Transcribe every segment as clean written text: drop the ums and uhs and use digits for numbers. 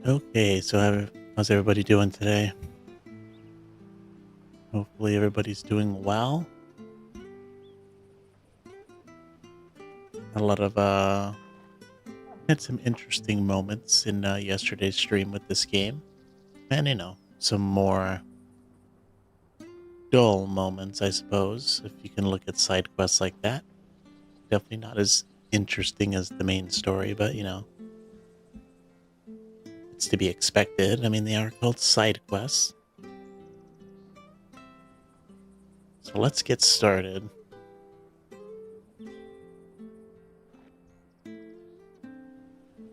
Okay, so how's everybody doing today? Hopefully everybody's doing well. A lot of had some interesting moments in yesterday's stream with this game, and some more dull moments, I suppose. If you can look at side quests like that, definitely not as interesting as the main story, but it's to be expected. I mean, they are called side quests. So let's get started.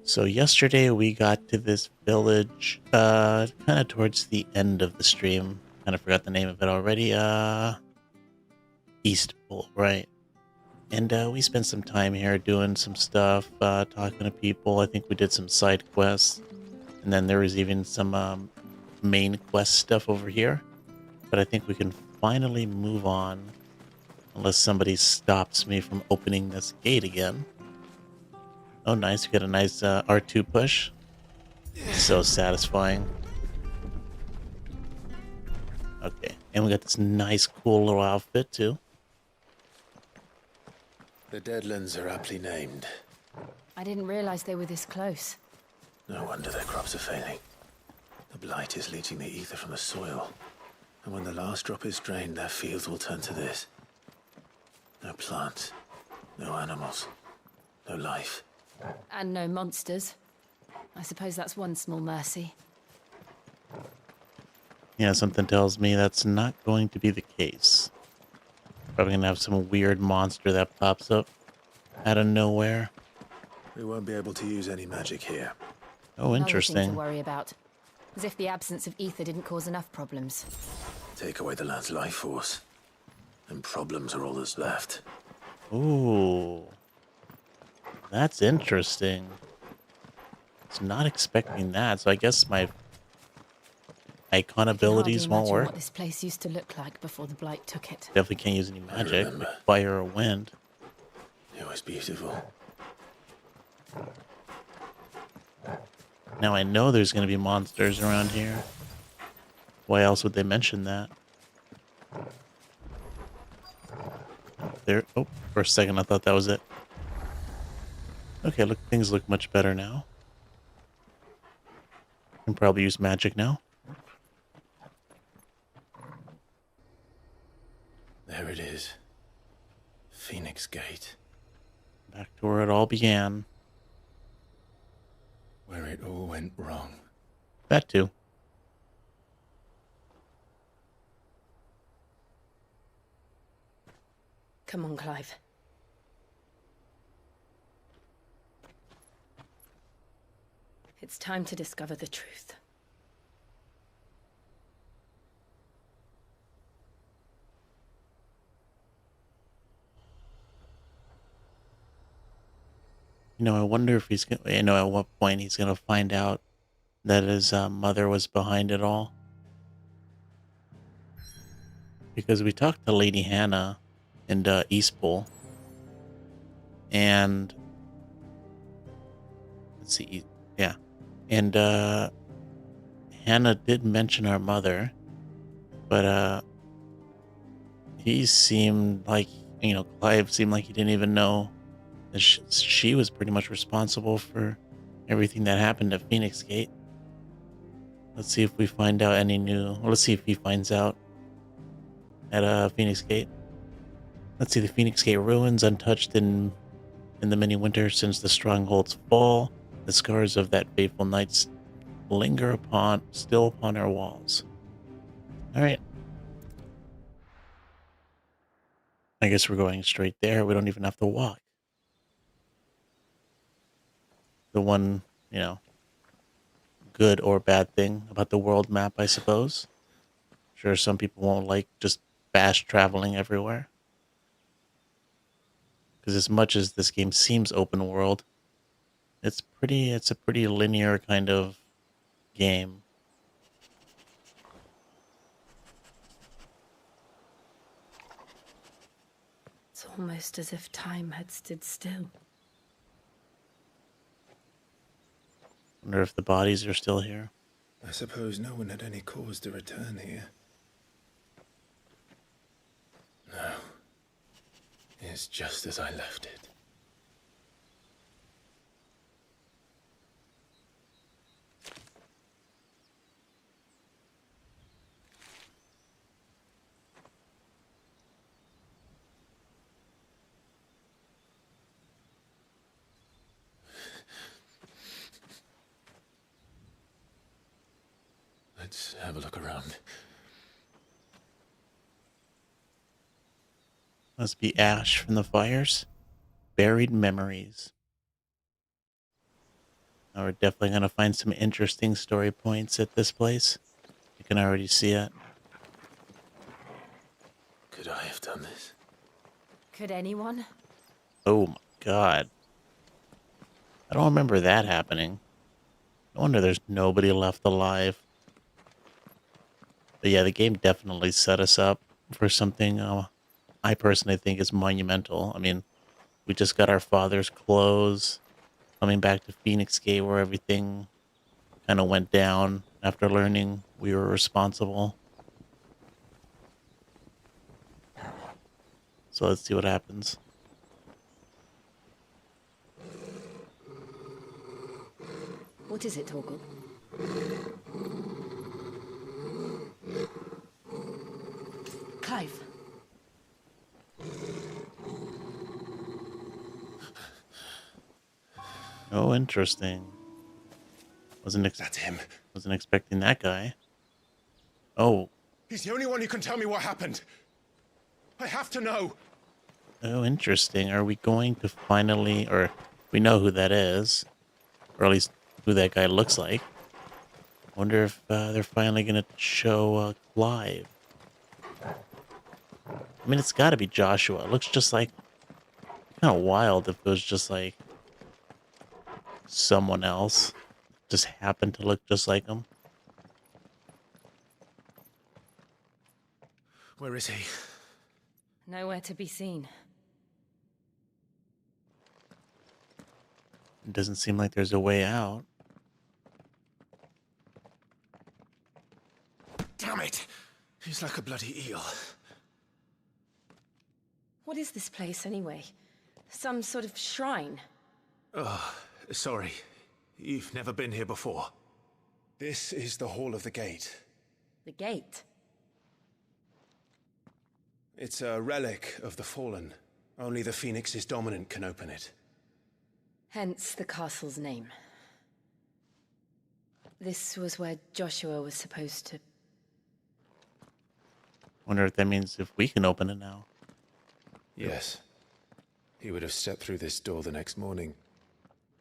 So yesterday we got to this village, kind of towards the end of the stream. Kind of forgot the name of it already. Eastpool, right? And we spent some time here doing some stuff, talking to people. I think we did some side quests, and then there was even some main quest stuff over here. But I think we can finally move on, unless somebody stops me from opening this gate again. Oh, nice. We got a nice R2 push. So satisfying. Okay. And we got this nice, cool little outfit, too. The Deadlands are aptly named. I didn't realize they were this close. No wonder their crops are failing. The blight is leaching the ether from the soil. And when the last drop is drained, their fields will turn to this. No plants, no animals, no life. And no monsters. I suppose that's one small mercy. Yeah, something tells me that's not going to be the case. Probably gonna have some weird monster that pops up out of nowhere. We won't be able to use any magic here. Oh, interesting. Another thing to worry about. As if the absence of ether didn't cause enough problems. Take away the land's life force, and problems are all that's left. Ooh. That's interesting. I was not expecting that, so I guess my icon abilities won't work. What this place used to look like before the blight took it. Definitely can't use any magic, like fire or wind. It was beautiful. Now I know there's going to be monsters around here. Why else would they mention that? There. Oh, for a second I thought that was it. Okay, look, things look much better now. Can probably use magic now. There it is. Phoenix Gate. Back to where it all began. Where it all went wrong. That too. Come on, Clive. It's time to discover the truth. I wonder if he's gonna, at what point he's gonna find out that his mother was behind it all. Because we talked to Lady Hannah in Eastpool, and let's see, yeah, and Hannah did mention our mother, but he seemed like, Clive seemed like he didn't even know that she was pretty much responsible for everything that happened at Phoenix Gate. Let's see if we find out any new. Let's see if he finds out at Phoenix Gate. Let's see, the Phoenix Gate ruins untouched in In the many winters since the stronghold's fall, the scars of that fateful night linger still upon our walls. All right. I guess we're going straight there. We don't even have to walk. The one, good or bad thing about the world map, I suppose. Sure, some people won't like just fast traveling everywhere. Because as much as this game seems open world, it's a pretty linear kind of game. It's almost as if time had stood still. Wonder if the bodies are still here. I suppose no one had any cause to return here. No. It's just as I left it. Let's have a look around. Must be ash from the fires. Buried memories. Now we're definitely going to find some interesting story points at this place. You can already see it. Could I have done this? Could anyone? Oh my god. I don't remember that happening. No wonder there's nobody left alive. But yeah, the game definitely set us up for something I personally think is monumental. I mean, we just got our father's clothes, coming back to Phoenix Gate where everything kind of went down after learning we were responsible. So let's see what happens. What is it, Torgal? Clive. Oh, interesting. That's him. Wasn't expecting that guy. Oh, He's the only one who can tell me what happened. I have to know. oh, interesting. Are we going to finally, or we know who that is, or at least who that guy looks like. Wonder if they're finally going to show Clive. I mean, it's got to be Joshua. It looks just like, kind of wild if it was just like someone else. Just happened to look just like him. Where is he? Nowhere to be seen. It doesn't seem like there's a way out. Damn it. He's like a bloody eel. What is this place, anyway? Some sort of shrine? Oh, sorry. You've never been here before. This is the Hall of the Gate. The gate? It's a relic of the Fallen. Only the Phoenix's dominant can open it. Hence the castle's name. This was where Joshua was supposed to... Wonder if that means if we can open it now. Yes. He would have stepped through this door the next morning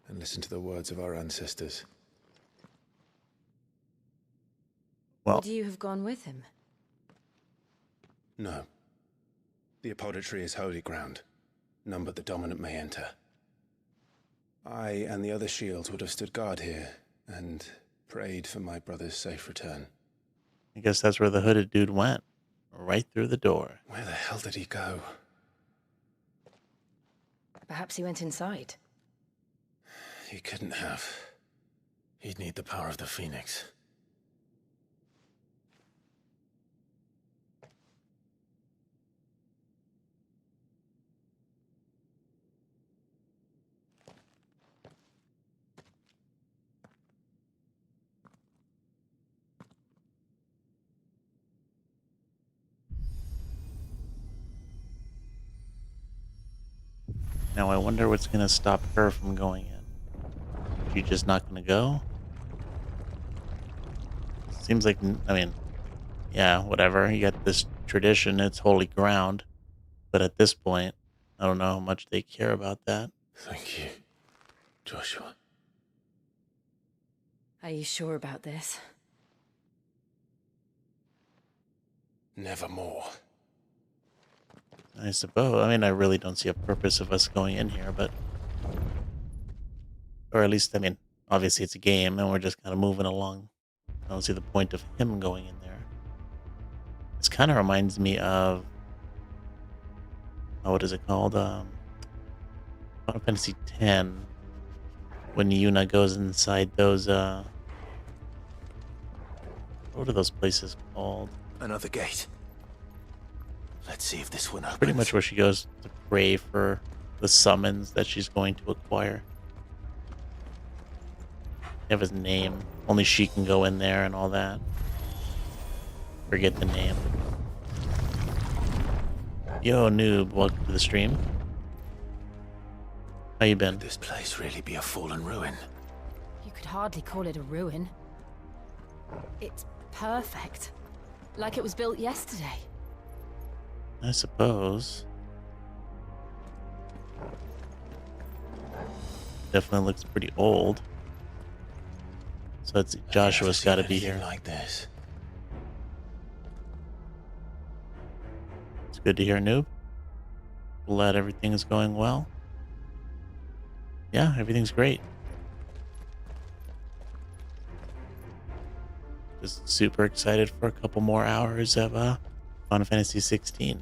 and listened to the words of our ancestors. Well, Would you have gone with him? No. The apodatory is holy ground. None but the dominant may enter. I and the other shields would have stood guard here and prayed for my brother's safe return. I guess that's where the hooded dude went. Right through the door. Where the hell did he go? Perhaps he went inside. He couldn't have. He'd need the power of the Phoenix. Now I wonder what's gonna stop her from going in. She just not gonna go? Seems like, I mean, yeah, whatever. You got this tradition, it's holy ground. But at this point, I don't know how much they care about that. Thank you, Joshua. Are you sure about this? Nevermore. I suppose. I mean, I really don't see a purpose of us going in here, but. Or at least, I mean, obviously it's a game and we're just kind of moving along. I don't see the point of him going in there. This kind of reminds me of. Oh, what is it called? Final Fantasy X. When Yuna goes inside those, what are those places called? Another gate. Let's see if this one opens. Pretty much where she goes to pray for the summons that she's going to acquire. They have his name. Only she can go in there and all that. Forget the name. Yo, noob, welcome to the stream. How you been? Could this place really be a fallen ruin? You could hardly call it a ruin. It's perfect. Like it was built yesterday. I suppose. Definitely looks pretty old. So it's Joshua's got to be here. Like this. It's good to hear, noob. Glad everything is going well. Yeah, everything's great. Just super excited for a couple more hours of Final Fantasy 16.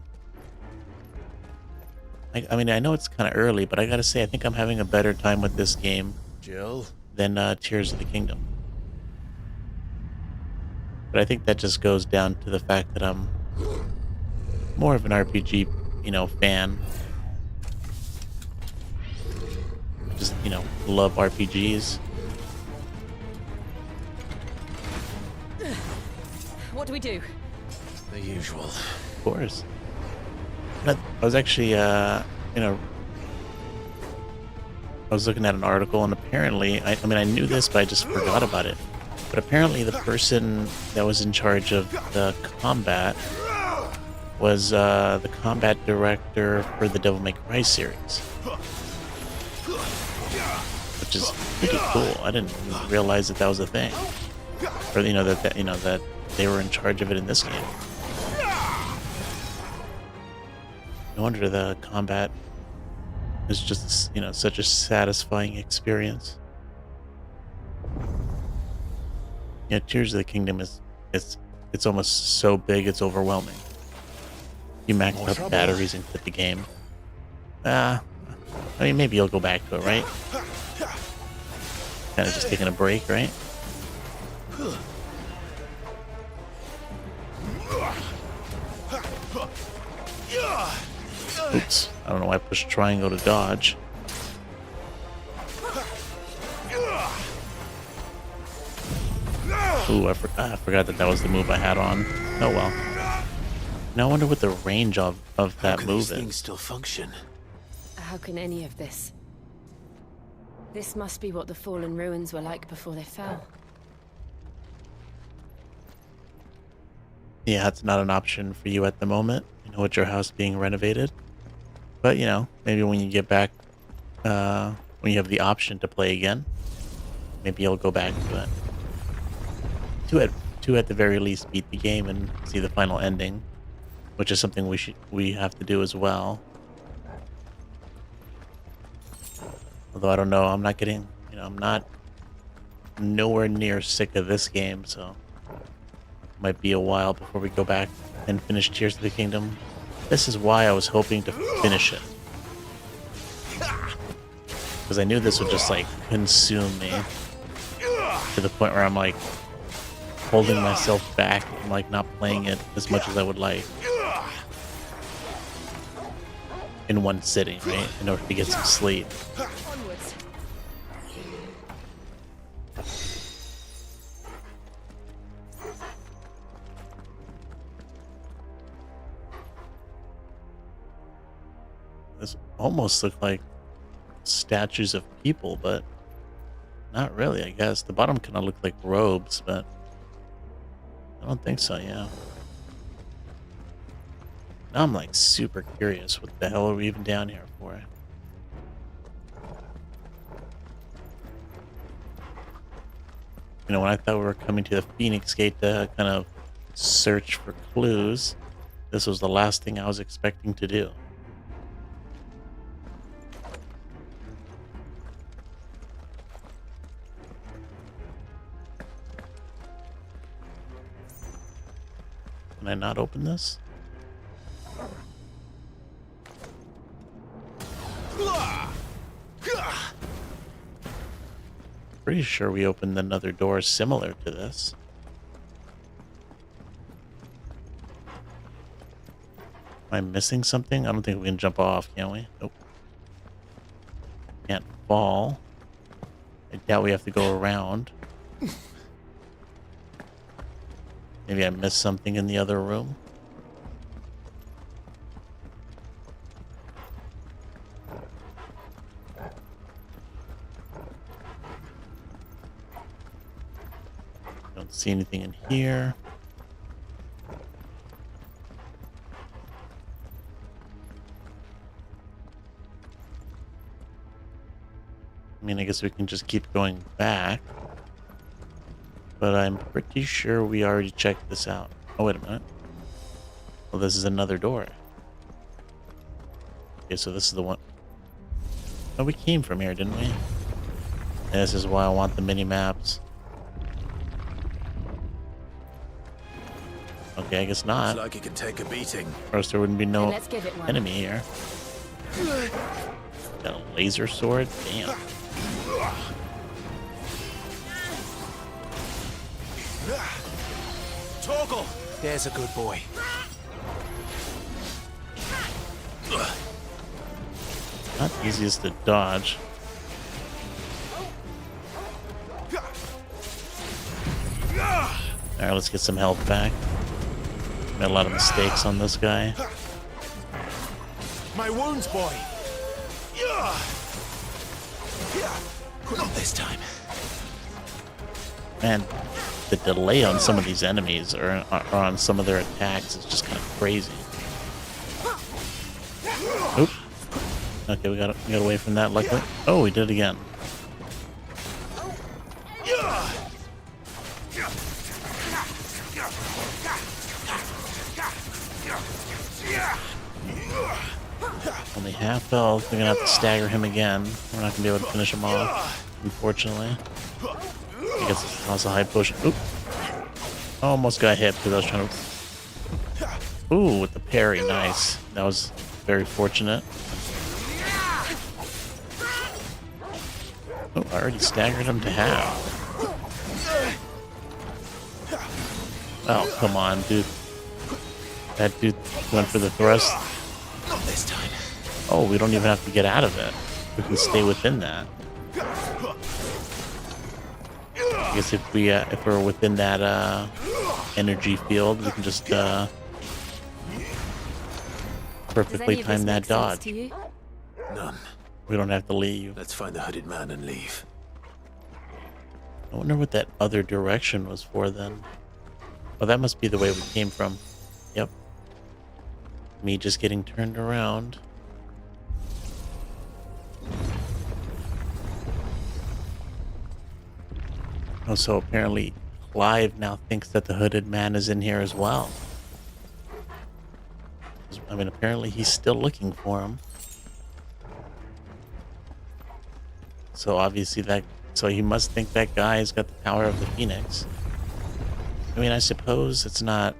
I mean, I know it's kind of early, but I gotta say, I think I'm having a better time with this game Jill? than Tears of the Kingdom. But I think that just goes down to the fact that I'm more of an RPG, fan. Just, love RPGs. What do we do? The usual. Of course. I was actually, I was looking at an article, and apparently, I mean, I knew this, but I just forgot about it. But apparently, the person that was in charge of the combat was the combat director for the Devil May Cry series, which is pretty cool. I didn't realize that was a thing, or that they were in charge of it in this game. No wonder the combat is just, such a satisfying experience. Yeah, Tears of the Kingdom it's almost so big it's overwhelming. You max More out trouble. batteries and quit the game. I mean, maybe you'll go back to it, right? Kind of just taking a break, right? Oops. I don't know why I pushed triangle to dodge. Ooh, I forgot that was the move I had on. Oh well. Now I wonder what the range of How that can move these is. things still function? How can any of this? This must be what the fallen ruins were like before they fell. Yeah, it's not an option for you at the moment, with your house being renovated. But, maybe when you get back, when you have the option to play again, maybe you'll go back to it. To at the very least beat the game and see the final ending, which is something we have to do as well. Although I don't know, I'm not getting, I'm not nowhere near sick of this game, so might be a while before we go back and finish Tears of the Kingdom. This is why I was hoping to finish it, because I knew this would just consume me to the point where I'm holding myself back and not playing it as much as I would like in one sitting, right? In order to get some sleep. Onwards. This almost looked like statues of people, but not really, I guess. The bottom kind of looked like robes, but I don't think so, yeah. Now I'm like super curious. What the hell are we even down here for? You know, when I thought we were coming to the Phoenix Gate to kind of search for clues, this was the last thing I was expecting to do. Can I not open this? Pretty sure we opened another door similar to this. Am I missing something? I don't think we can jump off, can we? Nope. Can't fall. I doubt we have to go around. Maybe I missed something in the other room. Don't see anything in here. I mean, I guess we can just keep going back. But I'm pretty sure we already checked this out. Oh, wait a minute. Well, this is another door. Okay, so this is the one. Oh, we came from here, didn't we? And this is why I want the mini maps. Okay, I guess not. Looks like it can take a beating. Or else there wouldn't be no Let's give it one. enemy here. Got a laser sword? Damn. Torgal! There's a good boy. Not the easiest to dodge. Alright, let's get some health back. Made a lot of mistakes on this guy. My wounds, boy. Not this time. Man, the delay on some of these enemies or on some of their attacks is just kind of crazy. Oop. Okay, we got away from that luckily. Oh, we did it again. Only half health. We're gonna have to stagger him again. We're not gonna be able to finish him off, unfortunately. I guess it's also a high push. Oop. Almost got hit because I was trying to. Ooh, with the parry, nice. That was very fortunate. Oh, I already staggered him to half. Oh, come on, dude. That dude went for the thrust. Not this time. Oh, we don't even have to get out of it. We can stay within that. I guess if we're within that energy field, we can just perfectly time that dodge. None. We don't have to leave. Let's find the hooded man and leave. I wonder what that other direction was for then. Oh, that must be the way we came from. Yep. Me just getting turned around. Oh, so apparently Clive now thinks that the hooded man is in here as well. I mean, apparently he's still looking for him. So obviously so he must think that guy's got the power of the Phoenix. I mean, I suppose it's not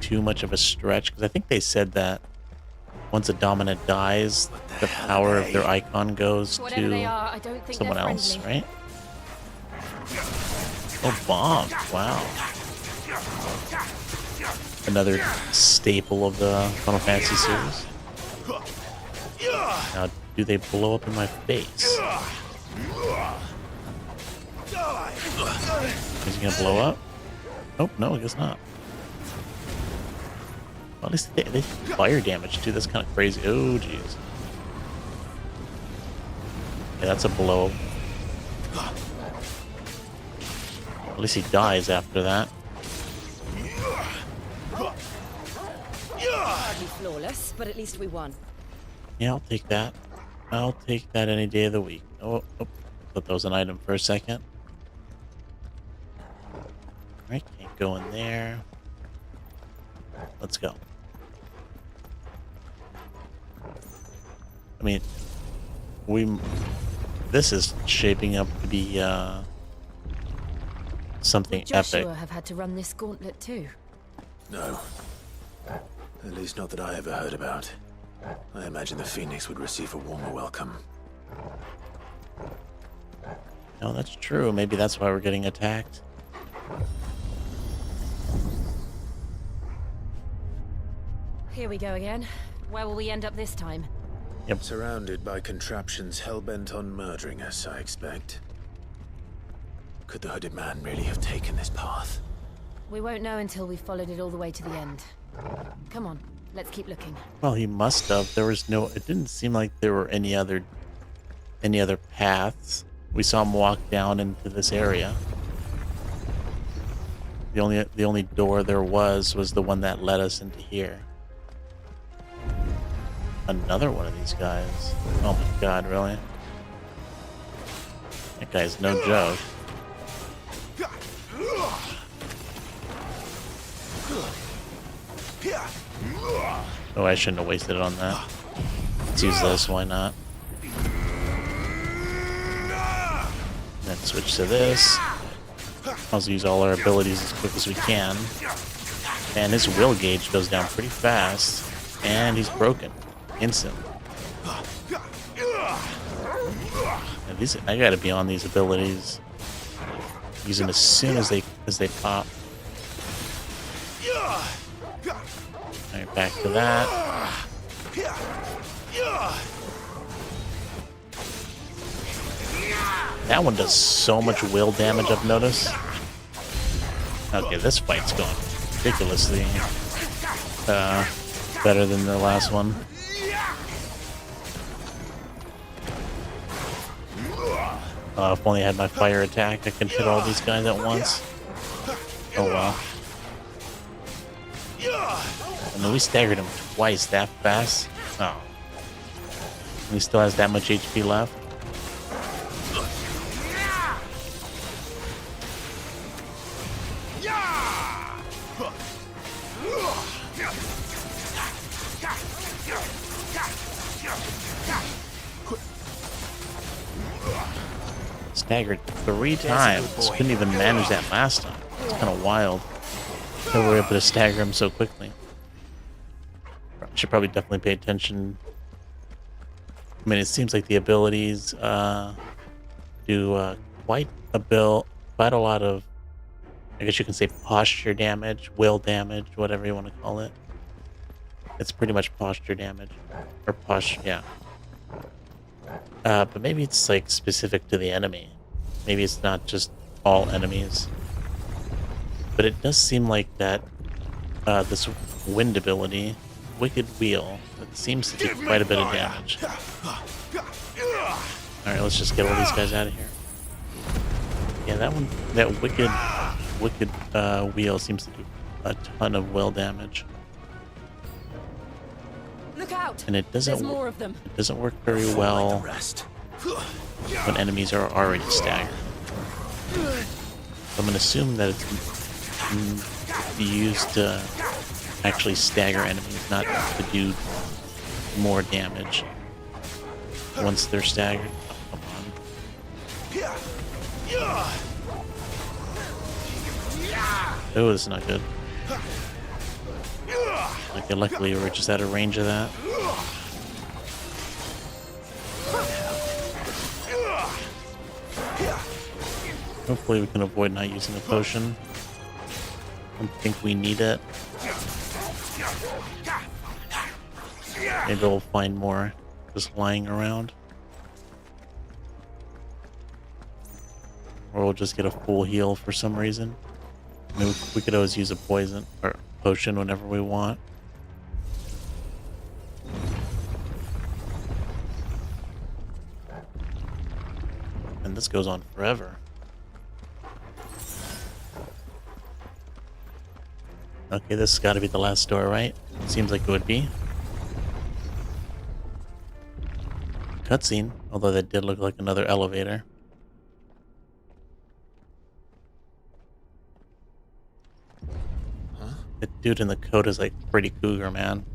too much of a stretch, because I think they said that once a dominant dies, the power of their icon goes Whatever they to are, I don't think someone they're else, friendly. right? Oh, bomb. Wow. Another staple of the Final Fantasy series. Now, do they blow up in my face? Is he gonna blow up? Oh, no, I guess not. Well, at least they fire damage too. That's kind of crazy. Oh, jeez. Yeah, that's a blow. At least he dies after that. Hardly flawless, but at least we won. Yeah, I'll take that. I'll take that any day of the week. Oh, thought that was an item for a second. Alright, can't go in there. Let's go. I mean, this is shaping up to be something Joshua epic. have had to run this gauntlet too. No. At least not that I ever heard about. I imagine the Phoenix would receive a warmer welcome. No, that's true. Maybe that's why we're getting attacked. Here we go again. Where will we end up this time? Surrounded by contraptions hell-bent on murdering us, I expect. Could the hooded man really have taken this path? We won't know until we've followed it all the way to the end. Come on, let's keep looking. Well, he must have. There was no. It didn't seem like there were any other paths. We saw him walk down into this area. The only door there was the one that led us into here. Another one of these guys. Oh my god, really? That guy's no joke. Oh, I shouldn't have wasted it on that. Let's use this, why not? Then switch to this. I'll use all our abilities as quick as we can. And his will gauge goes down pretty fast. And he's broken. Instantly. And these, I gotta be on these abilities. Use them as soon as they pop. Alright, back to that. That one does so much will damage, I've noticed. Okay, this fight's going ridiculously better than the last one. If only I had my fire attack, I could hit all these guys at once. Oh well. And then we staggered him twice that fast. Oh. And he still has that much HP left. Staggered 3 times. Couldn't even manage that last time. It's kind of wild that we were able to stagger him so quickly. Should probably definitely pay attention. I mean, it seems like the abilities do quite a lot of, I guess you can say, posture damage, will damage, whatever you want to call it. It's pretty much posture damage, or posture, yeah. But maybe it's like specific to the enemy. Maybe it's not just all enemies. But it does seem like that this wind ability, Wicked Wheel, it seems to do quite a bit of damage. Alright, let's just get all these guys out of here. Yeah, that wicked wheel seems to do a ton of will damage. Look out! And it doesn't There's more of them. It doesn't work very well when enemies are already staggered. I'm gonna assume that it's used to actually stagger enemies, not to do more damage once they're staggered. Oh, come on. Oh, this is not good. Okay, luckily we're just out of range of that. Hopefully we can avoid not using the potion. I don't think we need it. Maybe we'll find more just lying around. Or we'll just get a full heal for some reason. I mean, we could always use a poison or potion whenever we want. And this goes on forever. Okay, this has got to be the last door, right? Seems like it would be. Cutscene, although that did look like another elevator. Huh? The dude in the coat is like Freddy Krueger, man.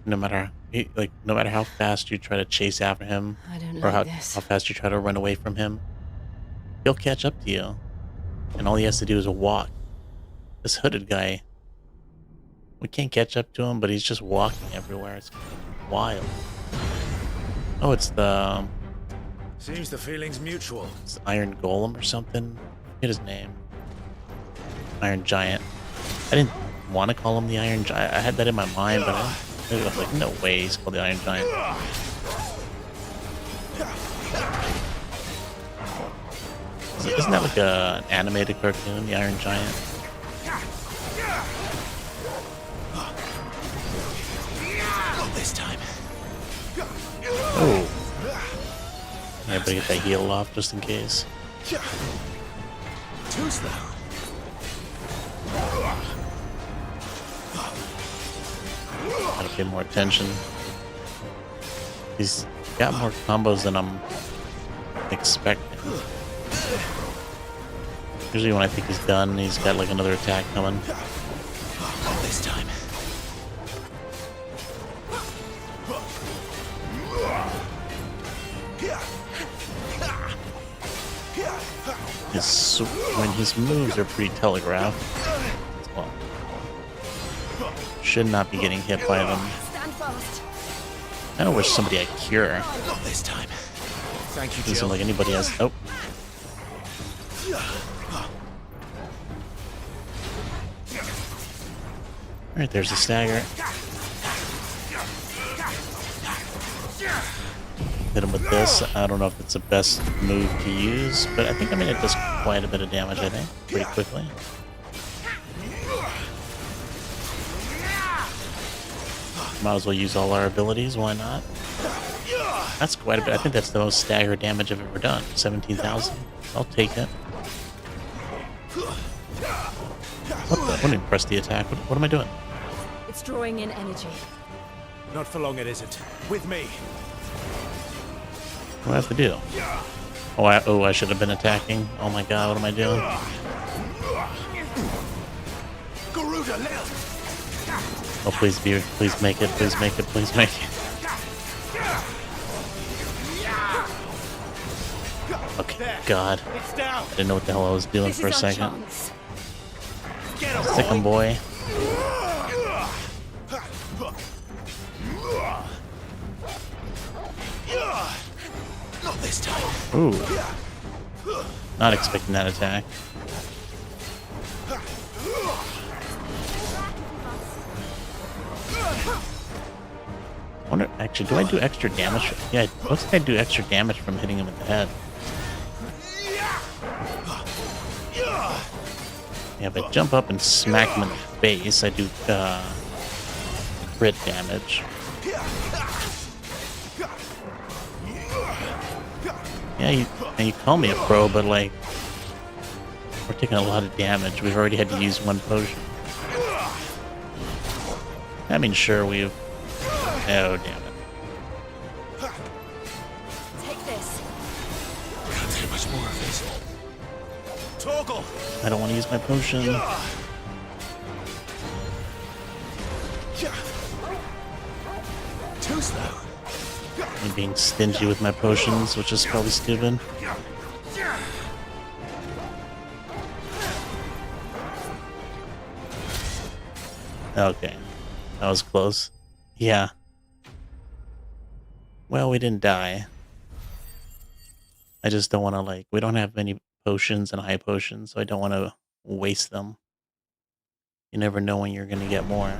No matter no matter how fast you try to chase after him, I don't or like this. how fast you try to run away from him, he'll catch up to you. And all he has to do is walk. This hooded guy, we can't catch up to him, but he's just walking everywhere. It's wild. Oh, it's the Seems the feeling's mutual. Iron Golem or something. I forget his name. Iron Giant. I didn't want to call him the Iron Giant. I had that in my mind, but I was like, no way he's called the Iron Giant. Isn't that like an animated cartoon, the Iron Giant? Not this time. Oh. Everybody get that heal off just in case. Too slow. Gotta pay more attention. He's got more combos than I'm expecting. Usually when I think he's done, he's got like another attack coming. Not this time. His moves are pretty telegraphed. Well, should not be getting hit by them. Stand fast. I don't wish somebody had cure. Not this time. Thank you, Doesn't Jill. seem like anybody has. Oh. Alright, there's the stagger. Hit him with this. I don't know if it's the best move to use, but I think it does quite a bit of damage, I think, pretty quickly. Might as well use all our abilities, why not? That's quite a bit. I think that's the most stagger damage I've ever done. 17,000. I'll take it. What the? I didn't press the attack. What am I doing? It's drawing in energy. Not for long, it isn't. With me. What do I have to do? Oh, I should have been attacking. Oh my god, what am I doing? Garuda Lil. Oh, please make it, please make it, please make it. Okay, god. It's down. I didn't know what the hell I was doing This for a is our second. chance. Get him, Sick 'em, boy. Not this time. Ooh. Not expecting that attack. Wonder, actually, do I do extra damage? Yeah, it looks like I do extra damage from hitting him in the head. Yeah, if I jump up and smack him in the face, I do crit damage. Yeah, you call me a pro, but like, we're taking a lot of damage. We've already had to use one potion. I mean, sure, we've... Oh, damn it. Take this. Can't take much more of this. Toggle. I don't want to use my potion. Too slow. I'm being stingy with my potions, which is probably stupid. Okay. That was close. Yeah. Well, we didn't die. I just don't want to, like, we don't have many potions and high potions, so I don't want to waste them. You never know when you're going to get more.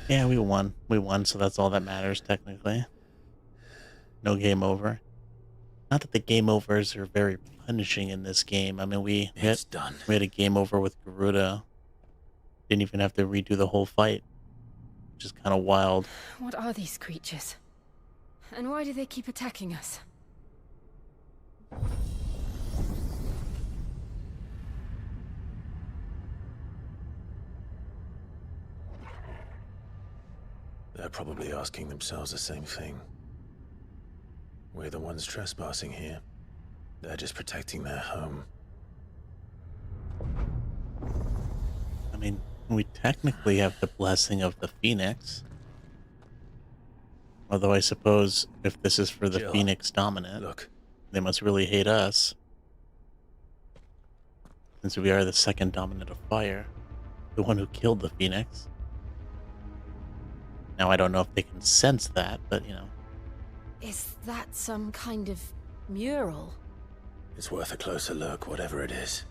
Yeah, we won. We won, so that's all that matters, technically. No game over. Not that the game overs are very punishing in this game. I mean, we It's done. had a game over with Garuda. Didn't even have to redo the whole fight. which is kind of wild. What are these creatures? And why do they keep attacking us? They're probably asking themselves the same thing. We're the ones trespassing here. They're just protecting their home. I mean, we technically have the blessing of the Phoenix. Although I suppose if this is for the Jill, Phoenix dominant, Look, they must really hate us. Since we are the second dominant of fire. The one who killed the Phoenix. Now, I don't know if they can sense that, but, you know. Is that some kind of mural? it's worth a closer look, whatever it is.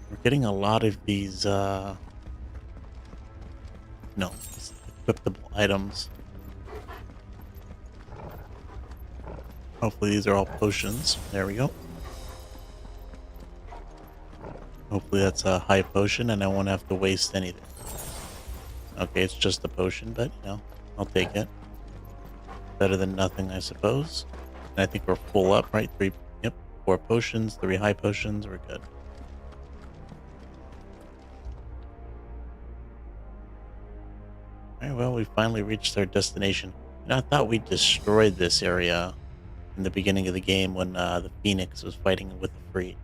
We're getting a lot of these, equipable items. Hopefully these are all potions. There we go. Hopefully that's a high potion and I won't have to waste anything. Okay, it's just a potion, but, you know, I'll take it. Better than nothing, I suppose. And I think we're full up, right? 4 potions, 3 high potions, we're good. Alright, well, we finally reached our destination. You know, I thought we destroyed this area in the beginning of the game when the Phoenix was fighting with the Free.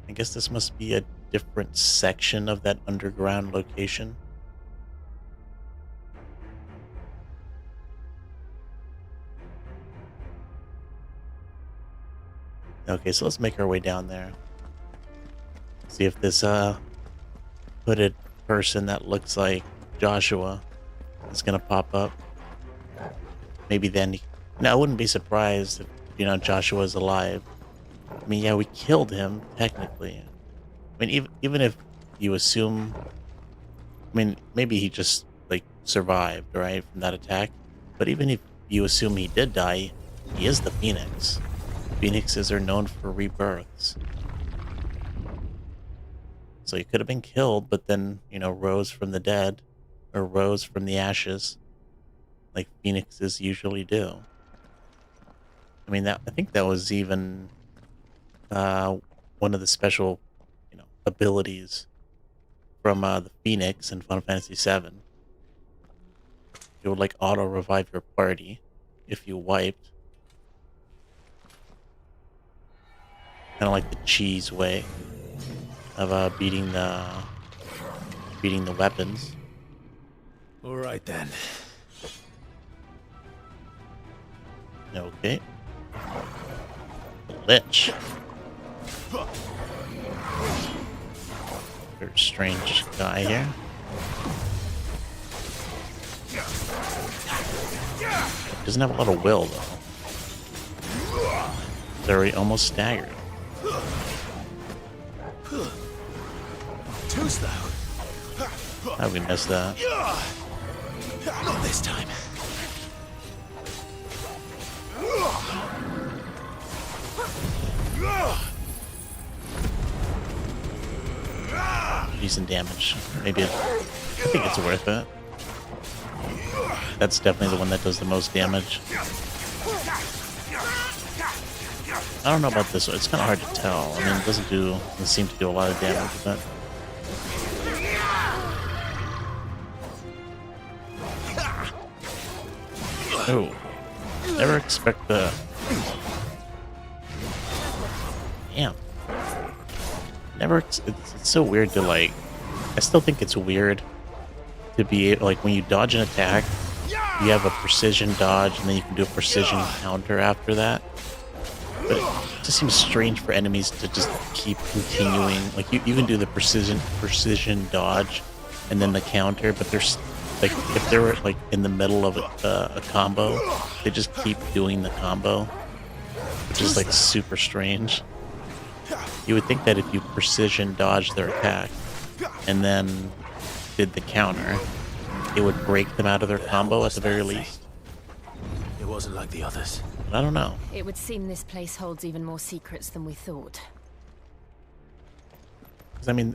I guess this must be a different section of that underground location. Okay, so let's make our way down there. See if this hooded person that looks like Joshua is gonna pop up. Maybe then, I wouldn't be surprised if, you know, Joshua's alive. I mean, yeah, we killed him, technically. I mean, even if you assume... I mean, maybe he just, like, survived, right, from that attack. But even if you assume he did die, he is the Phoenix. Phoenixes are known for rebirths. So he could have been killed, but then, you know, rose from the dead. Or rose from the ashes. Like Phoenixes usually do. I mean, I think that was even... one of the special, you know, abilities from the Phoenix in Final Fantasy VII. It would like auto revive your party if you wiped. Kind of like the cheese way of beating the weapons. All right then. Okay. Lich. Very strange guy here. Doesn't have a lot of will though. Very almost staggered. Too slow. How we missed that? Not this time. Decent damage. Maybe I think it's worth it. That's definitely the one that does the most damage. I don't know about this one. It's kind of hard to tell. I mean, it doesn't seem to do a lot of damage, but... Oh. Never expect the... Damn. It's so weird to, like... I still think it's weird to be able, like, when you dodge an attack, you have a precision dodge, and then you can do a precision counter after that. But it just seems strange for enemies to just keep continuing. Like, you can do the precision dodge, and then the counter, but there's, like, if they're, like, in the middle of a combo, they just keep doing the combo, which is, like, super strange. You would think that if you precision dodge their attack and then did the counter, it would break them out of their combo at the very least. It wasn't like the others. But I don't know. It would seem this place holds even more secrets than we thought. 'Cause, I mean,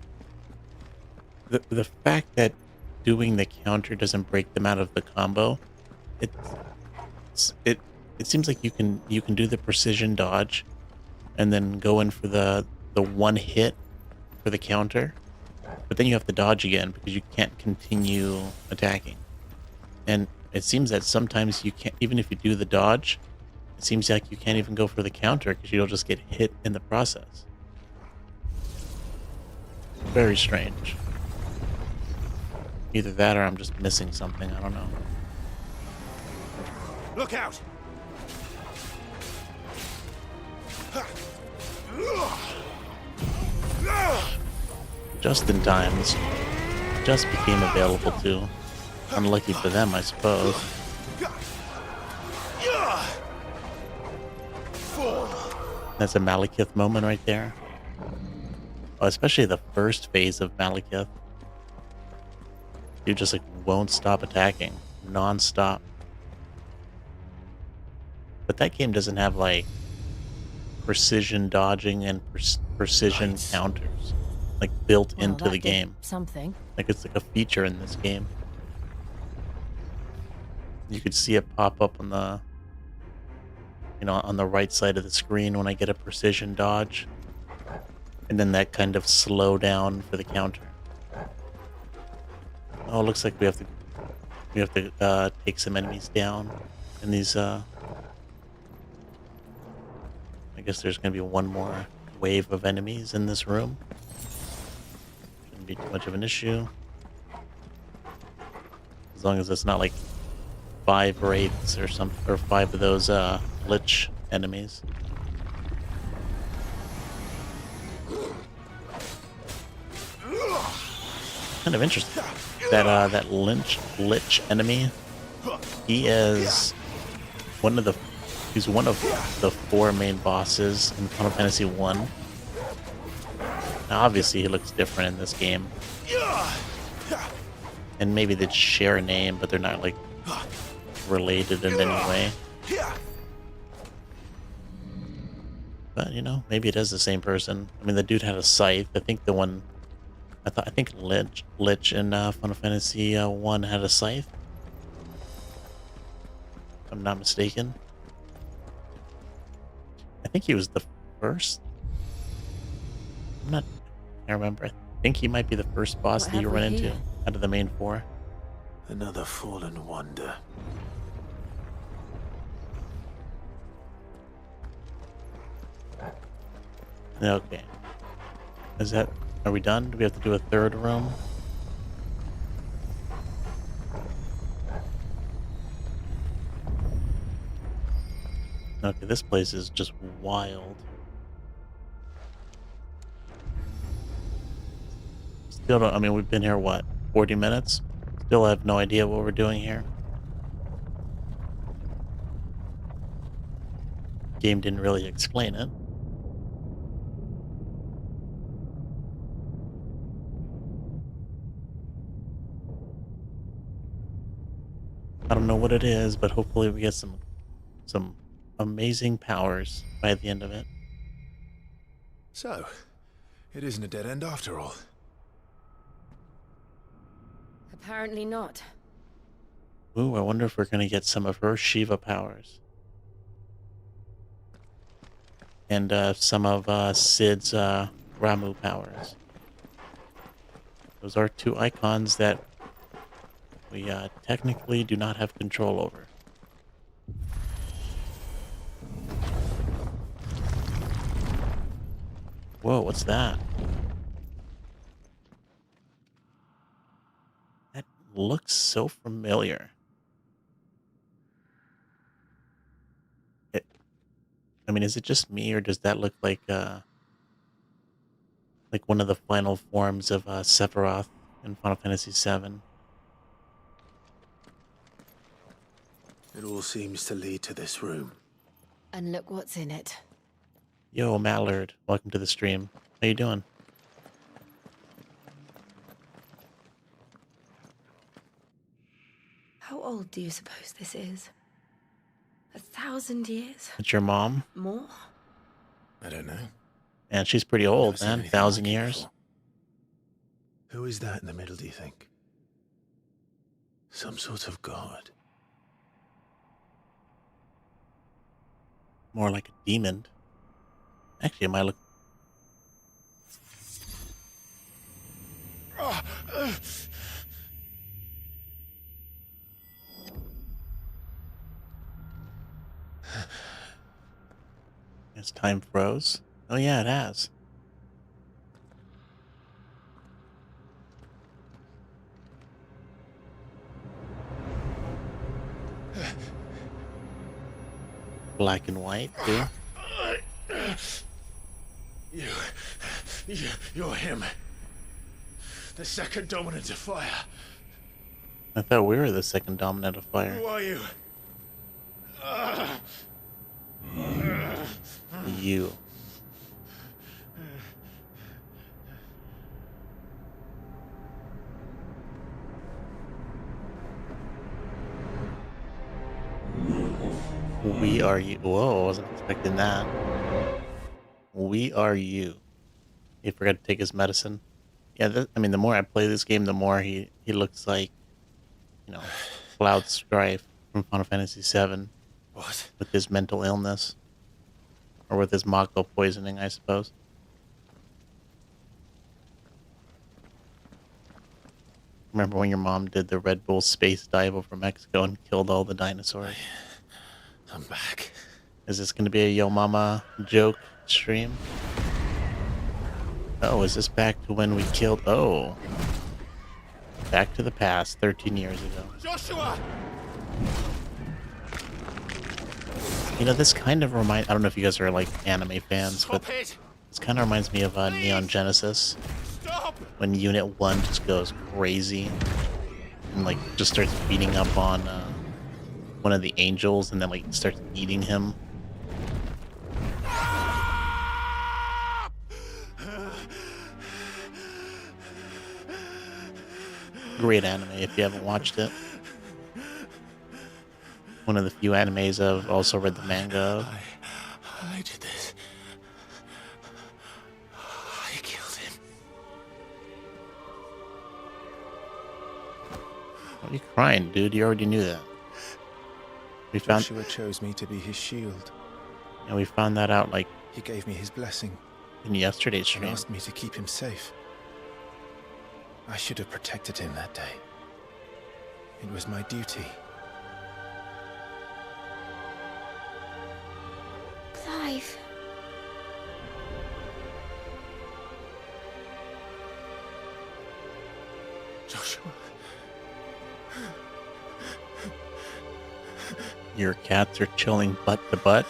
the fact that doing the counter doesn't break them out of the combo, it it it seems like you can do the precision dodge and then go in for the one hit for the counter, but then you have to dodge again because you can't continue attacking. And it seems that sometimes you can't, even if you do the dodge, it seems like you can't even go for the counter because you'll just get hit in the process. Very strange. Either that or I'm just missing something. I don't know. Look out! Just in time. This just became available too. Unlucky for them, I suppose. That's a Malekith moment right there. Oh, especially the first phase of Malekith. You just like won't stop attacking. Non-stop. But that game doesn't have like precision dodging and precision counters like built Well, into that the did game. something. Like it's like a feature in this game. You could see it pop up on the, on the right side of the screen when I get a precision dodge. And then that kind of slow down for the counter. Oh, it looks like we have to take some enemies down in these I guess there's gonna be one more wave of enemies in this room. Shouldn't be too much of an issue. As long as it's not like 5 wraiths or 5 of those lich enemies. Kind of interesting. That lich enemy, he is he's one of the 4 main bosses in Final Fantasy 1. Now obviously he looks different in this game. And maybe they share a name, but they're not like related in any way. But maybe it is the same person. I mean, the dude had a scythe. I think I think Lich in Final Fantasy 1 had a scythe. If I'm not mistaken. I think he was the first. I remember. I think he might be the first boss What that you have we run into here? out of the main 4. Another fallen wonder. Okay. Are we done? Do we have to do a third room? Okay, this place is just wild. Still don't, I mean, we've been here, what, 40 minutes? Still have no idea what we're doing here. Game didn't really explain it. I don't know what it is, but hopefully we get some amazing powers by the end of it. So, it isn't a dead end after all. Apparently not. Ooh, I wonder if we're gonna get some of her Shiva powers. And some of Sid's Ramu powers. Those are 2 icons that we technically do not have control over. Whoa, what's that? That looks so familiar. I mean, is it just me, or does that look like one of the final forms of Sephiroth in Final Fantasy VII? It all seems to lead to this room. And look what's in it. Yo, Mallard, welcome to the stream. How you doing? How old do you suppose this is? 1,000 years? It's your mom? More? I don't know. And she's pretty old, Never seen man. anything 1,000 like it years. before. Who is that in the middle, do you think? Some sort of god? More like a demon. Actually, it might look. It's time froze. Oh yeah, it has. Black and white too. You're him. The second dominant of fire. I thought we were the second dominant of fire. Who are you? You. We are you. Whoa, I wasn't expecting that. We are you. He forgot to take his medicine. Yeah, I mean, the more I play this game, the more he looks like, you know, Cloud Strife from Final Fantasy VII What? with his mental illness. Or with his Mako poisoning, I suppose. Remember when your mom did the Red Bull space dive over Mexico and killed all the dinosaurs? I'm back. Is this going to be a Yo Mama joke stream? Oh, is this back to when we killed... Oh. Back to the past, 13 years ago. Joshua! You know, this kind of reminds... I don't know if you guys are, like, anime fans, but Stop it! this kind of reminds me of Neon Genesis. Stop! When Unit 1 just goes crazy and, like, just starts beating up on one of the angels and then, like, starts eating him. Great anime if you haven't watched it. One of the few animes I've also read the manga of. I did this. I killed him. What are you crying, dude? You already knew that. We found, Joshua chose me to be his shield. and we found that out like He gave me his blessing in yesterday's and stream. asked me to keep him safe. I should have protected him that day. It was my duty. Clive. Joshua. Your cats are chilling butt to butt.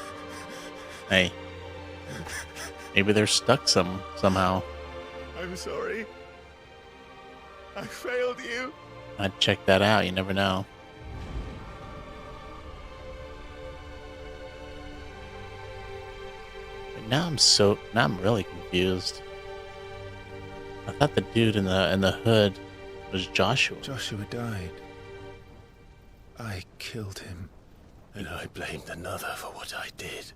Hey, maybe they're stuck somehow. I'm sorry. I failed you. I'd check that out. You never know. But now I'm really confused. I thought the dude in the hood was Joshua. Joshua died. I killed him. And I blamed another for what I did.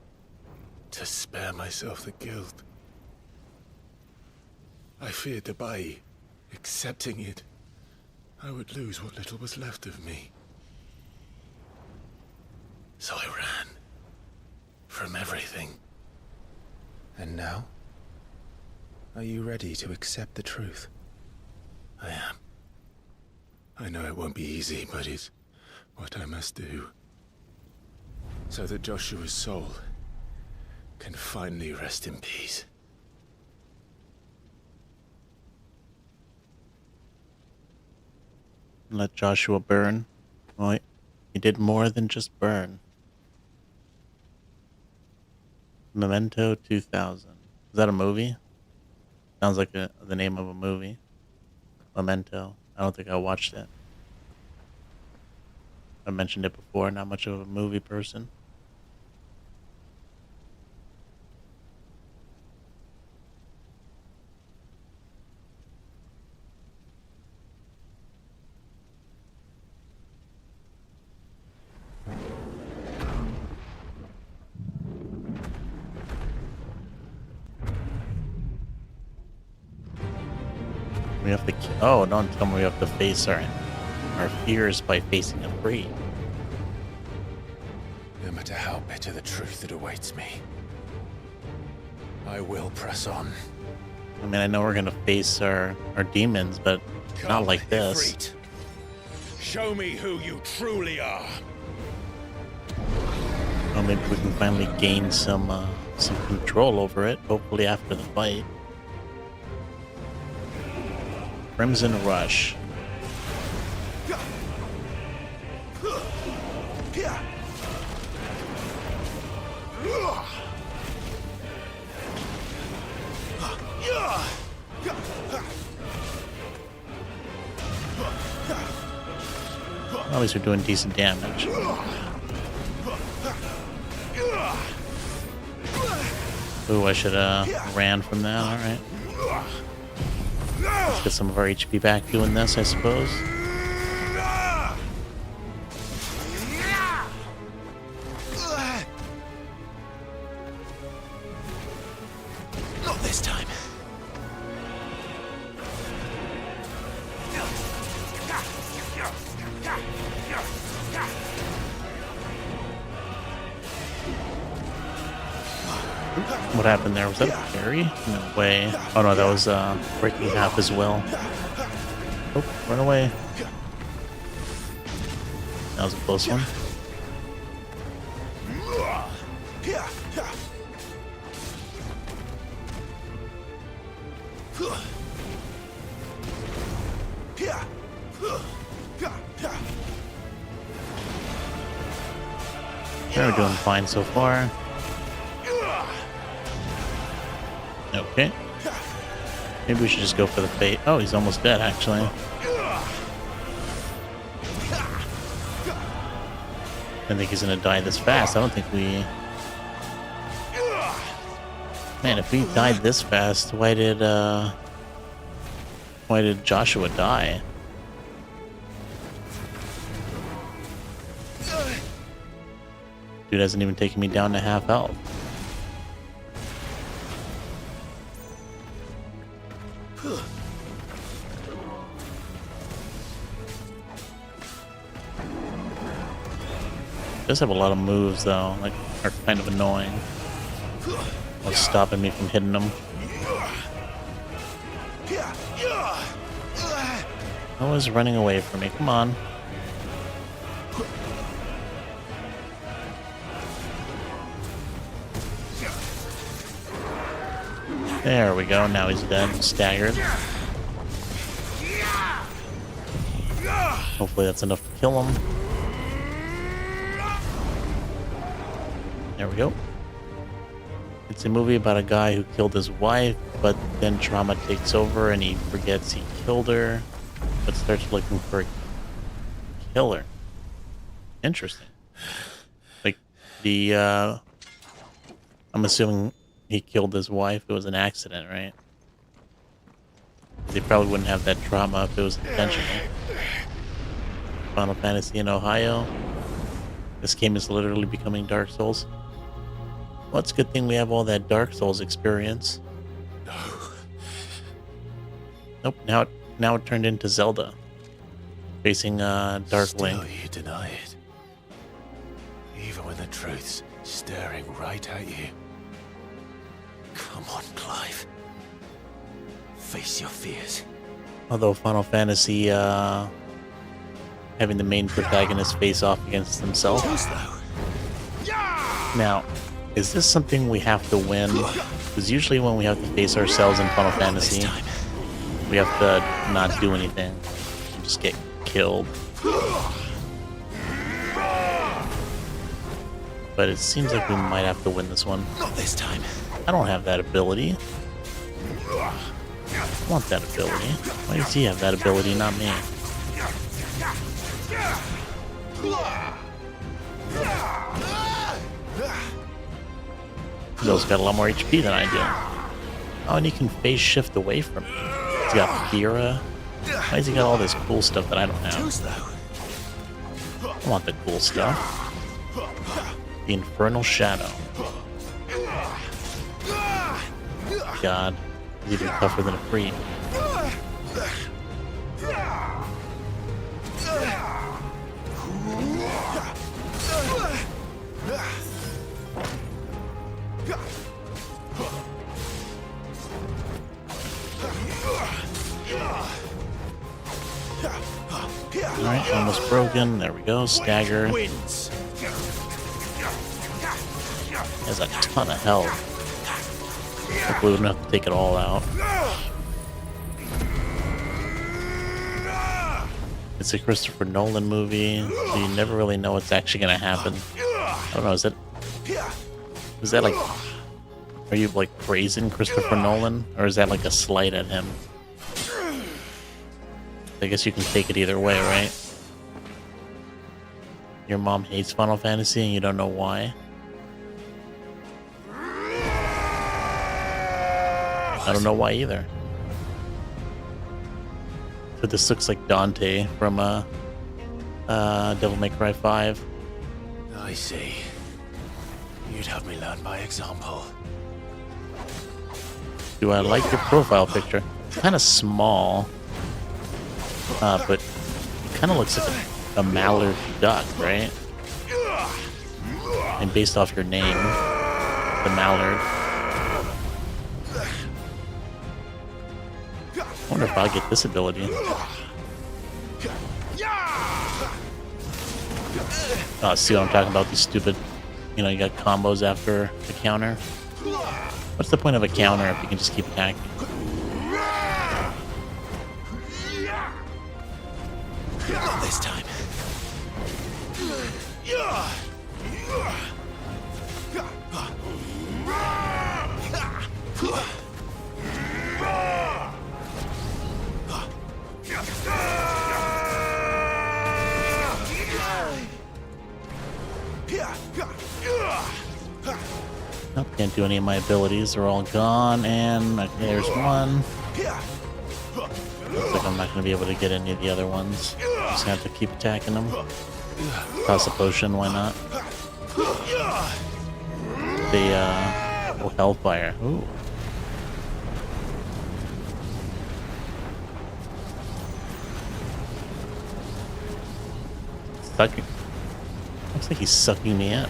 To spare myself the guilt. I feared that by accepting it, I would lose what little was left of me. So I ran. From everything. And now? Are you ready to accept the truth? I am. I know it won't be easy, but it's what I must do. So that Joshua's soul can finally rest in peace. Let Joshua burn. Well, he did more than just burn. Memento 2000. Is that a movie? Sounds like the name of a movie. Memento. I don't think I watched it. I mentioned it before, not much of a movie person. We have to. Oh, don't tell me we have to face our fears by facing a free. No matter how bitter the truth that awaits me, I will press on. I mean, I know we're gonna face our demons, but not like this. Ifrit. Show me who you truly are. Well, maybe we can finally gain some control over it. Hopefully after the fight. Crimson Rush. At least we're doing decent damage. Ooh, I should have ran from that. Alright. Let's get some of our HP back doing this, I suppose. Not this time. What happened there? Was that a parry? No way. Oh no, that was breaking half his will. Oh, run away. That was a close one. Yeah, we're doing fine so far. Okay. Maybe we should just go for the fate. Oh, he's almost dead, actually. I don't think he's gonna die this fast. I don't think we... Man, if we died this fast, why did Joshua die? Dude hasn't even taken me down to half health. Does have a lot of moves though, like are kind of annoying. What's stopping me from hitting them? Always running away from me. Come on. There we go. Now he's dead. Staggered. Hopefully that's enough to kill him. There we go. It's a movie about a guy who killed his wife, but then trauma takes over and he forgets he killed her, but starts looking for a killer. Interesting. Like, I'm assuming he killed his wife. It was an accident, right? They probably wouldn't have that trauma if it was intentional. Final Fantasy in Ohio. This game is literally becoming Dark Souls. Well, it's a good thing we have all that Dark Souls experience. Nope, now it turned into Zelda. Facing Dark Link. Still you deny it. Even when the truth's staring right at you. Come on, Clive. Face your fears. Although Final Fantasy, having the main protagonist face off against himself. Too slow. Now, is this something we have to win? Because usually when we have to face ourselves in Final Fantasy, we have to not do anything. Just get killed. But it seems like we might have to win this one. Not this time. I don't have that ability. I want that ability. Why does he have that ability, not me? Bill's got a lot more HP than I do. Oh, and he can phase shift away from me. He's got Kira. Why has he got all this cool stuff that I don't have? Too slow. I want the cool stuff. The Infernal Shadow. God, he's even tougher than a free. Alright, almost broken. There we go. Stagger. Wins. Has a ton of health. Hopefully we don't have to take it all out. It's a Christopher Nolan movie, so you never really know what's actually gonna happen. I don't know, is that like, are you like praising Christopher Nolan, or is that like a slight at him? I guess you can take it either way, right? Your mom hates Final Fantasy and you don't know why? I don't know why either. So this looks like Dante from Devil May Cry 5. I see. You'd have me learn by example. Do I like your profile picture? It's kind of small, but it kind of looks like a mallard duck, right? And based off your name, the mallard. I wonder if I'll get this ability. Oh, see what I'm talking about? These stupid, you know, you got combos after the counter. What's the point of a counter if you can just keep attacking? Not this time. Nope, can't do any of my abilities. They're all gone. And okay, there's one. Looks like I'm not going to be able to get any of the other ones. Just have to keep attacking them. Toss a potion, why not? The, oh, Hellfire. Ooh. Sucking. Looks like he's sucking me in.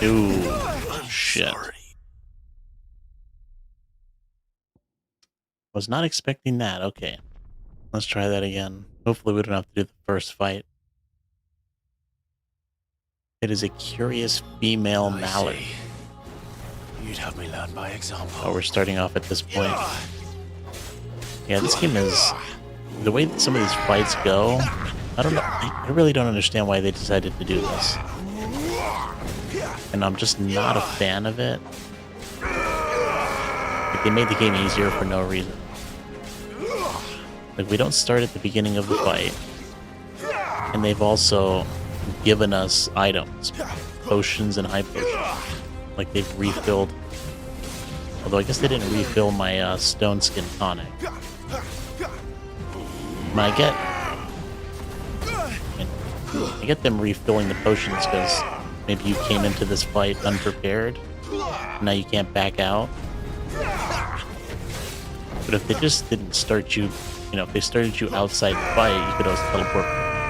Ooh. Shit. Was not expecting that. Okay. Let's try that again. Hopefully we don't have to do the first fight. It is a curious female mallard. You'd have me learn by example. Oh, we're starting off at this point. Yeah, this game is... The way that some of these fights go, I don't know. I really don't understand why they decided to do this. And I'm just not a fan of it. Like, they made the game easier for no reason. Like, we don't start at the beginning of the fight. And they've also given us items. Potions and high potions. Like, they've refilled... Although I guess they didn't refill my Stone Skin tonic. I get them refilling the potions because maybe you came into this fight unprepared. Now you can't back out. But if they just didn't start you, you know, if they started you outside the fight, you could always teleport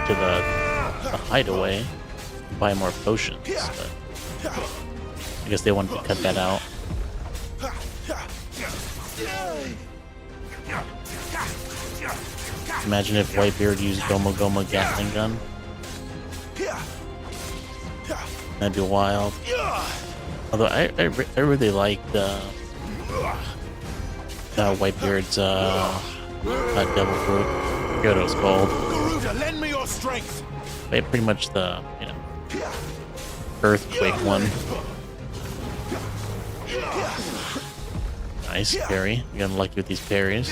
to the hideaway and buy more potions. But I guess they wanted to cut that out. Imagine if Whitebeard used Gomu Gomu Gatling gun. That'd be wild. Although I really like Whitebeard's Devil Fruit. I forget what it was called. Garuda, lend me your strength. Pretty much the, you know, Earthquake one. Nice parry. You're getting lucky with these parries.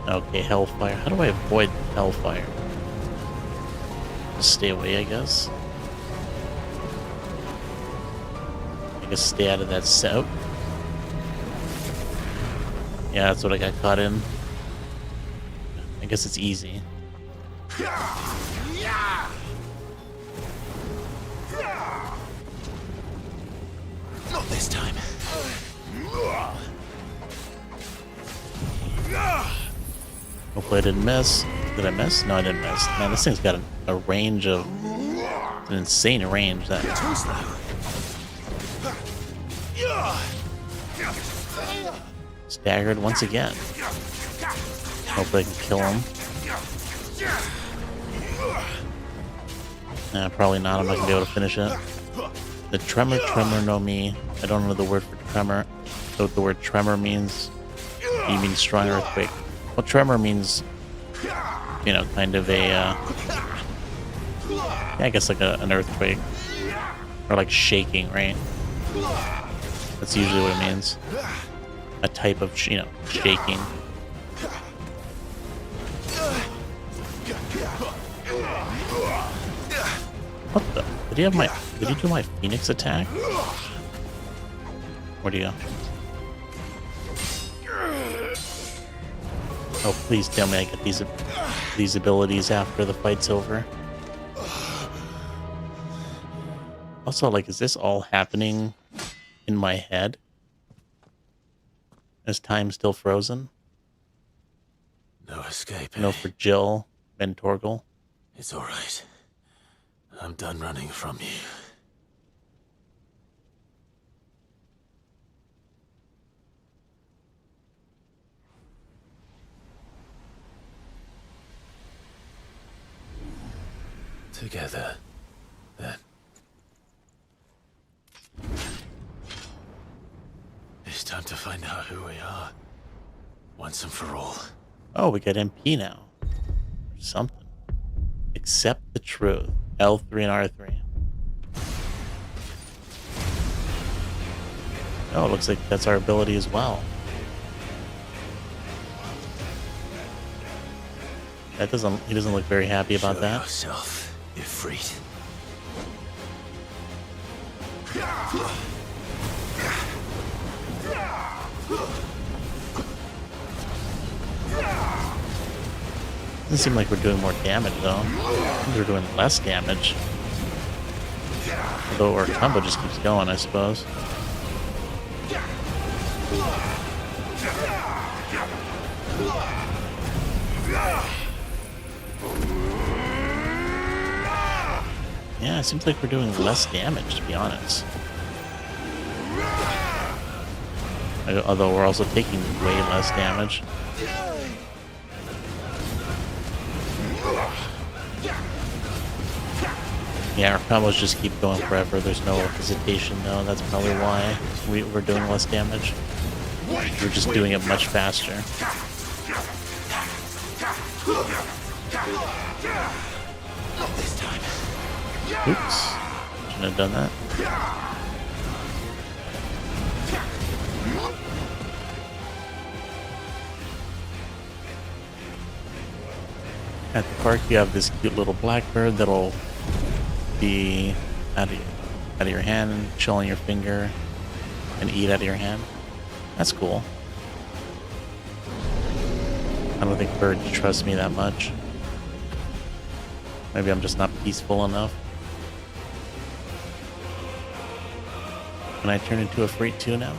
Okay, Hellfire. How do I avoid Hellfire? Just stay away, I guess. I guess stay out of that soap. Yeah, that's what I got caught in. I guess it's easy. Not this time. Hopefully I didn't miss. Did I miss? No, I didn't miss. Man, this thing's got a range of... an insane range. That. Too slow. staggered once again. Hope I can kill him. Nah, probably not. I'm not gonna be able to finish it. The tremor no mi. I don't know the word for tremor. So what the word tremor means? You mean strong earthquake? Well, tremor means, you know, kind of a, yeah, I guess like an earthquake. Or like shaking, right? That's usually what it means. A type of, you know, shaking. What the? Did he have my... Did he do my Phoenix attack? Where'd he go? Oh, please tell me I get these abilities after the fight's over. Also, like, is this all happening in my head? Is time still frozen? No escape. No for Jill, Ben Torgal. It's all right. I'm done running from you. Together, then. It's time to find out who we are. Once and for all. Oh, we got MP now. Or something. Accept the truth. L3 and R3. Oh, it looks like that's our ability as well. He doesn't look very happy about Show that. yourself, Ifrit. Doesn't seem like we're doing more damage though. I think we're doing less damage. Although our combo just keeps going, I suppose. Yeah, it seems like we're doing less damage, to be honest. Although we're also taking way less damage. Yeah, our combos just keep going forever. There's no hesitation, though. That's probably why we're doing less damage. We're just doing it much faster. This time. Oops. Shouldn't have done that. At the park, you have this cute little blackbird that'll be out of your hand, chill on your finger, and eat out of your hand. That's cool. I don't think birds trust me that much. Maybe I'm just not peaceful enough. Can I turn into a Ifrit too now?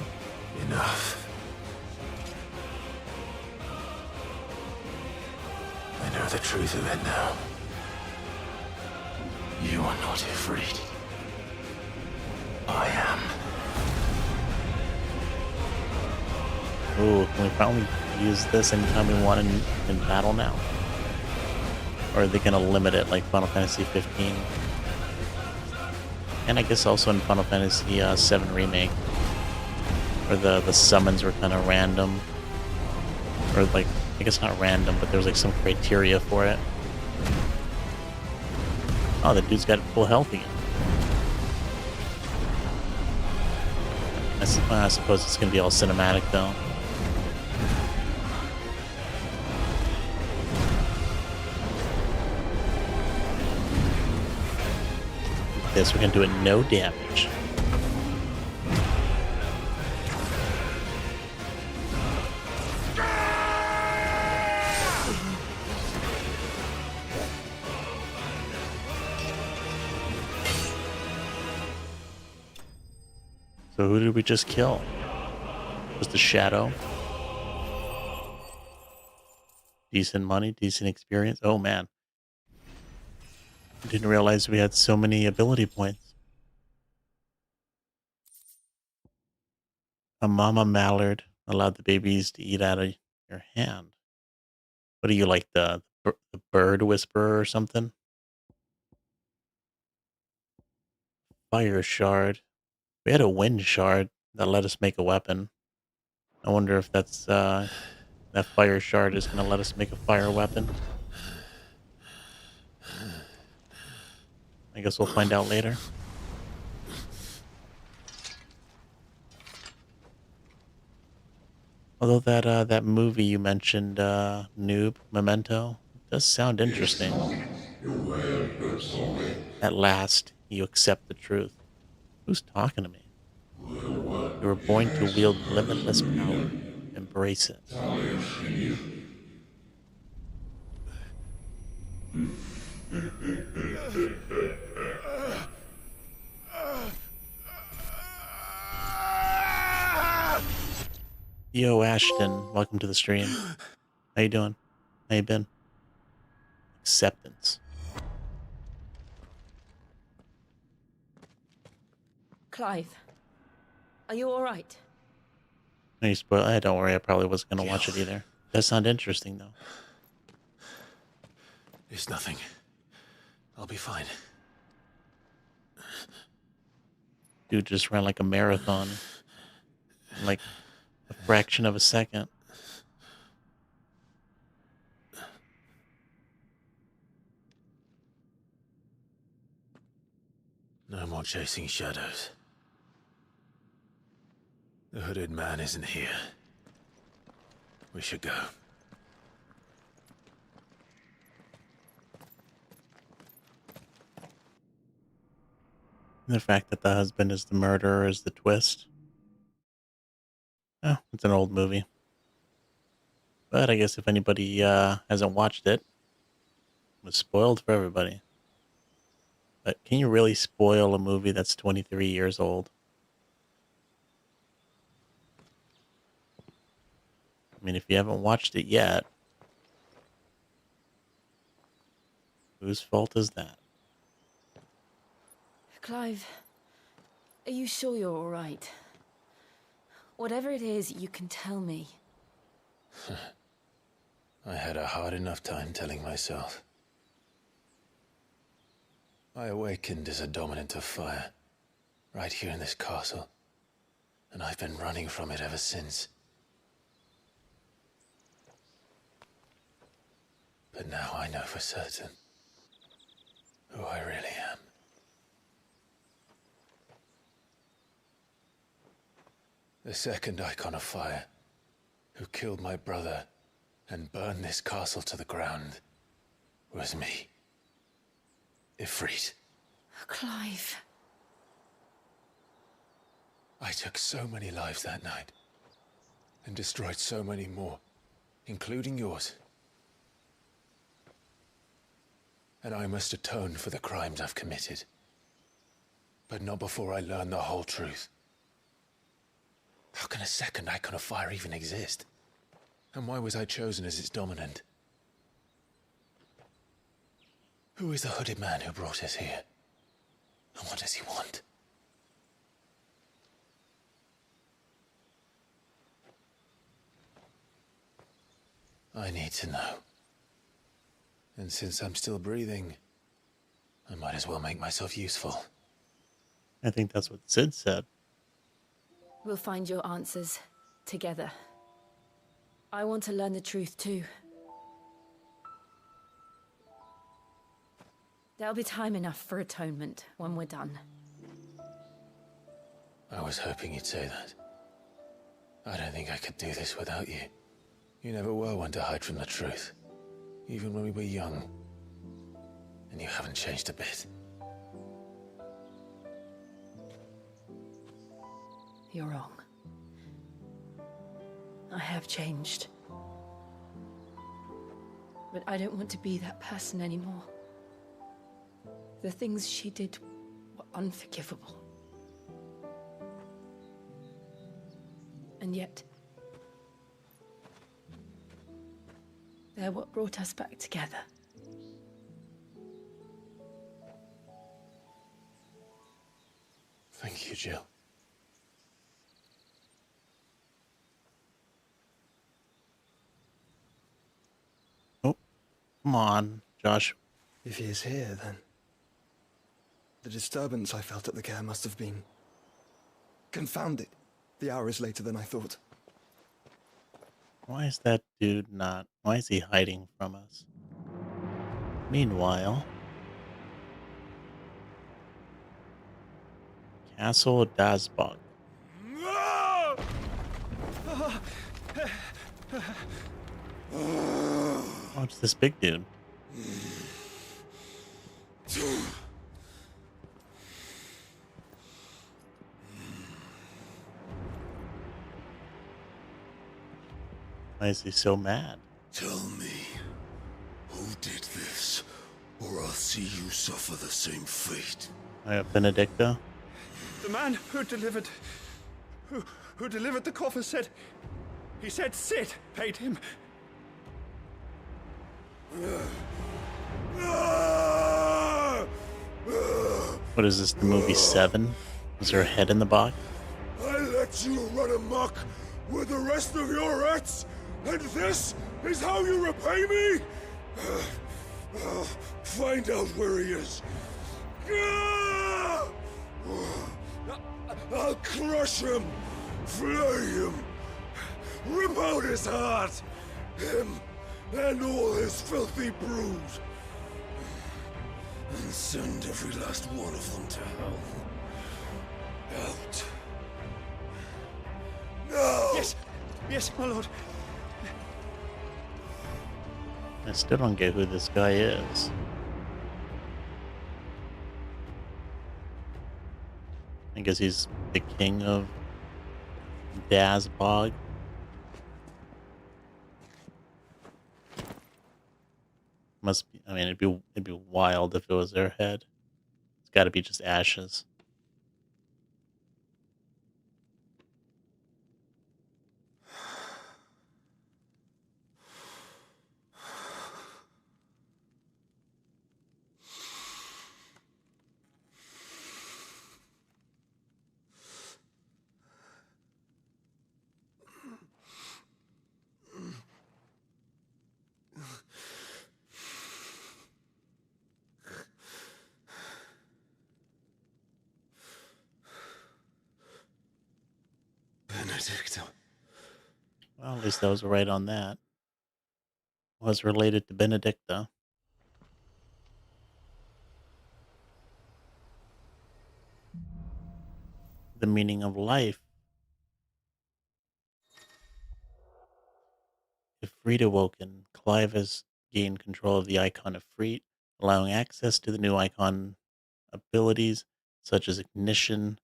Enough. I know the truth of it now. You are not Ifrit. I am. Ooh, can we finally use this anytime we want in battle now? Or are they going to limit it like Final Fantasy 15? And I guess also in Final Fantasy 7 Remake, where the summons were kind of random. Or like, I guess not random, but there was like some criteria for it. Oh, the dude's got full health again. I suppose it's going to be all cinematic though. This, we're going to do it no damage. So who did we just kill? Just a shadow? Decent money, decent experience. Oh man. Didn't realize we had so many ability points. A Mama Mallard. allowed the babies to eat out of your hand. What are you like the bird whisperer or something? Fire shard. We had a wind shard that let us make a weapon. I wonder if that fire shard is gonna let us make a fire weapon. I guess we'll find out later. Although that movie you mentioned, Noob Memento, does sound interesting. At last, you accept the truth. Who's talking to me? You were born to wield limitless power. Embrace it. Yo, Ashton, welcome to the stream. How you doing? How you been? Acceptance. Clive, are you all right? No, you spoil. Don't worry. I probably wasn't gonna watch it either. Does sound interesting though. It's nothing. I'll be fine. Dude just ran like a marathon, in like a fraction of a second. No more chasing shadows. The hooded man isn't here. We should go. The fact that the husband is the murderer is the twist. Oh, it's an old movie. But I guess if anybody hasn't watched it, it was spoiled for everybody. But can you really spoil a movie that's 23 years old? I mean, if you haven't watched it yet, whose fault is that? Clive, are you sure you're all right? Whatever it is, you can tell me. I had a hard enough time telling myself. I awakened as a dominant of fire, right here in this castle, and I've been running from it ever since. But now I know for certain who I really am. The second icon of fire, who killed my brother and burned this castle to the ground, was me. Ifrit. Clive. I took so many lives that night, and destroyed so many more, including yours. And I must atone for the crimes I've committed. But not before I learn the whole truth. How can a second icon of fire even exist? And why was I chosen as its dominant? Who is the hooded man who brought us here? And what does he want? I need to know. And since I'm still breathing, I might as well make myself useful. I think that's what Sid said. We'll find your answers together. I want to learn the truth too. There'll be time enough for atonement when we're done. I was hoping you'd say that. I don't think I could do this without you. You never were one to hide from the truth, even when we were young. And you haven't changed a bit. You're wrong. I have changed. But I don't want to be that person anymore. The things she did were unforgivable. And yet, they're what brought us back together. Thank you, Jill. Come on, Josh. If he is here, then the disturbance I felt at the care must have been confounded. The hour is later than I thought. Why is that dude not? Why is he hiding from us? Meanwhile, Castle Dasbog. Oh, it's this big dude. Why is he so mad? Tell me, who did this, or I'll see you suffer the same fate. Benedicta? The man who delivered the coffer said Sid paid him. What is this, the movie 7? Is there a head in the box? I let you run amok with the rest of your rats, and this is how you repay me? Find out where he is. I'll crush him, flay him, rip out his heart, him and all his filthy brood, and send every last one of them to hell. Out. No! Yes, my lord. I still don't get who this guy is. I guess he's the king of Dasbog. Must be. I mean, it'd be wild if it was their head. It's got to be just ashes. Benedicta. Well, at least I was right on that. Was related to Benedicta. The meaning of life. If Freed awoken, Clive has gained control of the icon of Freed, allowing access to the new icon abilities such as Ignition,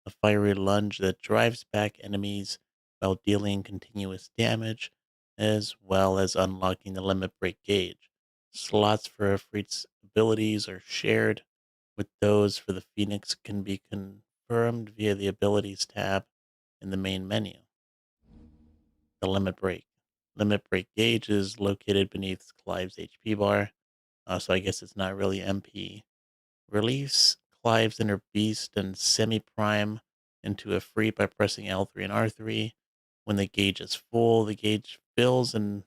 a fiery lunge that drives back enemies while dealing continuous damage, as well as unlocking the limit break gauge. Slots for Freed's abilities are shared, with those for the Phoenix can be confirmed via the Abilities tab in the main menu. The limit break. Limit break gauge is located beneath Clive's HP bar, so I guess it's not really MP. Release Clive's inner beast and semi-prime into a free by pressing L3 and R3. When the gauge is full, the gauge fills in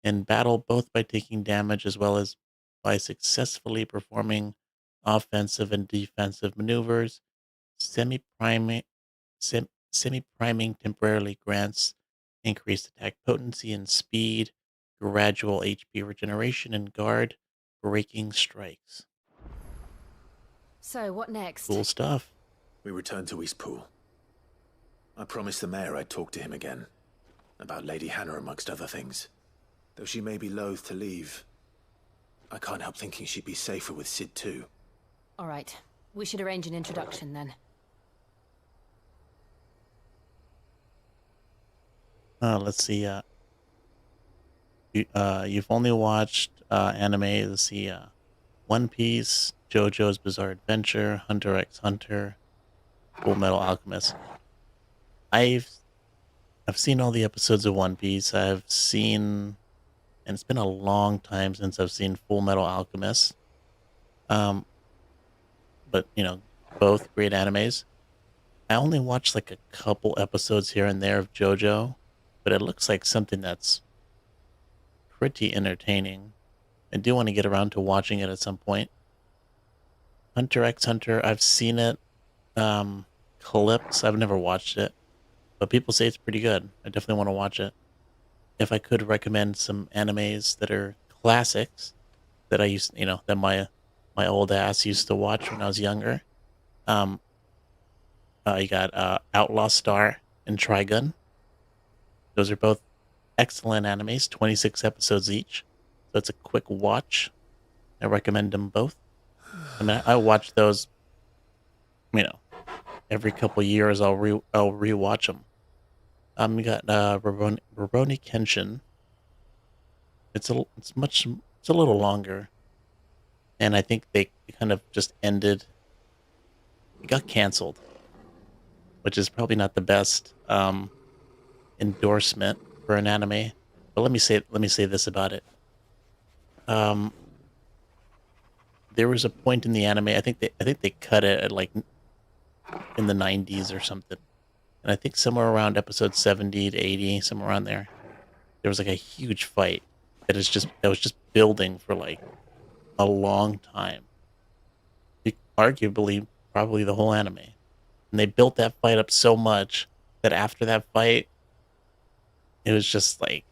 battle both by taking damage as well as by successfully performing offensive and defensive maneuvers. Semi-priming temporarily grants increased attack potency and speed, gradual HP regeneration, and guard breaking strikes. So, what next? Cool stuff. We returned to Eastpool. I promised the mayor I'd talk to him again. About Lady Hannah, amongst other things. Though she may be loath to leave, I can't help thinking she'd be safer with Sid too. All right. We should arrange an introduction then. Let's see. You've only watched anime. Let's see. One Piece, JoJo's Bizarre Adventure, Hunter x Hunter, Full Metal Alchemist. I've seen all the episodes of One Piece. I've seen, and it's been a long time since I've seen Full Metal Alchemist. But both great animes. I only watched like a couple episodes here and there of JoJo, but it looks like something that's pretty entertaining. I do want to get around to watching it at some point. Hunter x Hunter, I've seen it. Clips, I've never watched it, but people say it's pretty good. I definitely want to watch it. If I could recommend some animes that are classics that I used, that my old ass used to watch when I was younger. You got Outlaw Star and Trigun. Those are both excellent animes, 26 episodes each. So it's a quick watch. I recommend them both. I mean, I watch those, every couple years. I'll rewatch them. You got Rurouni Kenshin. It's a little longer, and I think they kind of just ended. It got canceled, which is probably not the best endorsement for an anime. But let me say this about it. There was a point in the anime. I think they cut it at like in the 90s or something, and I think somewhere around episode 70 to 80, somewhere around there, there was like a huge fight that was just building for like a long time. Arguably, probably the whole anime. And they built that fight up so much that after that fight, it was just like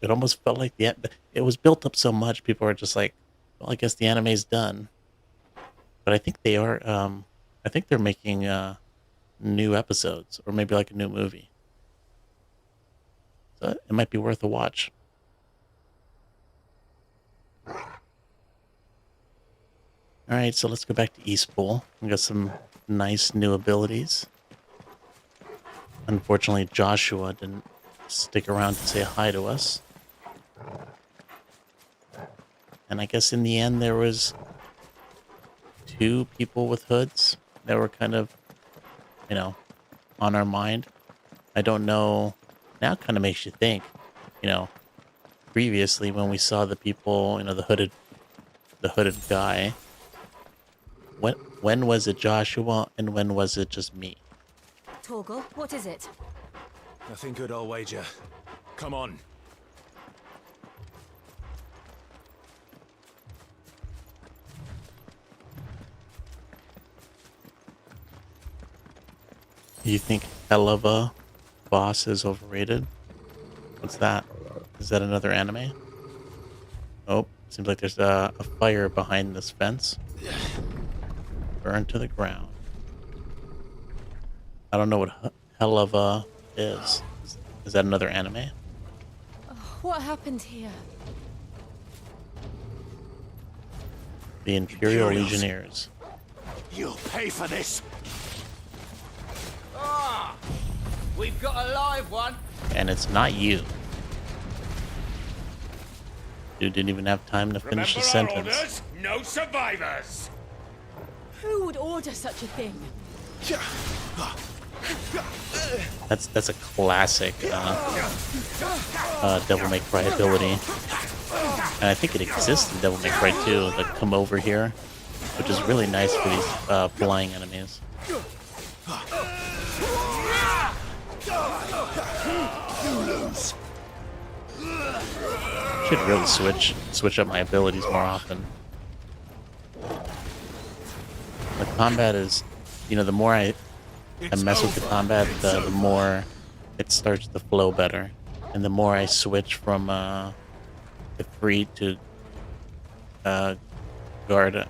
it almost felt like it was built up so much. People are just like, well, I guess the anime's done. But I think they are. I think they're making new episodes, or maybe like a new movie. So it might be worth a watch. All right, so let's go back to Eastpool. We got some nice new abilities. Unfortunately, Joshua didn't stick around to say hi to us. And I guess in the end there was 2 people with hoods that were kind of, on our mind. I don't know. Now it kind of makes you think, previously when we saw the people, the hooded guy, when was it Joshua and when was it just me? Torgal, what is it? Nothing good, I'll wager. Come on. You think Helava boss is overrated? What's that? Is that another anime? Oh, seems like there's a fire behind this fence. Burned to the ground. I don't know what Helava is. Is that another anime? What happened here? The Imperial Legionnaires. You'll pay for this. We've got a live one. And it's not you. Dude didn't even have time to finish the sentence. Orders, no survivors. Who would order such a thing? That's a classic Devil May Cry ability. And I think it exists in Devil May Cry 2, the come over here, which is really nice for these flying enemies. Should really switch up my abilities more often. The combat is, the more I mess with the combat, the more it starts to flow better, and the more I switch from Ifrit to Garuda,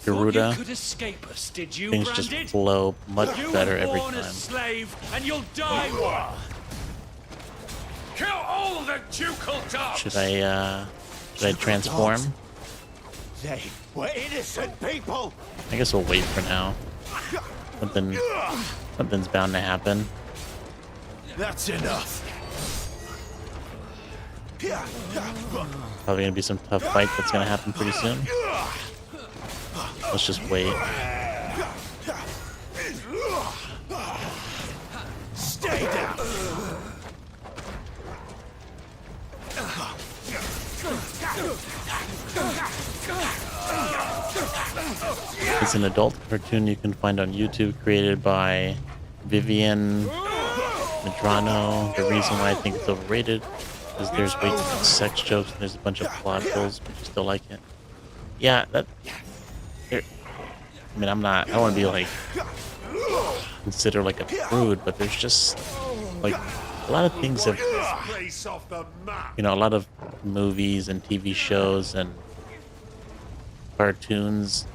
You could escape us, did you, things just Branded? flow much better You were every born a time. slave, and you'll die one. Kill all the ducal dogs. Should I transform? They were innocent people. I guess we'll wait for now. Something's bound to happen. That's enough. Probably gonna be some tough fight that's gonna happen pretty soon. Let's just wait. Stay down. It's an adult cartoon you can find on YouTube, created by Vivian Medrano. The reason why I think it's overrated is there's way too much sex jokes and there's a bunch of plot holes, but you still like it. Yeah, that. I mean, I don't want to be like considered like a prude, but there's just like a lot of things have, Place off the map. a lot of movies and TV shows and cartoons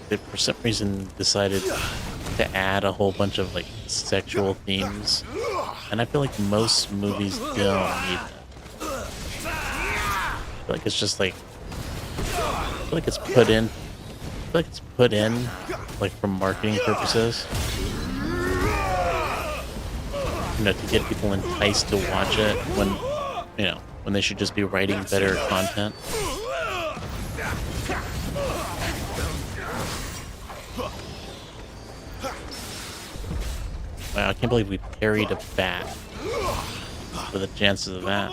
that for some reason decided to add a whole bunch of like sexual themes, and I feel like most movies don't need that. I feel like it's just like I feel like it's put in. I feel like it's put in like for marketing purposes. To get people enticed to watch it when they should just be writing better content. Wow, I can't believe we parried a bat. For the chances of that.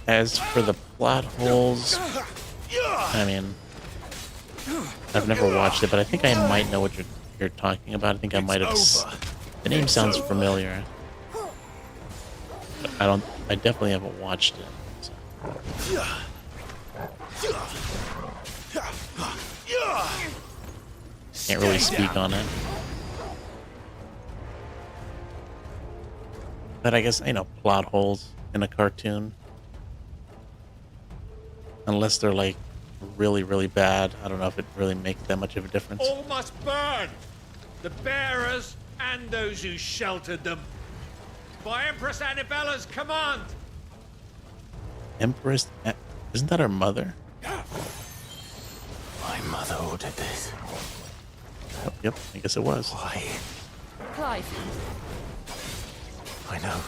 As for the plot holes, I mean, I've never watched it, but I think I might know what you're talking about. I think I might have. The name sounds familiar. But I definitely haven't watched it. So. Can't really speak on it. But I guess, plot holes in a cartoon. Unless they're like really, really bad. I don't know if it really makes that much of a difference. All must burn. The bearers and those who sheltered them. By Empress Annibella's command. Empress? Isn't that her mother? My mother ordered this. Yep, I guess it was. Why? Clive. I know.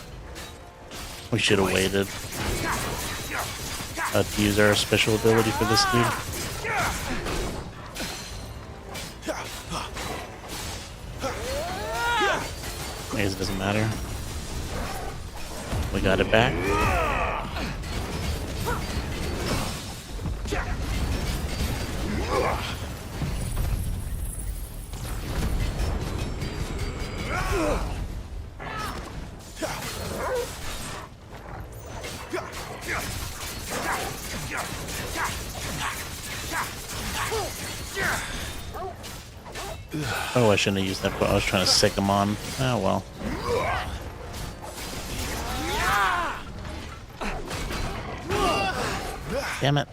We should have waited. To use our special ability for this dude. I guess it doesn't matter. We got it back. Oh, I shouldn't have used that, but I was trying to sick him on. Oh, well. Damn it.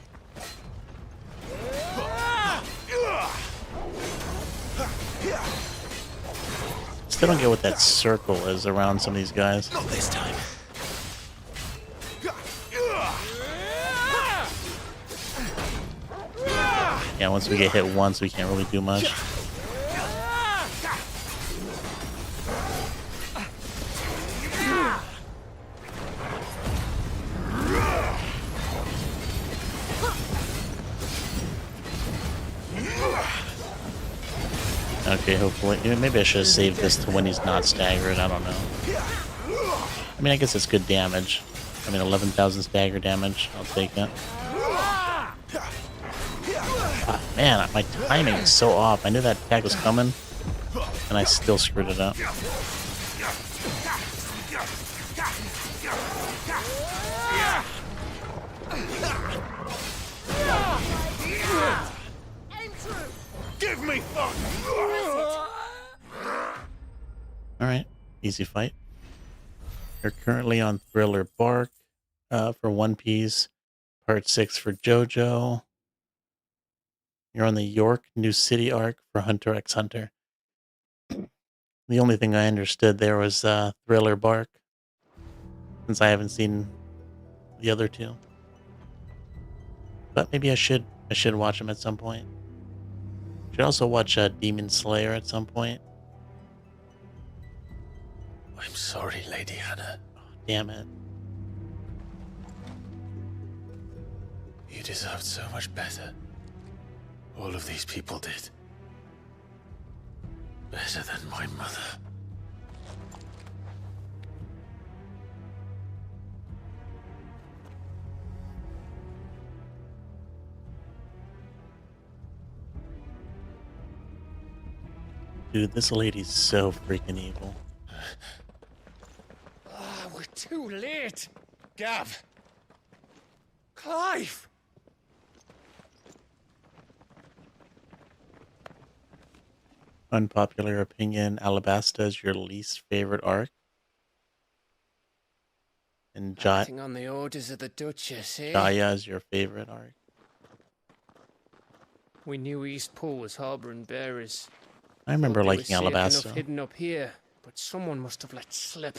Still don't get what that circle is around some of these guys. Not this time. Yeah, once we get hit once, we can't really do much. Okay, hopefully. Maybe I should have saved this to when he's not staggered. I don't know. I mean, I guess it's good damage. I mean, 11,000 stagger damage. I'll take it. Ah, man, my timing is so off. I knew that attack was coming, and I still screwed it up. Give me fun. Alright, easy fight. You're currently on Thriller Bark for One Piece, Part 6 for JoJo. You're on the York New City arc for Hunter x Hunter. The only thing I understood there was Thriller Bark, since I haven't seen the other two. But maybe I should watch them at some point. Should also watch Demon Slayer at some point. I'm sorry, Lady Hannah. Oh, damn it. You deserved so much better. All of these people did. Better than my mother. Dude, this lady's so freaking evil. Ah, we're too late. Gav. Clive. Unpopular opinion, Alabasta is your least favorite arc. And Acting on the orders of the Duchess, eh? Jaya is your favorite arc. We knew Eastpool was harbouring bearers. I remember Thought they were liking safe enough Alabasta. hidden up here, but someone must have let slip.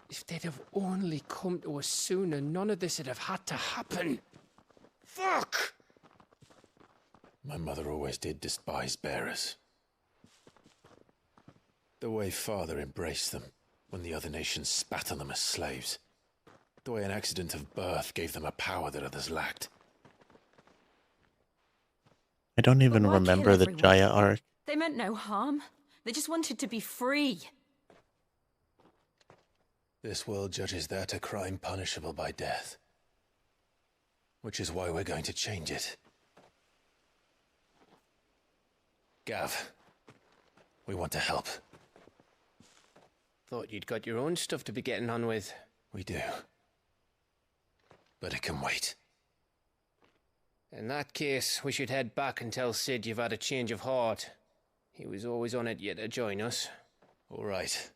If they'd have only come to us sooner, none of this would have had to happen. Fuck! My mother always did despise bearers. The way Father embraced them when the other nations spat on them as slaves. The way an accident of birth gave them a power that others lacked. I don't even But why kill remember the everyone? Jaya arc. They meant no harm. They just wanted to be free. This world judges that a crime punishable by death. Which is why we're going to change it. Gav, we want to help. Thought you'd got your own stuff to be getting on with. We do. But it can wait. In that case, we should head back and tell Sid you've had a change of heart. He was always on it yet to join us. All right.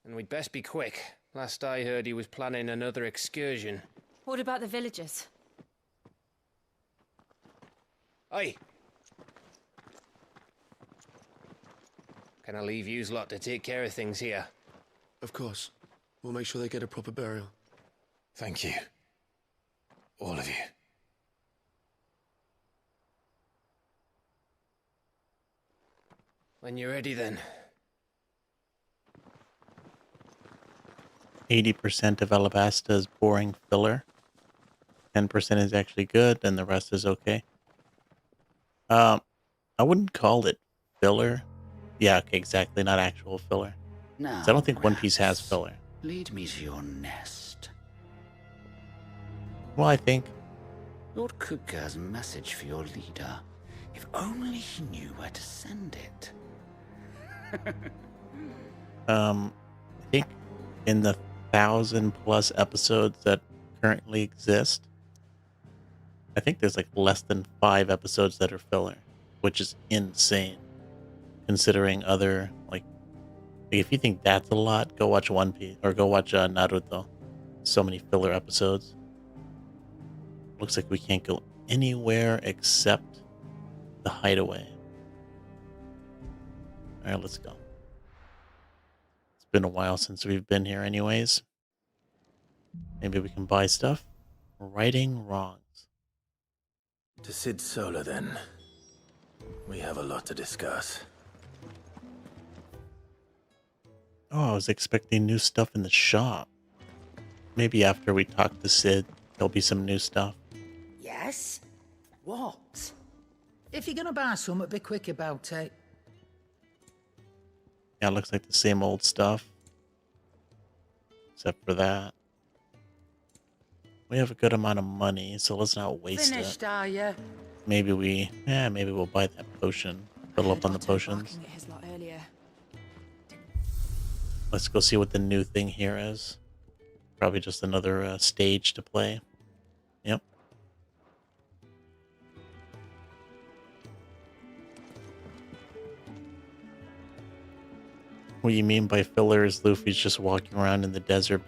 And we'd best be quick. Last I heard, he was planning another excursion. What about the villagers? Aye. Can I leave yous lot to take care of things here? Of course. We'll make sure they get a proper burial. Thank you. All of you. When you're ready, then. 80% of Alabasta is boring filler. 10% is actually good, and the rest is okay. I wouldn't call it filler. Yeah, okay, exactly, not actual filler. Now, 'Cause I don't think One Piece has Raps, filler. Lead me to your nest. Well, I think Lord Kupka has a message for your leader. If only he knew where to send it. I think in the 1,000+ episodes that currently exist, I think there's like less than 5 episodes that are filler, which is insane considering other like if you think that's a lot, go watch One Piece or go watch Naruto. So many filler episodes. Looks like we can't go anywhere except the hideaway. All right, let's go. It's been a while since we've been here anyways. Maybe we can buy stuff. Righting wrongs. To Sid Solar, then. We have a lot to discuss. Oh, I was expecting new stuff in the shop. Maybe after we talk to Sid, there'll be some new stuff. Yes? What? If you're gonna buy something, be quick about it. Yeah, it looks like the same old stuff. Except for that. We have a good amount of money, so let's not waste Finished, it. are you? Maybe maybe we'll buy that potion. Fill up on the potions. Barking at his lot earlier. Let's go see what the new thing here is. Probably just another stage to play. Yep. What you mean by filler is Luffy's just walking around in the desert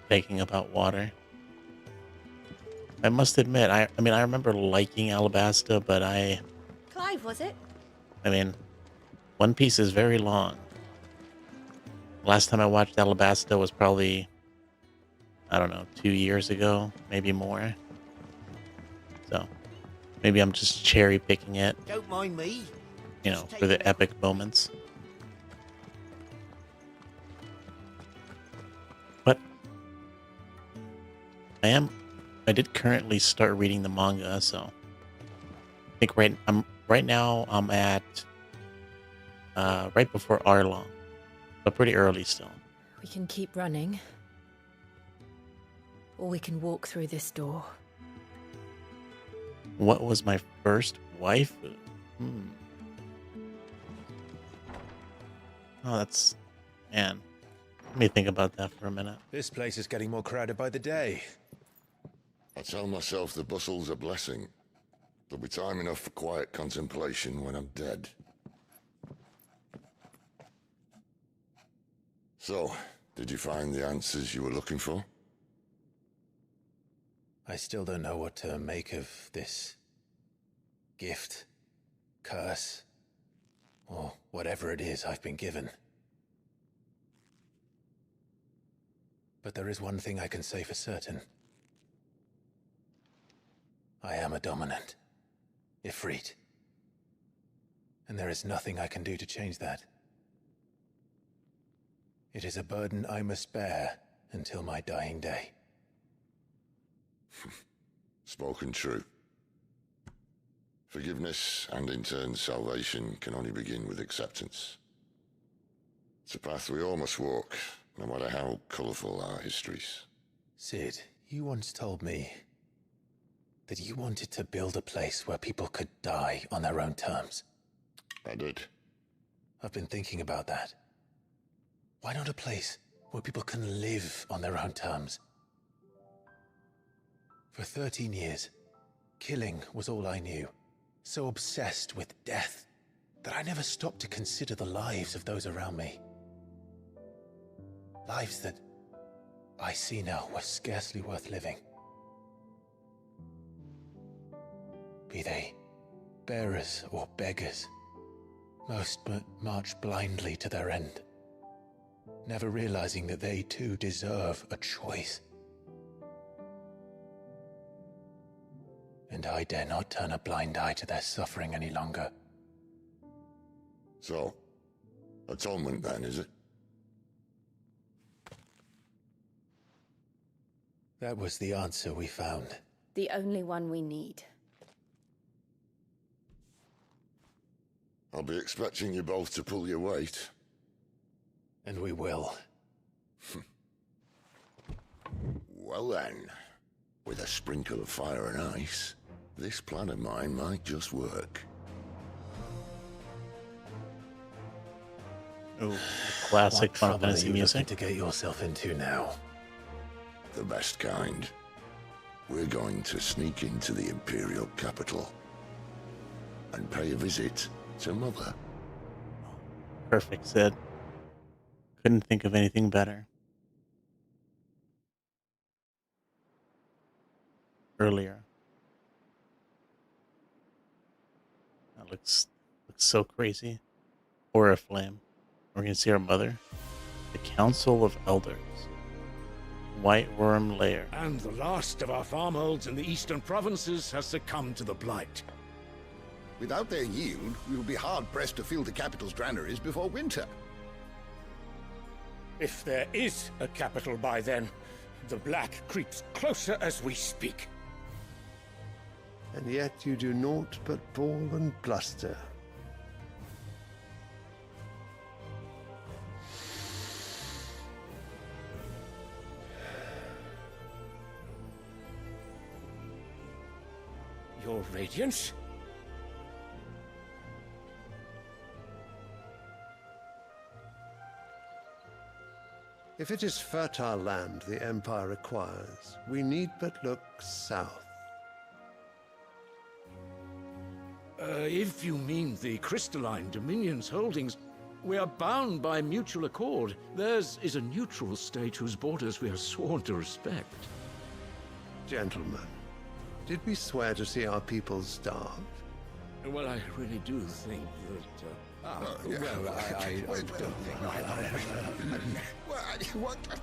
begging about water. I must admit, I mean, I remember liking Alabasta, but Clive, was it? I mean, One Piece is very long. Last time I watched Alabasta was probably, I don't know, 2 years ago, maybe more. So, maybe I'm just cherry picking it, Don't mind me. you know, for the epic moments. But I did currently start reading the manga, so I think right now I'm at right before Arlong, but pretty early still. We can keep running. Or we can walk through this door. What was my first waifu? Oh, that's... Man. Let me think about that for a minute. This place is getting more crowded by the day. I tell myself the bustle's a blessing. There'll be time enough for quiet contemplation when I'm dead. So, did you find the answers you were looking for? I still don't know what to make of this gift, curse, or whatever it is I've been given. But there is one thing I can say for certain. I am a dominant, Ifrit. And there is nothing I can do to change that. It is a burden I must bear until my dying day. Spoken true. Forgiveness and in turn salvation can only begin with acceptance. It's a path we all must walk, no matter how colourful our histories. Cid, you once told me that you wanted to build a place where people could die on their own terms. I did. I've been thinking about that. Why not a place where people can live on their own terms? For 13 years, killing was all I knew. So obsessed with death that I never stopped to consider the lives of those around me. Lives that I see now were scarcely worth living. Be they bearers or beggars, most but march blindly to their end, never realizing that they too deserve a choice. And I dare not turn a blind eye to their suffering any longer. So, atonement then, is it? That was the answer we found. The only one we need. I'll be expecting you both to pull your weight. And we will. Well then, with a sprinkle of fire and ice, this plan of mine might just work. Ooh, classic What Final trouble are Fantasy you music. looking to get yourself into now? The best kind. We're going to sneak into the Imperial capital and pay a visit to Mother. Perfect, Sid. Couldn't think of anything better. Earlier. That looks so crazy. Aura Flame. We're gonna see our mother. The Council of Elders. White Worm Lair. And the last of our farmholds in the eastern provinces has succumbed to the blight. Without their yield, we will be hard-pressed to fill the capital's granaries before winter. If there is a capital by then, the black creeps closer as we speak. And yet you do naught but bawl and bluster. Your Radiance? If it is fertile land the Empire requires, we need but look south. If you mean the Crystalline Dominion's holdings, we are bound by mutual accord. Theirs is a neutral state whose borders we are sworn to respect. Gentlemen, did we swear to see our people starve? Well, I really do think that... Well, I don't think...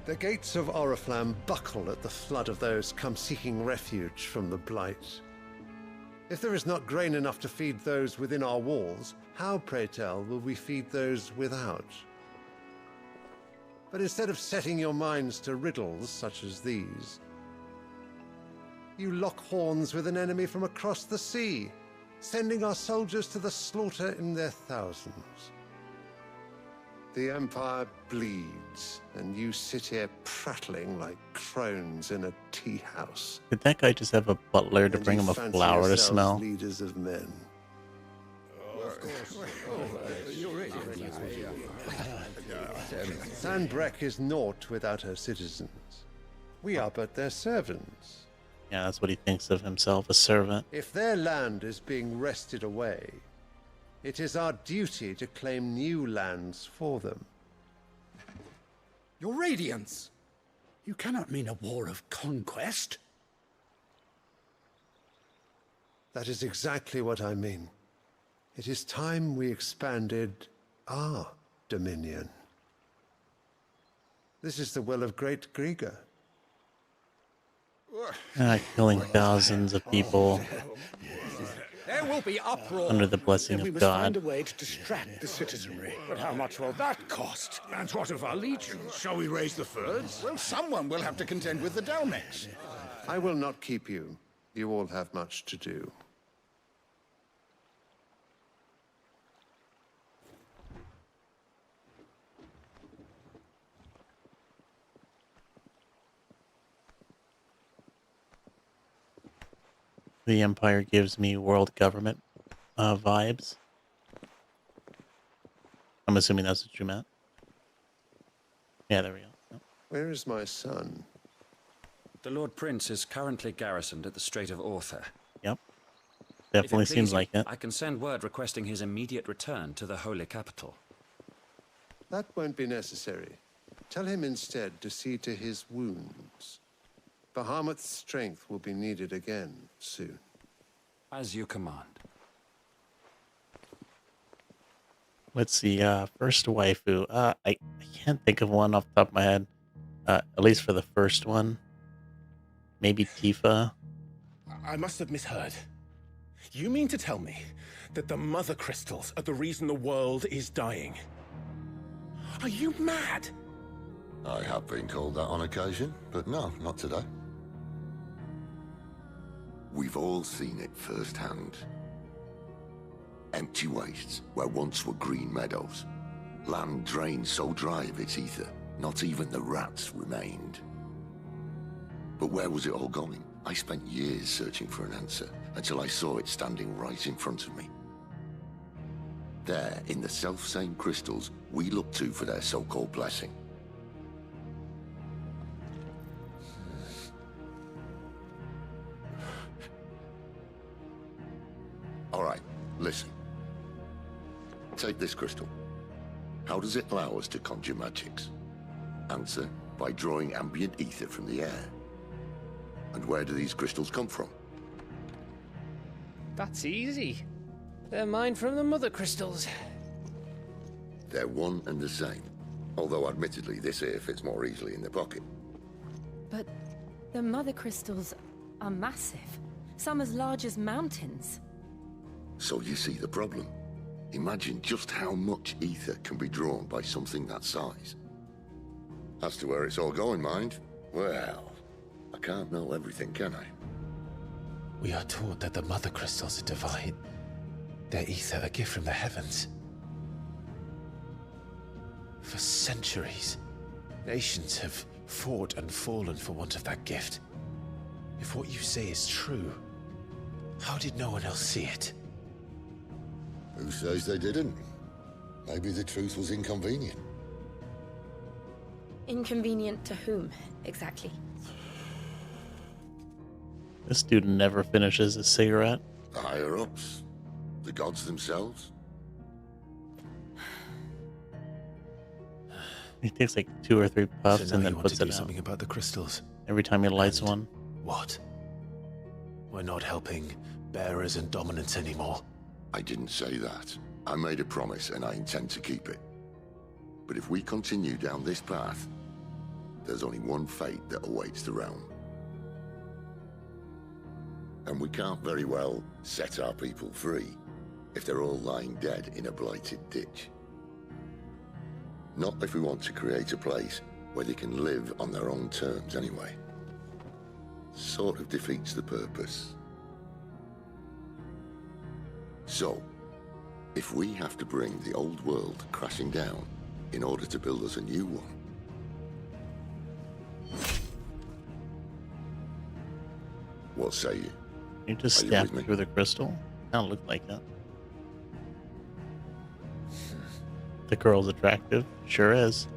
The gates of Oriflamme buckle at the flood of those come seeking refuge from the Blight. If there is not grain enough to feed those within our walls, how, pray tell, will we feed those without? But instead of setting your minds to riddles such as these, you lock horns with an enemy from across the sea, sending our soldiers to the slaughter in their thousands. The Empire bleeds, and you sit here prattling like crones in a tea house. Did that guy just have a butler to And bring you him a fancy flower to yourselves smell? leaders of men. Sanbreque is naught without her citizens. We are but their servants. Yeah, that's what he thinks of himself, a servant. If their land is being wrested away, it is our duty to claim new lands for them. Your Radiance! You cannot mean a war of conquest. That is exactly what I mean. It is time we expanded our dominion. This is the will of great Griga. Killing thousands of people There will be uproar. under the blessing Then we of must find God. a way to distract the citizenry. But how much will that cost? And what of our legions? Shall we raise the thirds? Well, someone will have to contend with the Dalmex. I will not keep you. You all have much to do. The Empire gives me world government vibes. I'm assuming that's what you meant. Yeah, there we go. Yep. Where is my son? The Lord Prince is currently garrisoned at the Strait of Orther. Yep. If it Definitely please seems you, like it. I can send word requesting his immediate return to the Holy Capital. That won't be necessary. Tell him instead to see to his wounds. Bahamut's strength will be needed again soon. As you command. Let's see. First waifu. I can't think of one off the top of my head. At least for the first one. Maybe Tifa. I must have misheard. You mean to tell me that the mother crystals are the reason the world is dying? Are you mad? I have been called that on occasion, but no, not today. We've all seen it firsthand. Empty wastes where once were green meadows. Land drained so dry of its ether, not even the rats remained. But where was it all going? I spent years searching for an answer, until I saw it standing right in front of me. There, in the self-same crystals we look to for their so-called blessing. All right, listen. Take this crystal. How does it allow us to conjure magics? Answer, by drawing ambient ether from the air. And where do these crystals come from? That's easy. They're mined from the mother crystals. They're one and the same. Although admittedly this here fits more easily in the pocket. But the mother crystals are massive. Some as large as mountains. So you see the problem. Imagine just how much ether can be drawn by something that size. As to where it's all going, mind, well, I can't know everything, can I? We are taught that the mother crystals are divine. Their ether a gift from the heavens. For centuries, nations have fought and fallen for want of that gift. If what you say is true, how did no one else see it? Who says they didn't? Maybe the truth was inconvenient. Inconvenient to whom, exactly? This dude never finishes a cigarette. The higher-ups? The gods themselves? He takes like 2 or 3 puffs So and now then you want puts to it do out. something about the crystals. Every time he lights And one. What? We're not helping bearers and dominants anymore. I didn't say that. I made a promise and I intend to keep it. But if we continue down this path, there's only one fate that awaits the realm. And we can't very well set our people free if they're all lying dead in a blighted ditch. Not if we want to create a place where they can live on their own terms anyway. Sort of defeats the purpose. So, if we have to bring the old world crashing down in order to build us a new one, what say you? You just Are you stab with me? through the crystal? Kind of look like that. The girl's attractive. Sure is.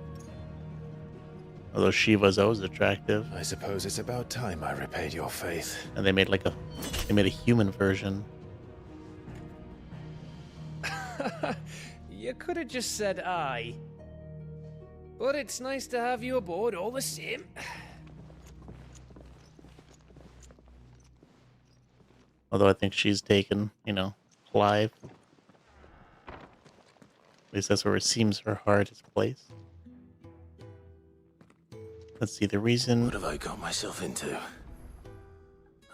Although Shiva's always attractive. I suppose it's about time I repaid your faith. And they made a human version. You could have just said aye. But it's nice to have you aboard all the same. Although I think she's taken, Clive. At least that's where it seems her heart is placed. Let's see, the reason... What have I got myself into?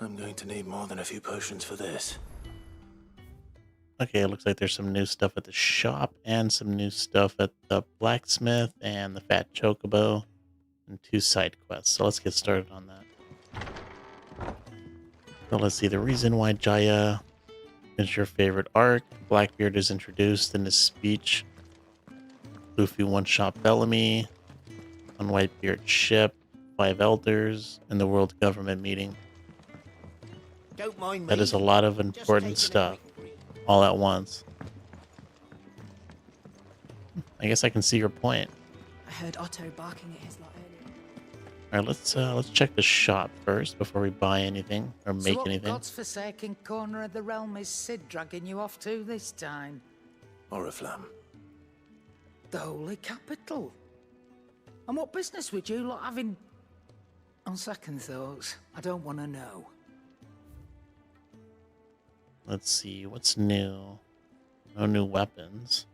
I'm going to need more than a few potions for this. Okay, it looks like there's some new stuff at the shop and some new stuff at the blacksmith and the fat chocobo and 2 side quests. So let's get started on that. So let's see, the reason why Jaya is your favorite arc. Blackbeard is introduced in his speech. Luffy one-shot Bellamy on Whitebeard's ship, 5 elders, and the world government meeting. Don't mind me. That is a lot of important stuff all at once. I guess I can see your point. I heard Otto barking at his lot earlier. All right, let's check the shop first before we buy anything or make So what anything. God's forsaken corner of the realm is Sid dragging you off to this time? Oriflamme. The holy capital. And what business would you lot having? On second thoughts, I don't want to know. Let's see, what's new? No new weapons.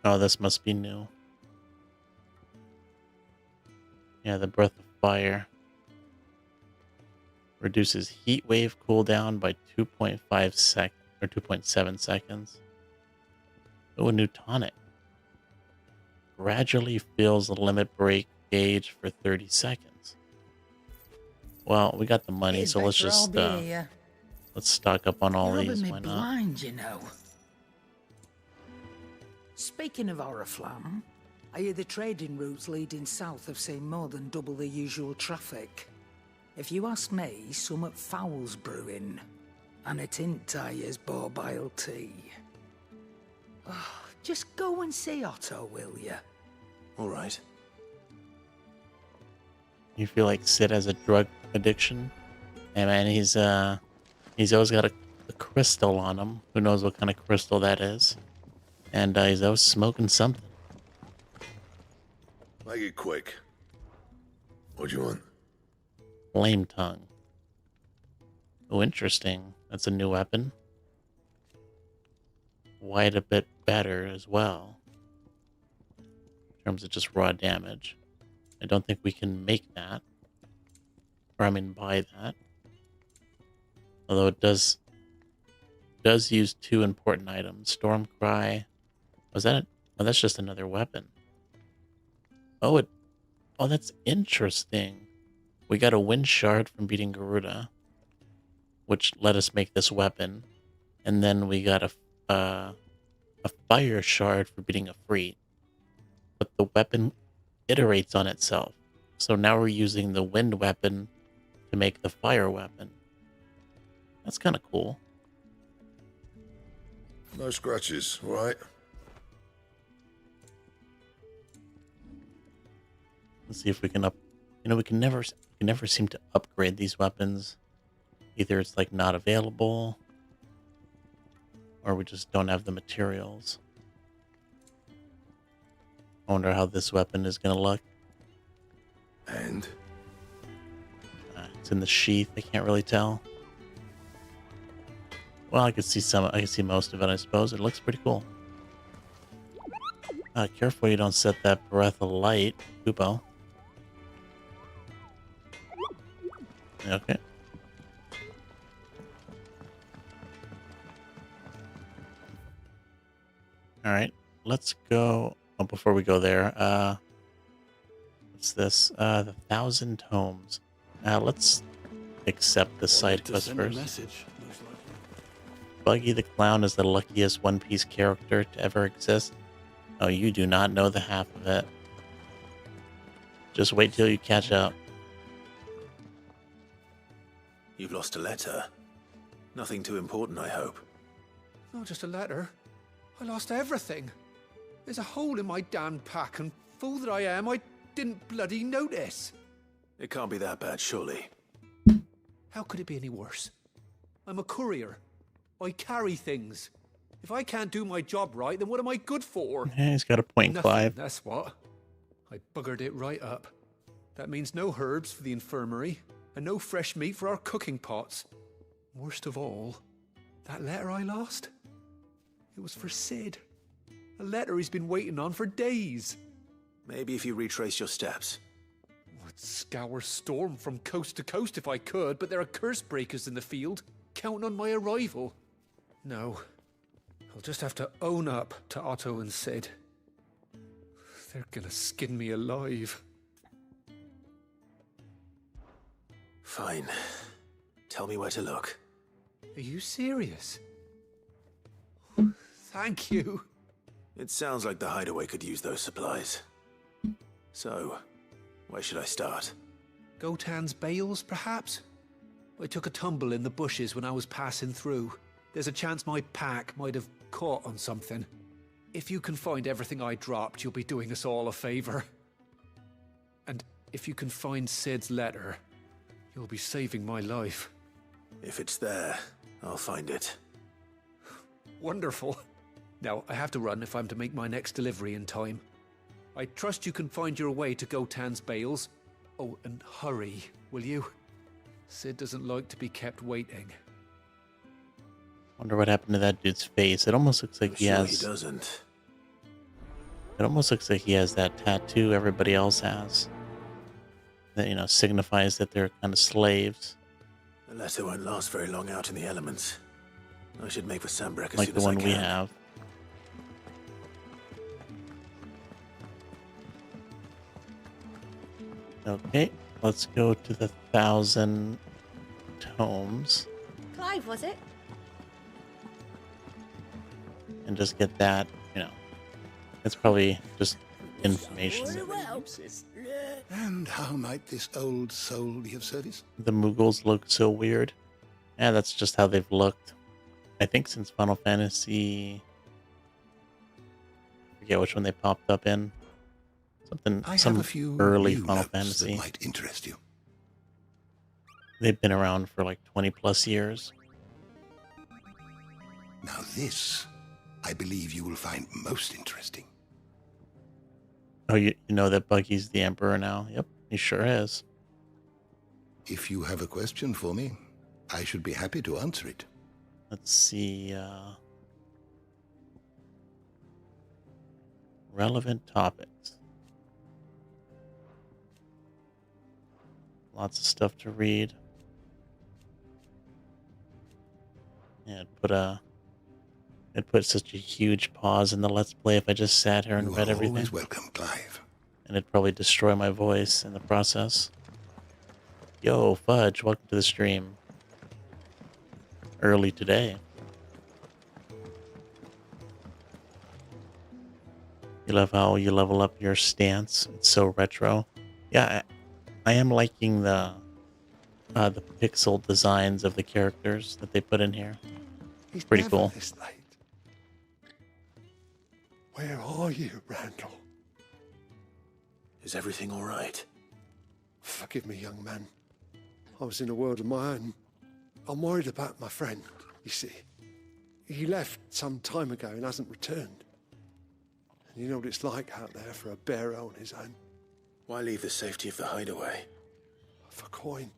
Oh, this must be new. Yeah, the Breath of Fire. Reduces heat wave cooldown by 2.5 seconds or 2.7 seconds. Oh, a new tonic. Gradually fills the limit break gauge for 30 seconds. Well, we got the money, so let's just let's stock up on all these. Why not? Blind, you know. Speaking of Oriflamme, I hear the trading routes leading south have seen more than double the usual traffic. If you ask me, summat foul's brewing, and it ain't Tyre's borbile tea. Oh, just go and see Otto, will you? All right. You feel like Sid has a drug addiction? Hey man, he's always got a crystal on him. Who knows what kind of crystal that is? And he's always smoking something. Make it quick. What do you want? Flame tongue. Oh, interesting. That's a new weapon. Quite a bit better as well. In terms of just raw damage. I don't think we can make that. Or I mean buy that. Although it does use 2 important items. Stormcry. Was that oh, that's just another weapon. Oh, that's interesting. We got a wind shard from beating Garuda, which let us make this weapon. And then we got a fire shard for beating a Freet. But the weapon iterates on itself. So now we're using the wind weapon to make the fire weapon. That's kind of cool. No scratches, all right? Let's see if we can we can never seem to upgrade these weapons. Either it's like not available, or we just don't have the materials. I wonder how this weapon is gonna look. And? It's in the sheath. I can't really tell. Well, I can see most of it, I suppose. It looks pretty cool. Careful you don't set that breath of light, Kupo. Okay. Alright, let's go. Oh, before we go there, what's this? The 1,000 Tomes. Let's accept the side quest first. Buggy the Clown is the luckiest One Piece character to ever exist. Oh, you do not know the half of it. Just wait till you catch up. You've lost a letter. Nothing too important, I hope. Not just a letter. I lost everything. There's a hole in my damn pack, and fool that I am, I didn't bloody notice. It can't be that bad, surely. How could it be any worse? I'm a courier. I carry things. If I can't do my job right, then what am I good for? Yeah, he's got a point, Nothing, Clive. that's what. I buggered it right up. That means no herbs for the infirmary, and no fresh meat for our cooking pots. Worst of all, that letter I lost? It was for Sid. A letter he's been waiting on for days. Maybe if you retrace your steps. I'd scour Storm from coast to coast if I could, but there are curse breakers in the field, counting on my arrival. No, I'll just have to own up to Otto and Sid. They're gonna skin me alive. Fine. Tell me where to look. Are you serious? Thank you. It sounds like the hideaway could use those supplies. So, where should I start? Gotan's bales, perhaps? I took a tumble in the bushes when I was passing through. There's a chance my pack might have caught on something. If you can find everything I dropped, you'll be doing us all a favor. And if you can find Sid's letter, you'll be saving my life. If it's there, I'll find it. Wonderful. Now, I have to run if I'm to make my next delivery in time. I trust you can find your way to Gotan's bales. Oh, and hurry, will you? Sid doesn't like to be kept waiting. Wonder what happened to that dude's face. It almost looks like he Sure has... he doesn't. It almost looks like he has that tattoo everybody else has. That, you know, signifies that they're kind of slaves. The letter won't last very long out in the elements. I should make for Sanbreque as Like soon the as I one can. we have. Okay, let's go to the 1,000 tomes Clive, was it? and just get that, you know. It's probably just information. And how might this old soul be of service? The Mughals look so weird. Yeah, that's just how they've looked. I think since Final Fantasy... I forget which one they popped up in. Something, I some have a few early new Final notes Fantasy. that might interest you. They've been around for like 20 plus years. Now this, I believe you will find most interesting. Oh, you know that Buggy's the Emperor now? Yep, he sure is. If you have a question for me, I should be happy to answer it. Let's see. Relevant topics. Lots of stuff to read. Yeah, it'd put such a huge pause in the Let's Play if I just sat here and You read are everything. always welcome, Clive. And it'd probably destroy my voice in the process. Yo, Fudge, welcome to the stream. Early today. You love how you level up your stance. It's so retro. Yeah, I am liking the pixel designs of the characters that they put in here. He's Pretty never cool. this late. Where are you, Randall? Is everything all right? Forgive me, young man. I was in a world of my own. I'm worried about my friend, you see. He left some time ago and hasn't returned. And you know what it's like out there for a bearer on his own. Why leave the safety of the hideaway? For coin.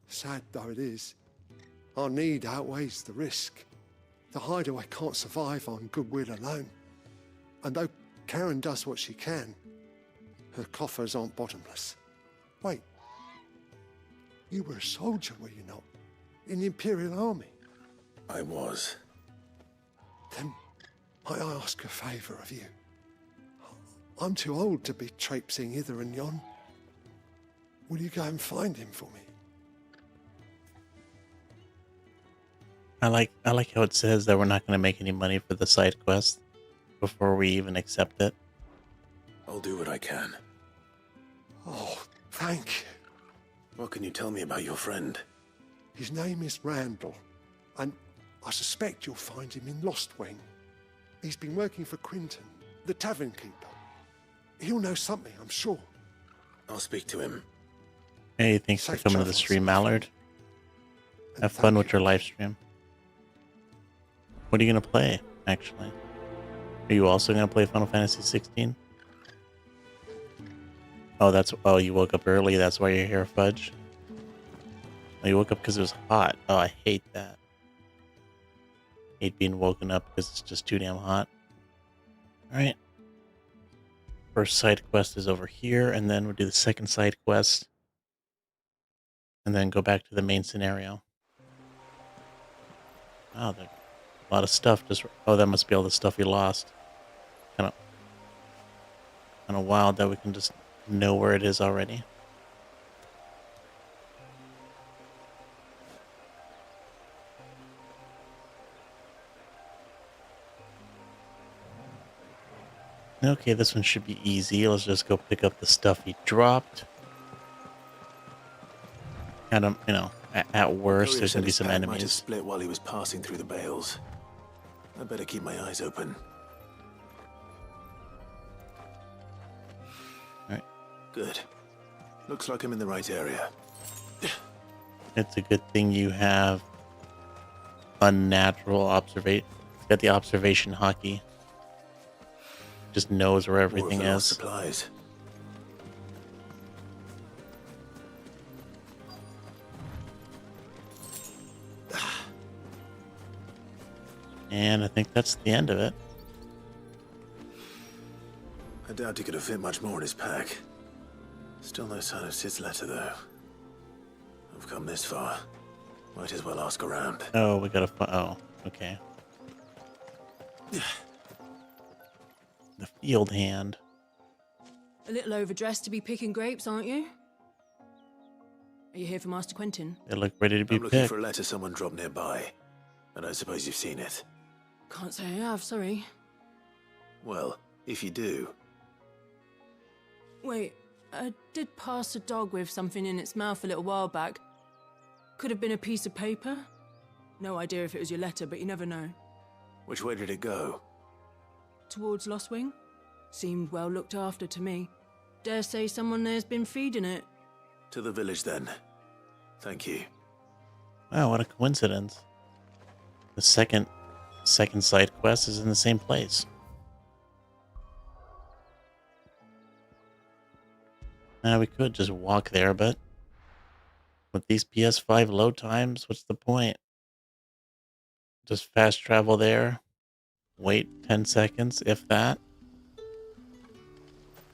Sad though it is, our need outweighs the risk. The hideaway can't survive on goodwill alone. And though Karen does what she can, her coffers aren't bottomless. Wait. You were a soldier, were you not? In the Imperial Army? I was. Then might I ask a favour of you? I'm too old to be traipsing hither and yon. Will you go and find him for me? I like how it says that we're not going to make any money for the side quest before we even accept it. I'll do what I can. Oh, thank you. What can you tell me about your friend? His name is Randall, and I suspect you'll find him in Lostwing. He's been working for Quinton, the tavern keeper. He'll know something, I'm sure. I'll speak to him. Hey, thanks for coming to the stream, Mallard. Have fun with your live stream. What are you gonna play, actually? Are you also gonna play Final Fantasy 16? Oh, you woke up early, that's why you're here, Fudge? Oh, you woke up because it was hot. Oh, I hate that. Hate being woken up because it's just too damn hot. Alright. First side quest is over here, and then we'll do the second side quest. And then go back to the main scenario. Wow, there's a lot of stuff just... Oh, that must be all the stuff we lost. Kind of wild that we can just know where it is already. Okay, this one should be easy. Let's just go pick up the stuff he dropped. Kind of, you know, at worst, there's going to be some Might have enemies. split while he was passing through the bales. I better keep my eyes open. Alright. Good. Looks like I'm in the right area. It's a good thing you have unnatural observation. Got the observation hockey. Just knows where everything is. Supplies. And I think that's the end of it. I doubt he could have fit much more in his pack. Still no sign of Sid's letter, though. I've come this far. Might as well ask around. Oh, we gotta find... Oh, okay. The field hand. A little overdressed to be picking grapes, aren't you? Are you here for Master Quentin? They look ready to be I'm looking picked. for a letter someone dropped nearby. I don't suppose you've seen it. Can't say I have, sorry. Well, if you do, Wait, I did pass a dog with something in its mouth a little while back. Could have been a piece of paper. No idea if it was your letter, but you never know. which way did it go? Towards Lostwing? Seemed well looked after to me. Dare say someone there's been feeding it. To the village, then. Thank you. Wow, what a coincidence. The second side quest is in the same place. Now we could just walk there, but with these PS5 load times, what's the point? Just fast travel there, wait 10 seconds, if that.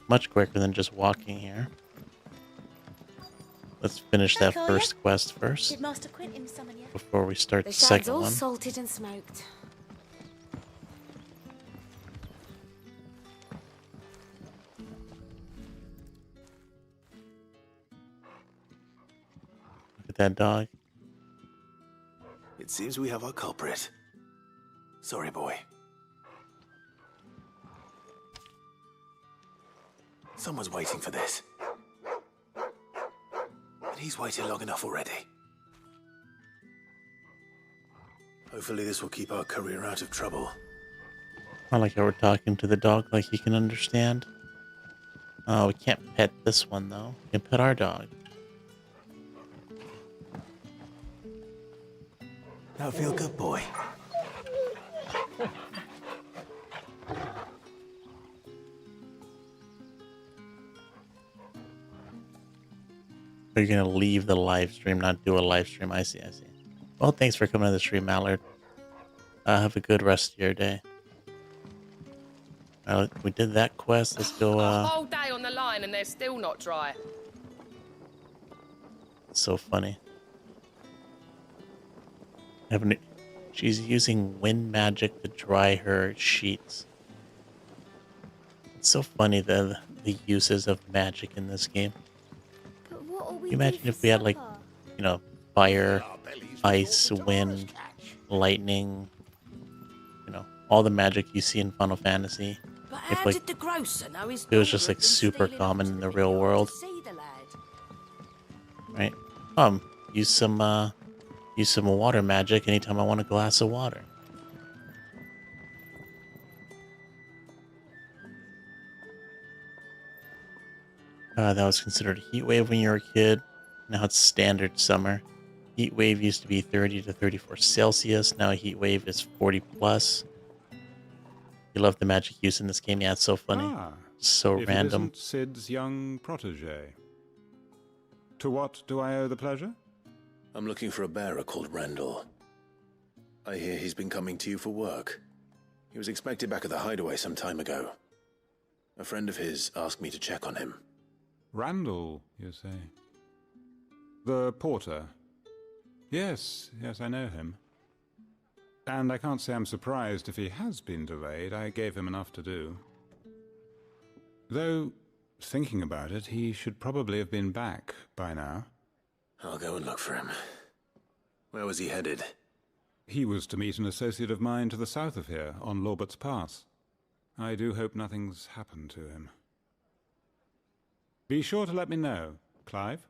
Much quicker than just walking here. Let's finish that first quest first Did Master Quentin summon you? before we start The the shad's second all one. salted and smoked. Look at that dog. It seems we have our culprit. Sorry, boy. Someone's waiting for this. And he's waited long enough already. Hopefully this will keep our courier out of trouble. I like how we're talking to the dog like he can understand. Oh, we can't pet this one though. We can pet our dog. Now feel good, boy. Are you gonna leave the live stream, not do a live stream? I see, I see. Well, thanks for coming to the stream, Mallard. Have a good rest of your day. We did that quest. Let's go. A whole day on the line and they're still not dry. So funny. She's using wind magic to dry her sheets. It's so funny the uses of magic in this game. But what will we Can you imagine if we had like, you know, fire, ice, wind, lightning, you know, all the magic you see in Final Fantasy. But If how like did the grocer know his it was just daughter like had been super stealing common up in to the real world, see the lad? right? Use some use some water magic anytime I want a glass of water. That was considered a heat wave when you were a kid. Now it's standard summer. Heat wave used to be 30 to 34 Celsius. Now a heat wave is 40 plus. You love the magic use in this game. Yeah, it's so funny. So if random. It isn't Sid's young protege. To what do I owe the pleasure? I'm looking for a bearer called Randall. I hear he's been coming to you for work. He was expected back at the hideaway some time ago. A friend of his asked me to check on him. Randall, you say? The porter? Yes, I know him. And I can't say I'm surprised if he has been delayed. I gave him enough to do. Though, thinking about it, he should probably have been back by now. I'll go and look for him. Where was he headed? He was to meet an associate of mine to the south of here, on Lorbert's Pass. I do hope nothing's happened to him. Be sure to let me know, Clive.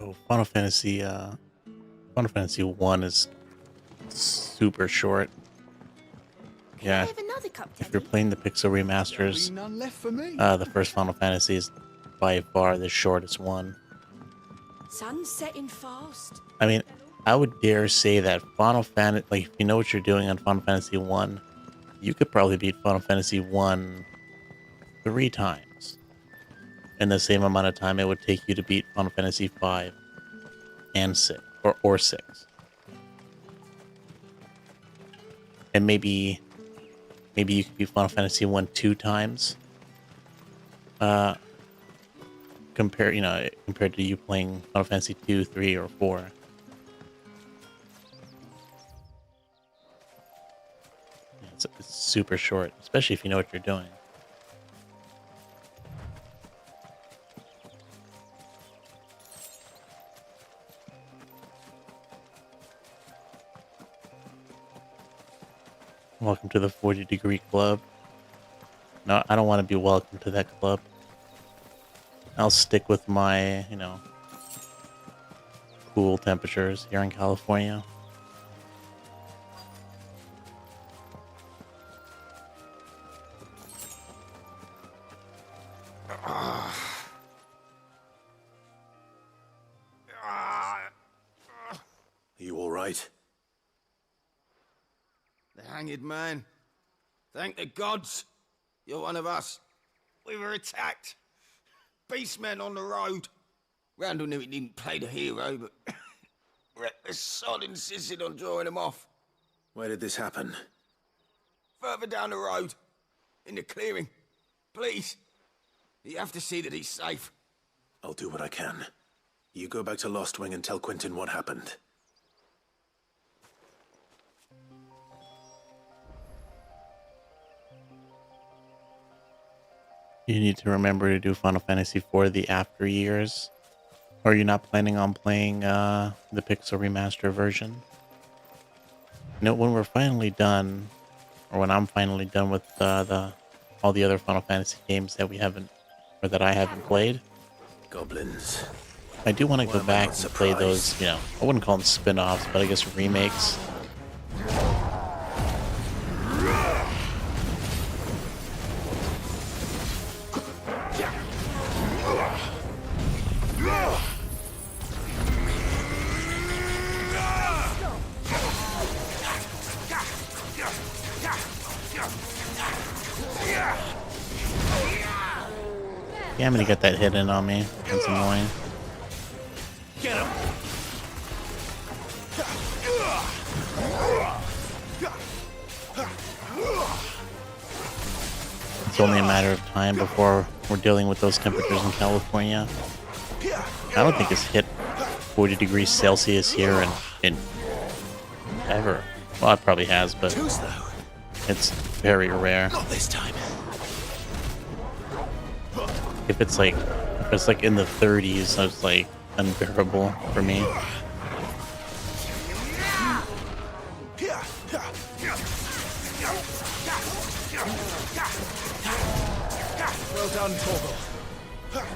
Oh, Final Fantasy 1 is super short. Yeah, if you're playing the Pixel remasters, None left for me. the first Final Fantasy is by far the shortest one. Sun's setting fast. I mean, I would dare say that Final Fantasy, like, if you know what you're doing on Final Fantasy 1, you could probably beat Final Fantasy 1 3 times in the same amount of time it would take you to beat Final Fantasy 5 and 6, or 6. And maybe you could beat Final Fantasy 1 2 times. Compared to you playing Final Fantasy 2, 3, or 4. It's super short, especially if you know what you're doing. Welcome to the 40 degree club. No, I don't want to be welcome to that club. I'll stick with my, cool temperatures here in California. Are you all right? The hanged man. Thank the gods. You're one of us. We were attacked. Beastmen on the road. Randall knew he didn't play the hero, but reckless sod insisted on drawing him off. Where did this happen? Further down the road. In the clearing. Please. You have to see that he's safe. I'll do what I can. You go back to Lost Wing and tell Quentin what happened. You need to remember to do Final Fantasy IV the after years. Or you're not planning on playing the Pixel Remaster version. When we're finally done, or when I'm finally done with all the other Final Fantasy games that we haven't, or that I haven't played. Goblins. I do want to go back and play those, I wouldn't call them spin-offs, but I guess remakes. Yeah, I'm gonna get that hit in on me. That's annoying. Get him! It's only a matter of time before we're dealing with those temperatures in California. I don't think it's hit 40 degrees Celsius here in ever. Well, it probably has, but it's very rare. Not this time. If it's like in the 30s, it's like unbearable for me. Well done, Torgal. Stand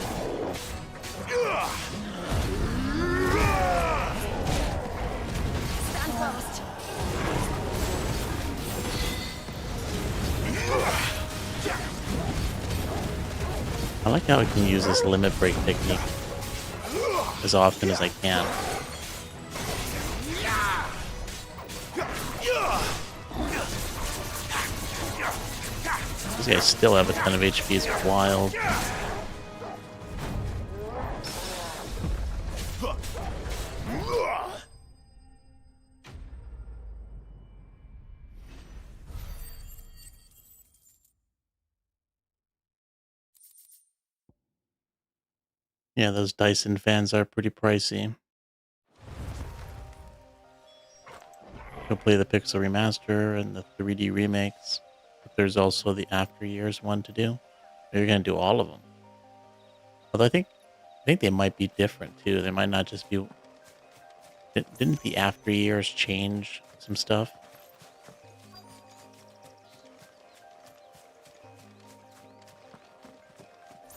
fast. I like how I can use this limit break technique as often as I can. These guys still have a ton of HP. It's wild. Yeah, those Dyson fans are pretty pricey. You'll play the Pixel Remaster and the 3D remakes. But there's also the After Years one to do. You're gonna do all of them. Although I think they might be different too. They might not just be. Didn't the After Years change some stuff?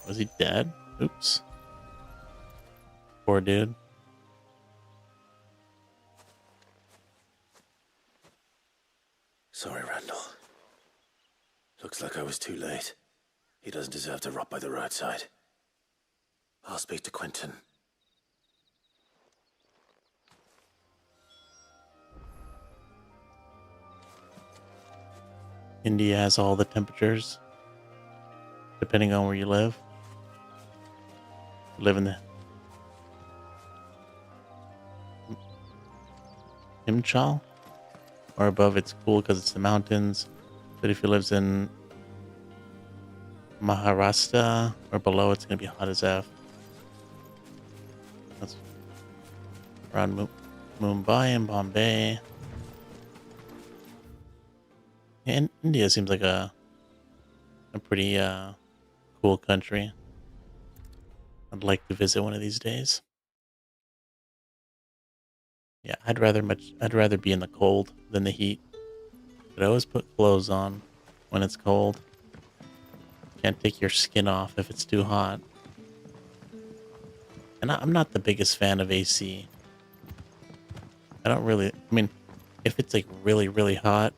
Was he dead? Oops. Poor dude. Sorry, Randall. Looks like I was too late. He doesn't deserve to rot by the roadside. I'll speak to Quentin. India has all the temperatures, depending on where you live. Live in the Himachal or above, it's cool because it's the mountains. But if he lives in Maharashtra or below, it's gonna be hot as F. That's around Mumbai and Bombay. Yeah, and India seems like a pretty cool country. I'd like to visit one of these days. Yeah, I'd rather be in the cold than the heat. But always put clothes on when it's cold. Can't take your skin off if it's too hot. And I'm not the biggest fan of AC. I mean, if it's like really, really hot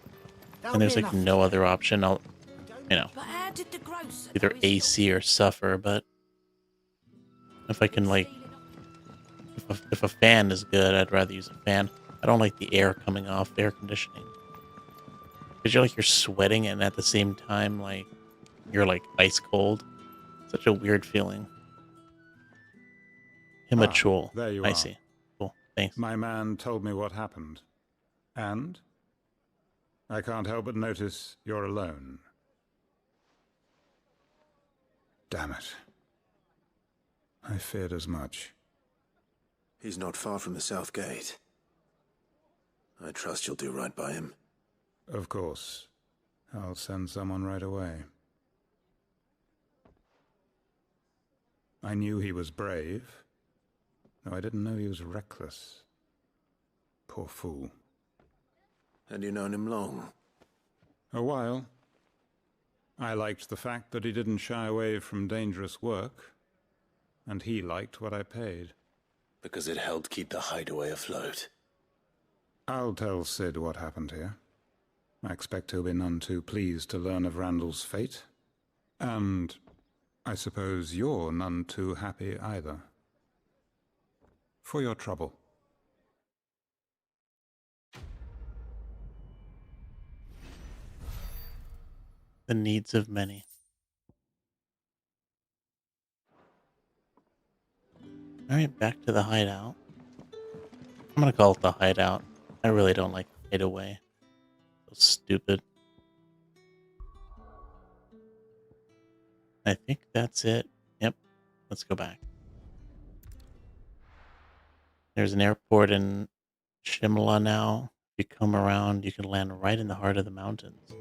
and there's like no other option, I'll, either AC or suffer. But if I can like, if a fan is good, I'd rather use a fan. I don't like the air coming off air conditioning. Because you're sweating and at the same time, like, you're like ice cold. Such a weird feeling. Himachal. There you I are. see. Cool. Thanks. My man told me what happened. And I can't help but notice you're alone. Damn it. I feared as much. He's not far from the South Gate. I trust you'll do right by him. Of course. I'll send someone right away. I knew he was brave, though I didn't know he was reckless. Poor fool. And you known him long? A while. I liked the fact that he didn't shy away from dangerous work, and he liked what I paid. Because it helped keep the hideaway afloat. I'll tell Sid what happened here. I expect he'll be none too pleased to learn of Randall's fate. And I suppose you're none too happy either. For your trouble. The needs of many. Alright, back to the hideout. I'm gonna call it the hideout. I really don't like hideaway. So stupid. I think that's it. Yep. Let's go back. There's an airport in Shimla now. If you come around, you can land right in the heart of the mountains.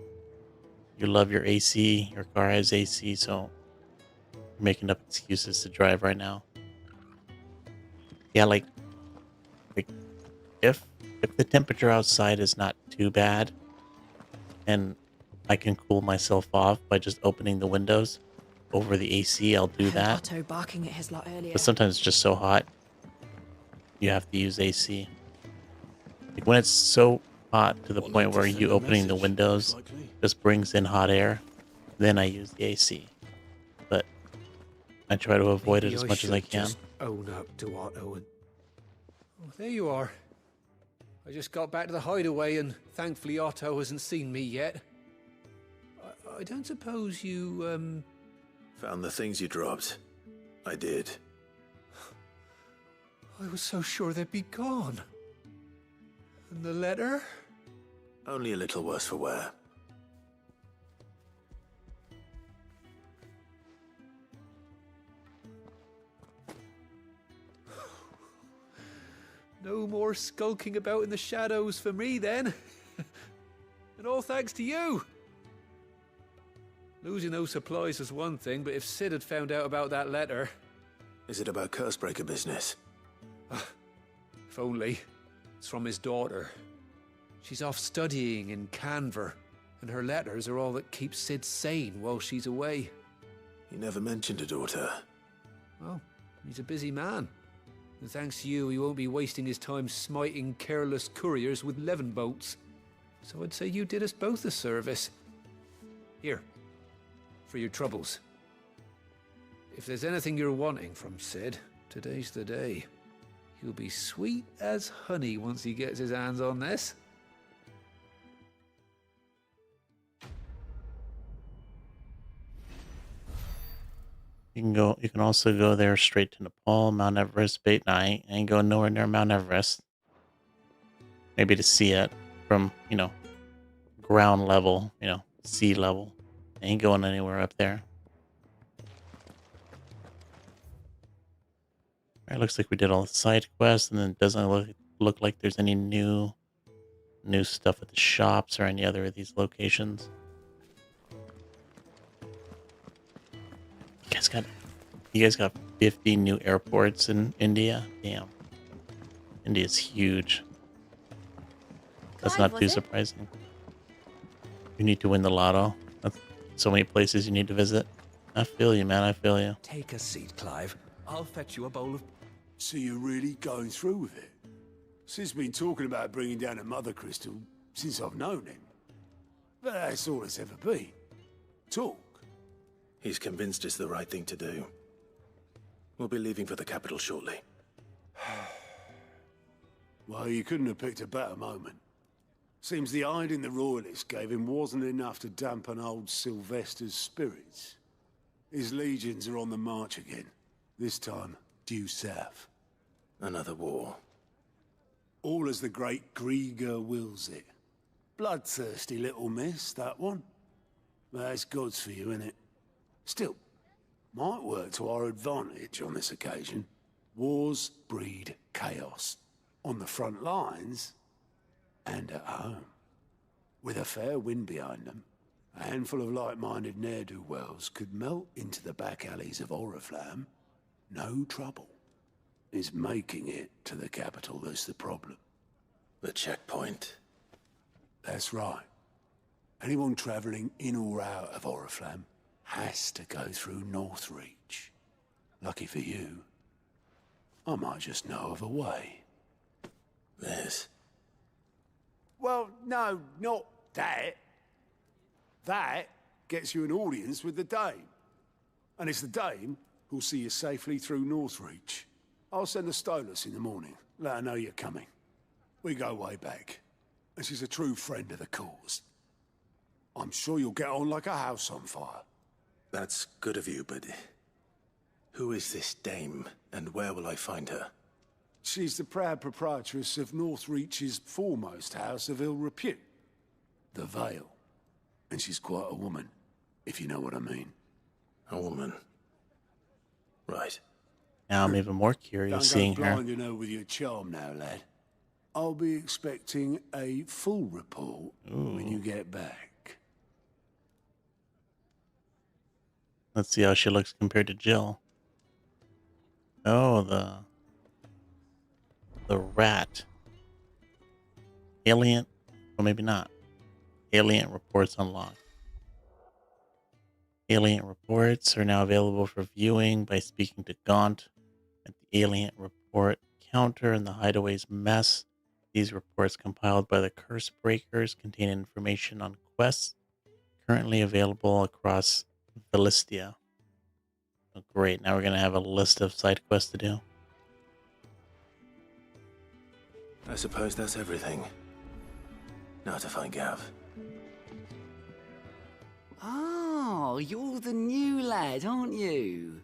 You love your AC. Your car has AC, so you're making up excuses to drive right now. Yeah, like if the temperature outside is not too bad, and I can cool myself off by just opening the windows, over the AC, I'll do that. Otto barking at his lot earlier. But sometimes it's just so hot, you have to use AC. Like when it's so hot to the point where you opening the windows just brings in hot air, then I use the AC. But I try to avoid it as much as I can. Just own up to Otto. Oh, there you are. I just got back to the hideaway, and thankfully Otto hasn't seen me yet. I don't suppose you, Found the things you dropped. I did. I was so sure they'd be gone. And the letter? Only a little worse for wear. No more skulking about in the shadows for me, then. And all thanks to you. Losing those supplies was one thing, but if Sid had found out about that letter... Is it about Cursebreaker business? If only. It's from his daughter. She's off studying in Canver, and her letters are all that keeps Sid sane while she's away. He never mentioned a daughter. Well, he's a busy man. And thanks to you, he won't be wasting his time smiting careless couriers with levin bolts. So I'd say you did us both a service. Here, for your troubles. If there's anything you're wanting from Sid, today's the day. He'll be sweet as honey once he gets his hands on this. You can also go there straight to Nepal, Mount Everest, Bait. Nah, I ain't going nowhere near Mount Everest. Maybe to see it from, ground level, sea level. I ain't going anywhere up there. Alright, looks like we did all the side quests, and then it doesn't look like there's any new stuff at the shops or any other of these locations. You guys got 50 new airports in India? Damn. India's huge. That's not too surprising. You need to win the lotto. That's so many places you need to visit. I feel you, man. I feel you. Take a seat, Clive. I'll fetch you a bowl of... So you're really going through with it? Sid's been talking about bringing down a mother crystal since I've known him. But that's all it's ever been. Talk. He's convinced it's the right thing to do. We'll be leaving for the capital shortly. Well, you couldn't have picked a better moment. Seems the hiding the Royalists gave him wasn't enough to dampen old Sylvester's spirits. His legions are on the march again. This time, due south. Another war. All as the great Grieger wills it. Bloodthirsty little miss, that one. That's God's for you, innit? Still, might work to our advantage on this occasion. Wars breed chaos. On the front lines, and at home. With a fair wind behind them, a handful of like-minded ne'er-do-wells could melt into the back alleys of Oriflamme. No trouble. It's making it to the capital that's the problem. The checkpoint. That's right. Anyone travelling in or out of Oriflamme has to go through Northreach. Lucky for you, I might just know of a way. There's... Well, no, not that. That gets you an audience with the Dame. And it's the Dame who'll see you safely through Northreach. I'll send the Stolas in the morning. Let her know you're coming. We go way back. And she's a true friend of the cause. I'm sure you'll get on like a house on fire. That's good of you, but... Who is this Dame, and where will I find her? She's the proud proprietress of Northreach's foremost house of ill repute. The Vale. And she's quite a woman, if you know what I mean. A woman. Right. Now I'm even more curious seeing her. Don't go blinding her with your charm now, lad. I'll be expecting a full report when you get back. Let's see how she looks compared to Jill. Oh, the rat. Alien, or maybe not. Alien reports unlocked. Alien reports are now available for viewing by speaking to Gaunt at the Alien Report counter in the Hideaway's mess. These reports, compiled by the Curse Breakers, contain information on quests currently available across Philistia. Oh, great, now we're going to have a list of side quests to do. I suppose that's everything. Now to find Gav. Oh, you're the new lad, aren't you?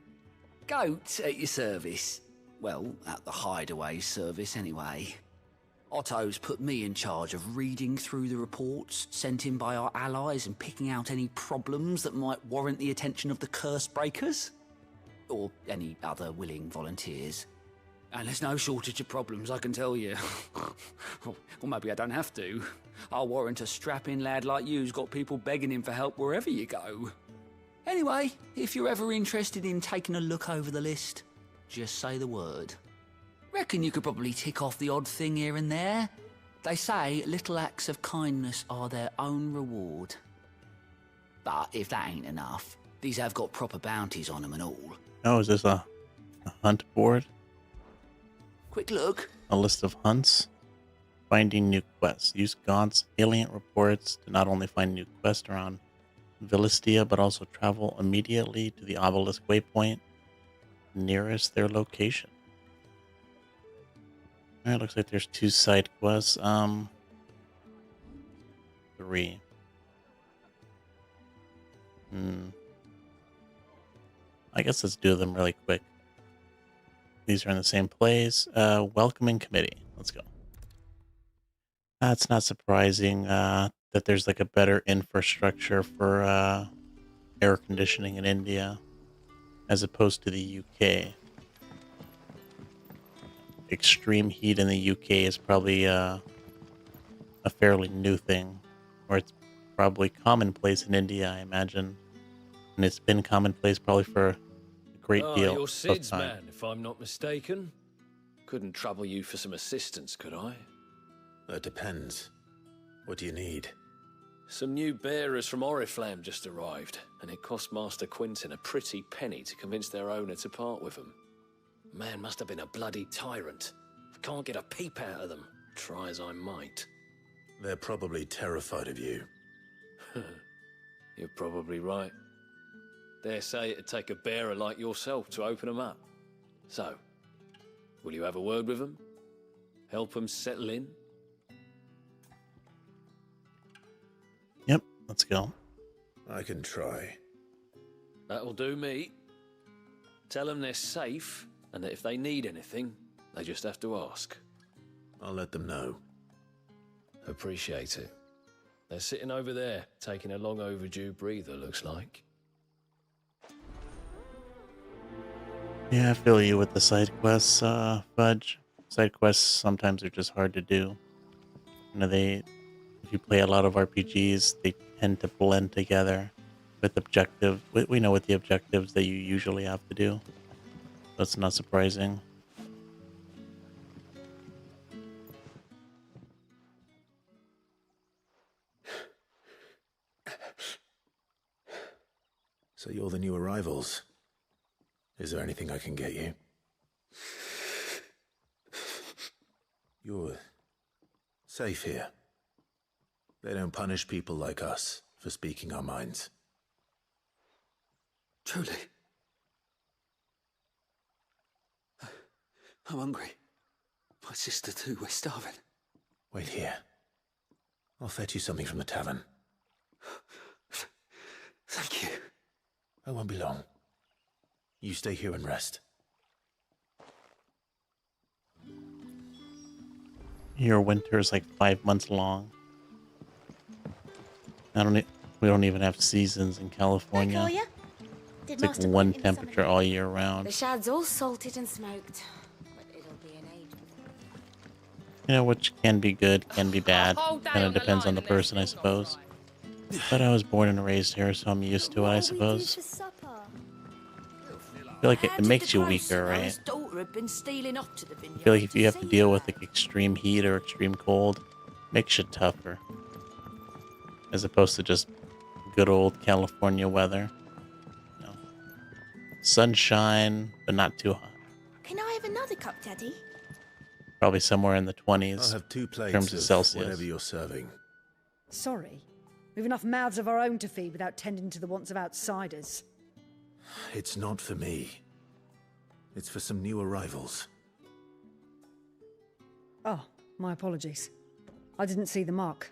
Goat at your service. Well, at the Hideaway service, anyway. Otto's put me in charge of reading through the reports sent in by our allies and picking out any problems that might warrant the attention of the Curse Breakers. Or any other willing volunteers. And there's no shortage of problems, I can tell you. Or maybe I don't have to. I'll warrant a strapping lad like you's got people begging him for help wherever you go. Anyway, if you're ever interested in taking a look over the list, just say the word. Reckon you could probably tick off the odd thing here and there. They say little acts of kindness are their own reward. But if that ain't enough, these have got proper bounties on them and all. Oh, is this a hunt board? Quick look. A list of hunts. Finding new quests. Use Gaunt's Alien reports to not only find new quests around Philistia, but also travel immediately to the Obelisk waypoint nearest their location. Alright, looks like there's 2 side quests. 3. I guess let's do them really quick. These are in the same place. Welcoming committee. Let's go. It's not surprising that there's like a better infrastructure for air conditioning in India as opposed to the UK. Extreme heat in the UK is probably a fairly new thing, or it's probably commonplace in India, I imagine. And it's been commonplace probably for a great deal You're of Sid's time. man, if I'm not mistaken. Couldn't trouble you for some assistance, could I? It depends. What do you need? Some new bearers from Oriflamme just arrived, and it cost Master Quinton a pretty penny to convince their owner to part with them. Man must have been a bloody tyrant. I can't get a peep out of them, try as I might. They're probably terrified of you. You're probably right. Dare say it'd take a bearer like yourself to open them up. So, will you have a word with them? Help them settle in? Yep, let's go. I can try. That'll do me. Tell them they're safe, and that if they need anything, they just have to ask. I'll let them know. Appreciate it. They're sitting over there, taking a long overdue breather, looks like. Yeah, I feel you with the side quests, Fudge. Side quests sometimes are just hard to do. You know, if you play a lot of RPGs, they tend to blend together with objective. We know what the objectives that you usually have to do. That's not surprising. So you're the new arrivals. Is there anything I can get you? You're safe here. They don't punish people like us for speaking our minds. Truly. I'm hungry. My sister too, we're starving. Wait here. I'll fetch you something from the tavern. Thank you. I won't be long. You stay here and rest. Your winter is like 5 months long. We don't even have seasons in California. It's like one temperature all year round. The shad's all salted and smoked, but it'll be an age. You know, which can be good, can be bad. Kind of depends on the person, I suppose. But I was born and raised here, so I'm used to it, I suppose. I feel like it makes you weaker, right? I feel like if you have to deal with like extreme heat or extreme cold, it makes you tougher. As opposed to just good old California weather. sunshine, but not too hot. Can I have another cup, Daddy? Probably somewhere in the 20s I'll have 2 in plates terms of Celsius. whatever you're serving. Sorry. We've enough mouths of our own to feed without tending to the wants of outsiders. It's not for me. It's for some new arrivals. Oh, my apologies. I didn't see the mark.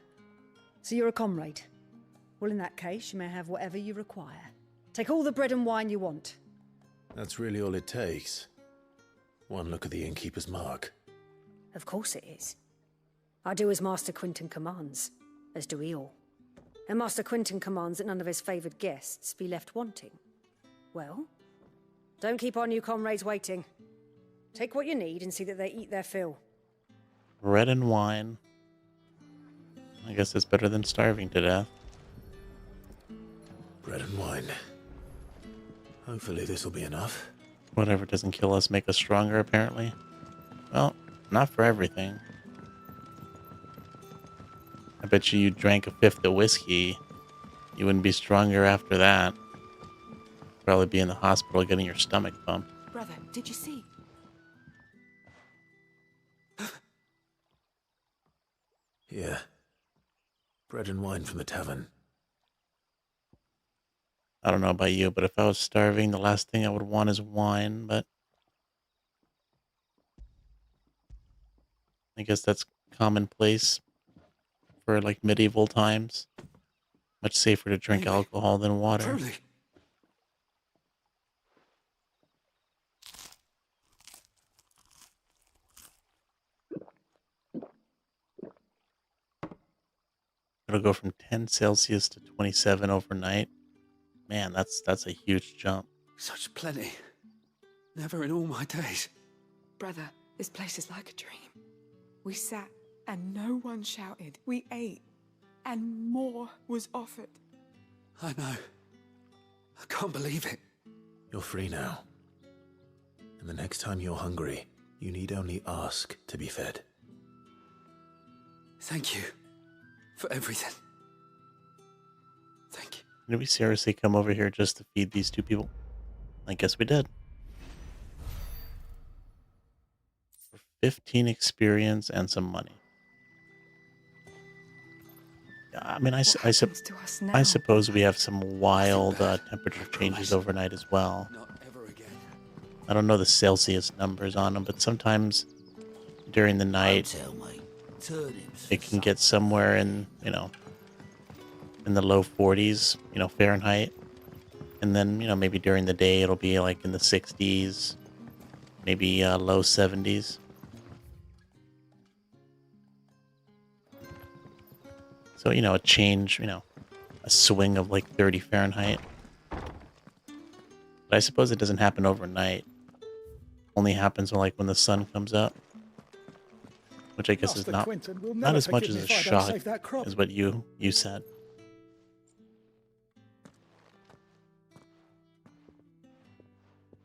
So you're a comrade. Well, in that case, you may have whatever you require. Take all the bread and wine you want. That's really all it takes. One look at the innkeeper's mark. Of course it is. I do as Master Quinton commands, as do we all. And Master Quinton commands that none of his favoured guests be left wanting. Well, don't keep our new comrades waiting. Take what you need and see that they eat their fill. Bread and wine. I guess it's better than starving to death. Bread and wine. Hopefully this will be enough. Whatever doesn't kill us make us stronger, apparently. Well, not for everything. I bet you drank a fifth of whiskey, you wouldn't be stronger after that. Probably be in the hospital getting your stomach pumped. Brother, did you see? Yeah. Bread and wine from the tavern. I don't know about you, but if I was starving, the last thing I would want is wine, but I guess that's commonplace for like medieval times. Much safer to drink alcohol than water. Truly. It'll go from 10 Celsius to 27 overnight. Man, that's a huge jump. Such plenty. Never in all my days. Brother, this place is like a dream. We sat and no one shouted. We ate and more was offered. I know. I can't believe it. You're free now. And the next time you're hungry, you need only ask to be fed. Thank you for everything. Thank you. Did we seriously come over here just to feed these two people? I guess we did. For 15 experience and some money. I mean, I suppose we have some wild temperature changes overnight as well. I don't know the Celsius numbers on them, but sometimes during the night it can get somewhere in, in the low 40s, Fahrenheit. And then, maybe during the day it'll be like in the 60s, maybe low 70s. So, a change, a swing of like 30 Fahrenheit. But I suppose it doesn't happen overnight. Only happens when the sun comes up. Which I guess is not as much as a shock as what you said.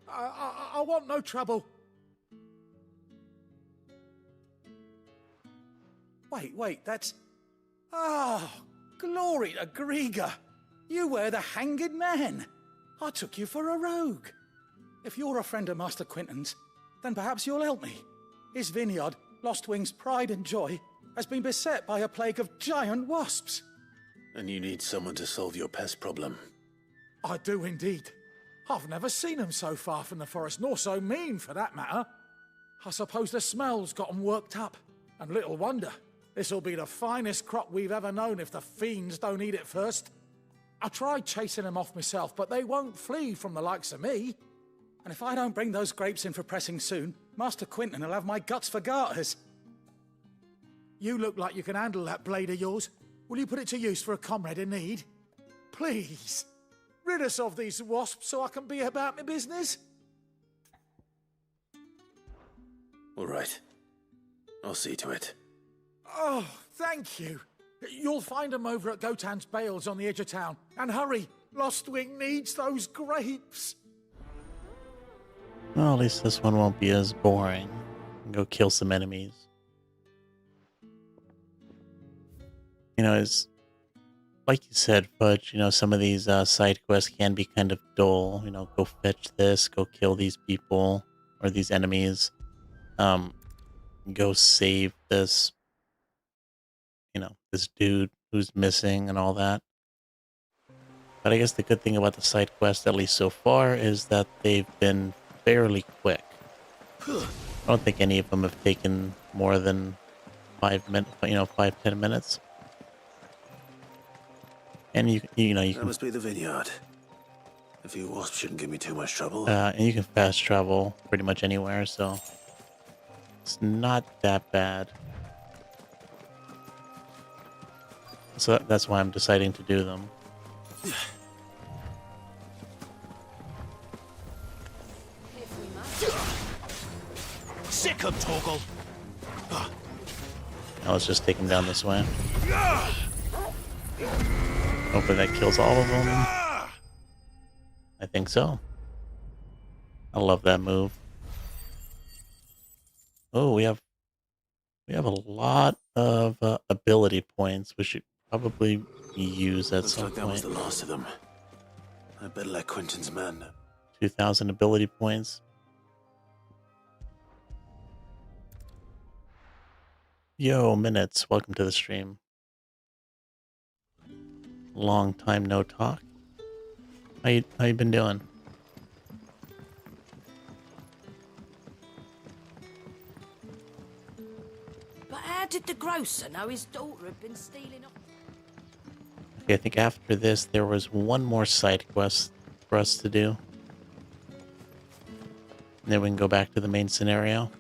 I want no trouble. Wait, that's... Oh, glory to Grieger. You were the hanged man. I took you for a rogue. If you're a friend of Master Quinton's, then perhaps you'll help me. His vineyard, Lostwing's pride and joy, has been beset by a plague of giant wasps. And you need someone to solve your pest problem. I do indeed. I've never seen them so far from the forest, nor so mean, for that matter. I suppose the smell's got 'em worked up. And little wonder. This'll be the finest crop we've ever known if the fiends don't eat it first. I tried chasing them off myself, but they won't flee from the likes of me. And if I don't bring those grapes in for pressing soon, Master Quinton will have my guts for garters. You look like you can handle that blade of yours. Will you put it to use for a comrade in need? Please, rid us of these wasps so I can be about my business. All right. I'll see to it. Oh, thank you. You'll find them over at Gotan's Bales on the edge of town. And hurry, Lostwing needs those grapes. Well, at least this one won't be as boring. Go kill some enemies. like you said, Fudge, some of these side quests can be kind of dull. Go fetch this, go kill these people or these enemies, um, go save this dude who's missing and all that. But I guess the good thing about the side quests, at least so far, is that they've been fairly quick. I don't think any of them have taken more than 5-10 minutes. And you That can must be the vineyard. A few wasps shouldn't give me too much trouble. and you can fast travel pretty much anywhere, so it's not that bad. So that's why I'm deciding to do them. Sick of Torgal. Now let's just take him down this way. Hopefully that kills all of them. I think so. I love that move. Oh, we have a lot of ability points, which should probably use at Looks some like that was point. the last of them. I better let Quentin's man know. 2,000 ability points. Yo, Minutes, welcome to the stream. Long time no talk. How you been doing? But how did the grocer know his daughter had been stealing off? Okay, I think after this there was one more side quest for us to do. And then we can go back to the main scenario.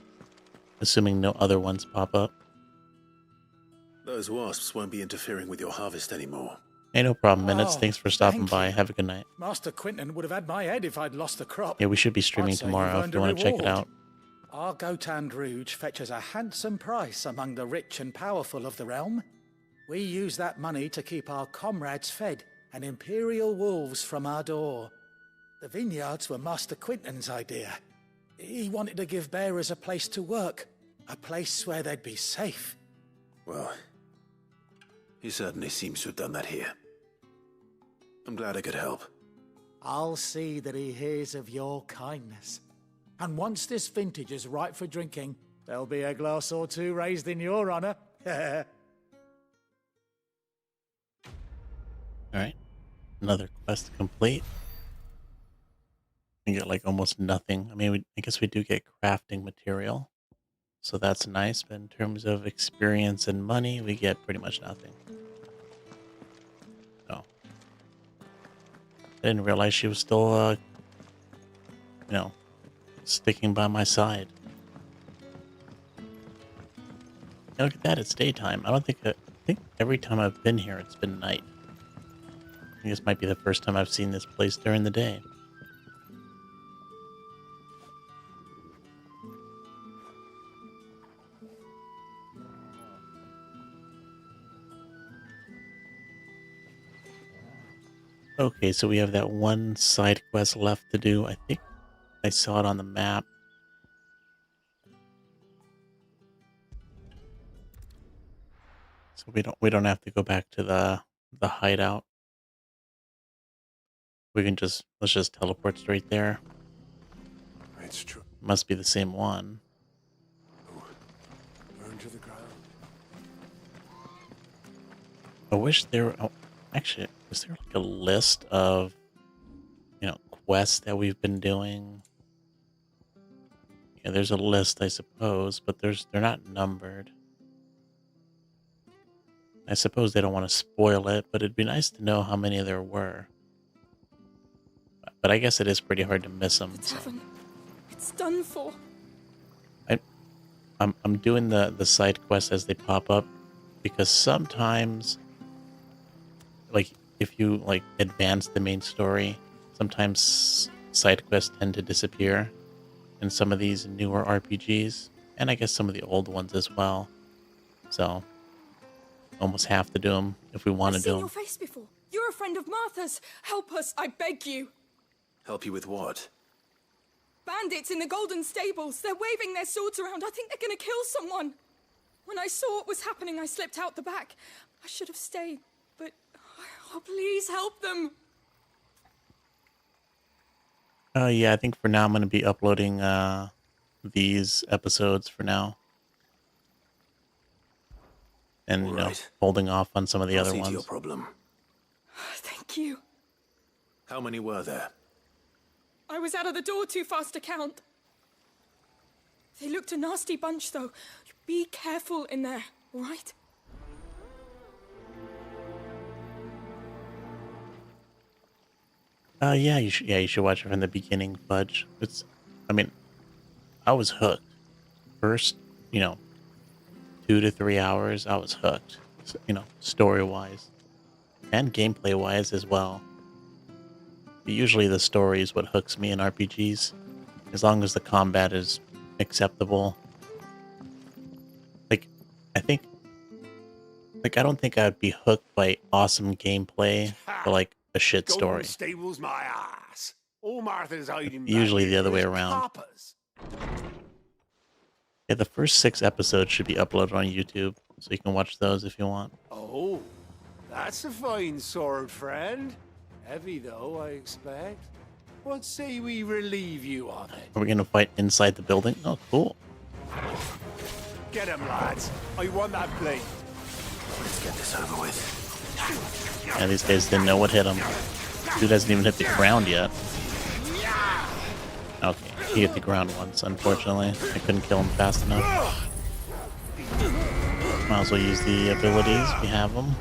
Assuming no other ones pop up. Those wasps won't be interfering with your harvest anymore. Hey, no problem, Minutes. Oh, Thanks for stopping thank by. you. Have a good night. Master Quentin would have had my head if I'd lost the crop. Yeah, we should be streaming I'd say you've tomorrow if earned you a want to check it reward. out. Our Gotand Rouge fetches a handsome price among the rich and powerful of the realm. We use that money to keep our comrades fed and imperial wolves from our door. The vineyards were Master Quentin's idea. He wanted to give bearers a place to work, a place where they'd be safe. Well, he certainly seems to have done that here. I'm glad I could help. I'll see that he hears of your kindness. And once this vintage is ripe for drinking, there'll be a glass or two raised in your honor. Alright. Another quest complete. We get like almost nothing. I mean, I guess we do get crafting material. So that's nice. But in terms of experience and money, we get pretty much nothing. Oh. I didn't realize she was still, sticking by my side. And look at that, it's daytime. I think every time I've been here, it's been night. I think this might be the first time I've seen this place during the day. Okay, so we have that one side quest left to do. I think I saw it on the map. So we don't have to go back to the hideout. We can let's just teleport straight there. It's true. Must be the same one. Burn to the ground. I wish there. Oh, actually, is there like a list of quests that we've been doing? Yeah, there's a list, I suppose, but they're not numbered. I suppose they don't want to spoil it, but it'd be nice to know how many there were. But I guess it is pretty hard to miss them. So. Tavern. It's done for. I'm doing the side quests as they pop up because sometimes, like if you like advance the main story, sometimes side quests tend to disappear in some of these newer RPGs, and I guess some of the old ones as well. So almost have to do them if we want to I've do seen them. your face before. You're a friend of Martha's. Help us, I beg you. Help you with what? Bandits in the Golden Stables. They're waving their swords around. I think they're going to kill someone. When I saw what was happening, I slipped out the back. I should have stayed, but Oh, please help them. Yeah, I think for now I'm going to be uploading these episodes for now. And, you know, Right. holding off on some of the I'll other see to ones. your problem. Thank you. How many were there? I was out of the door too fast to count. They looked a nasty bunch, though. Be careful in there, all right? Yeah, you should watch it from the beginning, Fudge. I mean, I was hooked. First, 2 to 3 hours, I was hooked. Story-wise. And gameplay-wise as well. But usually the story is what hooks me in RPGs. As long as the combat is acceptable. I don't think I'd be hooked by awesome gameplay for, a shit story. Golden Stable's my ass. All Martha's hiding Usually back the other here way is around. coppers. Yeah, the first 6 episodes should be uploaded on YouTube, so you can watch those if you want. Oh, that's a fine sword, friend. Heavy, though, I expect. What say we relieve you of it? Are we gonna fight inside the building? Oh, cool. Get him, lads. I want that blade. Let's get this over with. Yeah, these guys didn't know what hit him. Dude hasn't even hit the ground yet. Okay, he hit the ground once, unfortunately. I couldn't kill him fast enough. Might as well use the abilities. We have them.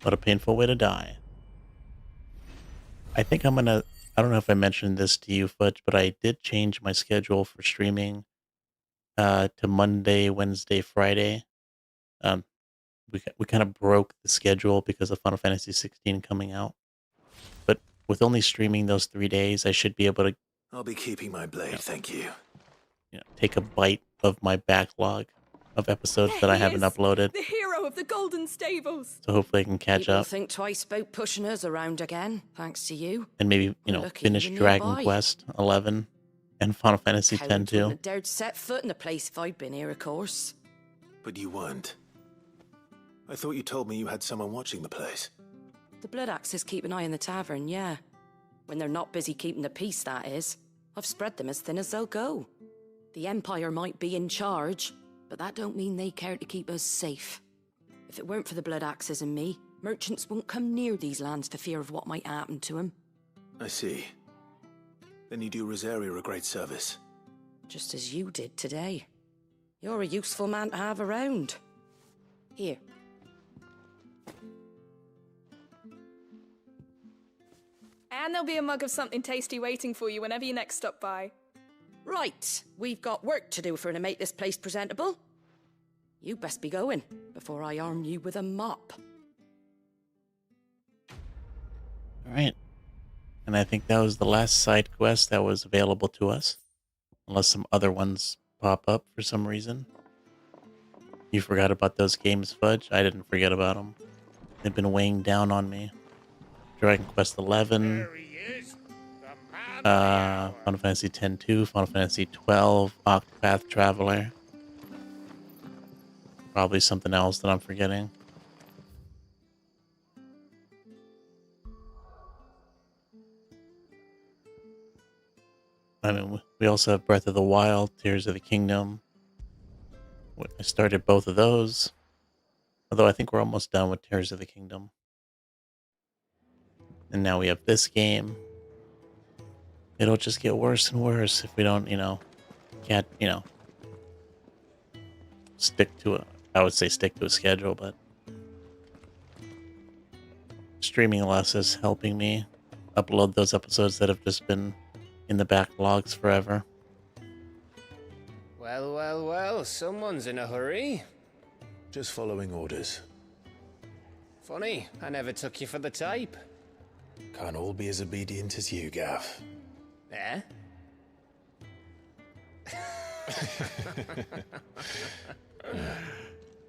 What a painful way to die. I think I don't know if I mentioned this to you, Fudge, but I did change my schedule for streaming to Monday, Wednesday, Friday. We kind of broke the schedule because of Final Fantasy 16 coming out. But with only streaming those 3 days, I should be able to I'll be keeping my blade, thank you. take a bite of my backlog of episodes that I haven't uploaded. The hero of the Golden Stables. So hopefully I can catch People up think twice about pushing us around again, thanks to you. and maybe, Lucky finish you're Dragon nearby. Quest 11 and Final Fantasy 10 Count wouldn't too. have dared set foot in the place if I'd been here, of course. But you weren't. I thought you told me you had someone watching the place. The Blood Axes keep an eye on the tavern, yeah. When they're not busy keeping the peace, that is. I've spread them as thin as they'll go. The Empire might be in charge, but that don't mean they care to keep us safe. If it weren't for the Blood Axes and me, merchants won't come near these lands for fear of what might happen to them. I see. Then you do Rosaria a great service. Just as you did today. You're a useful man to have around. Here. And there'll be a mug of something tasty waiting for you whenever you next stop by. Right, we've got work to do for to make this place presentable. You best be going, before I arm you with a mop. Alright. And I think that was the last side quest that was available to us. Unless some other ones pop up for some reason. You forgot about those games, Fudge? I didn't forget about them. They've been weighing down on me. Dragon Quest 11. Final Fantasy X-2, Final Fantasy 12, Octopath Traveler. Probably something else that I'm forgetting. I mean, we also have Breath of the Wild, Tears of the Kingdom. I started both of those. Although I think we're almost done with Tears of the Kingdom. And now we have this game. It'll just get worse and worse if we don't, can't, stick to a, I would say stick to a schedule, but streaming less is helping me upload those episodes that have just been in the backlogs forever. Well, well, well, someone's in a hurry. Just following orders. Funny, I never took you for the type. Can't all be as obedient as you, Gav. Eh?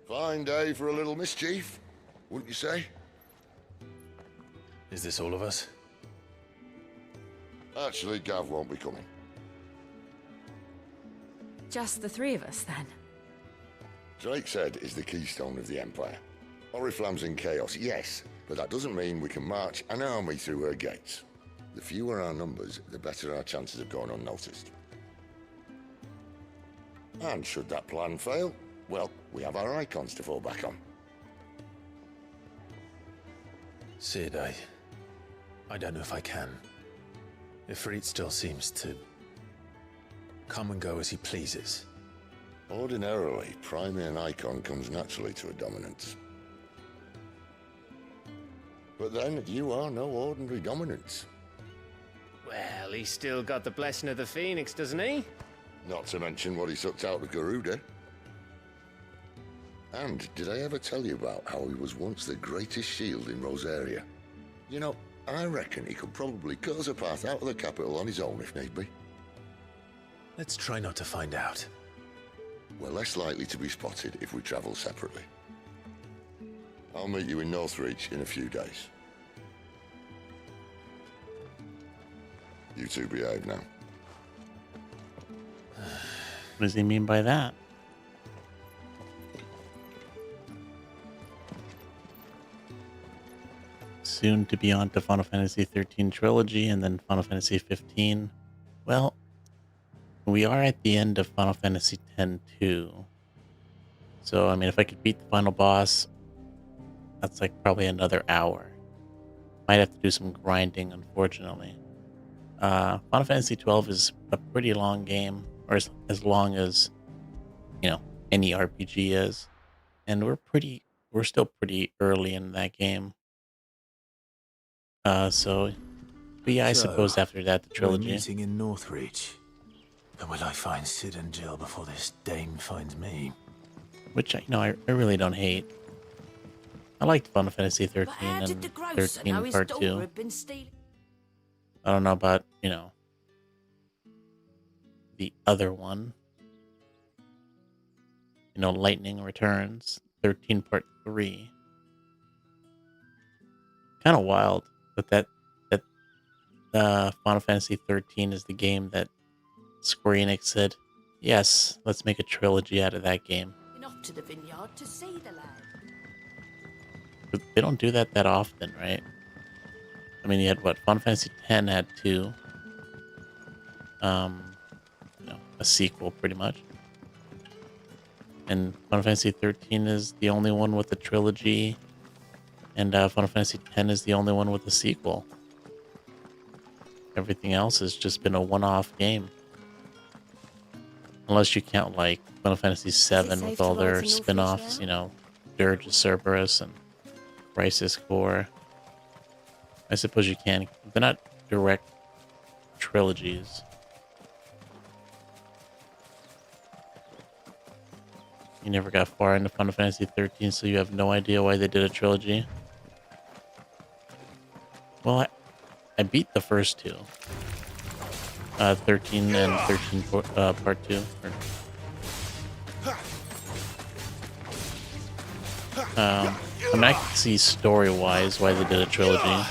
Fine day for a little mischief, wouldn't you say? Is this all of us? Actually, Gav won't be coming. Just the three of us, then? Drake's Head is the keystone of the Empire. Oriflamme's in chaos, yes, but that doesn't mean we can march an army through her gates. The fewer our numbers, the better our chances of going unnoticed. And should that plan fail, well, we have our icons to fall back on. Sid, I don't know if I can. Ifrit still seems to come and go as he pleases. Ordinarily, priming an icon comes naturally to a dominance. But then, you are no ordinary dominance. Well, he's still got the blessing of the Phoenix, doesn't he? Not to mention what he sucked out of Garuda. And did I ever tell you about how he was once the greatest shield in Rosaria? You know, I reckon he could probably cut us a path out of the capital on his own if need be. Let's try not to find out. We're less likely to be spotted if we travel separately. I'll meet you in Northreach in a few days. You two behave now. What does he mean by that? Soon to be on to Final Fantasy 13 Trilogy and then Final Fantasy 15. Well, we are at the end of Final Fantasy X-2. So, I mean, if I could beat the final boss, that's like probably another hour. Might have to do some grinding, unfortunately. Final Fantasy 12 is a pretty long game, or as long as, you know, any RPG is. And we're still pretty early in that game. But yeah, I suppose after that, the trilogy. We're meeting in Northreach. And will I find Sid and Jill before this dame finds me? Which, I really don't hate. I liked Final Fantasy 13 and 13 Part 2. I don't know about, the other one. Lightning Returns, 13 Part 3. Kind of wild, but that Final Fantasy 13 is the game that Square Enix said, yes, let's make a trilogy out of that game. Off to the vineyard to see the lad. But they don't do that often, right? I mean, you had what? Final Fantasy X had 2. A sequel, pretty much. And Final Fantasy 13 is the only one with a trilogy. And Final Fantasy X is the only one with a sequel. Everything else has just been a one-off game. Unless you count, like, Final Fantasy VII with all their spin-offs, Dirge of Cerberus and Crisis Core. I suppose you can. They're not direct trilogies. You never got far into Final Fantasy 13, so you have no idea why they did a trilogy. Well, I beat the first two. 13 and 13 Part 2. I mean, I can see story-wise why they did a trilogy.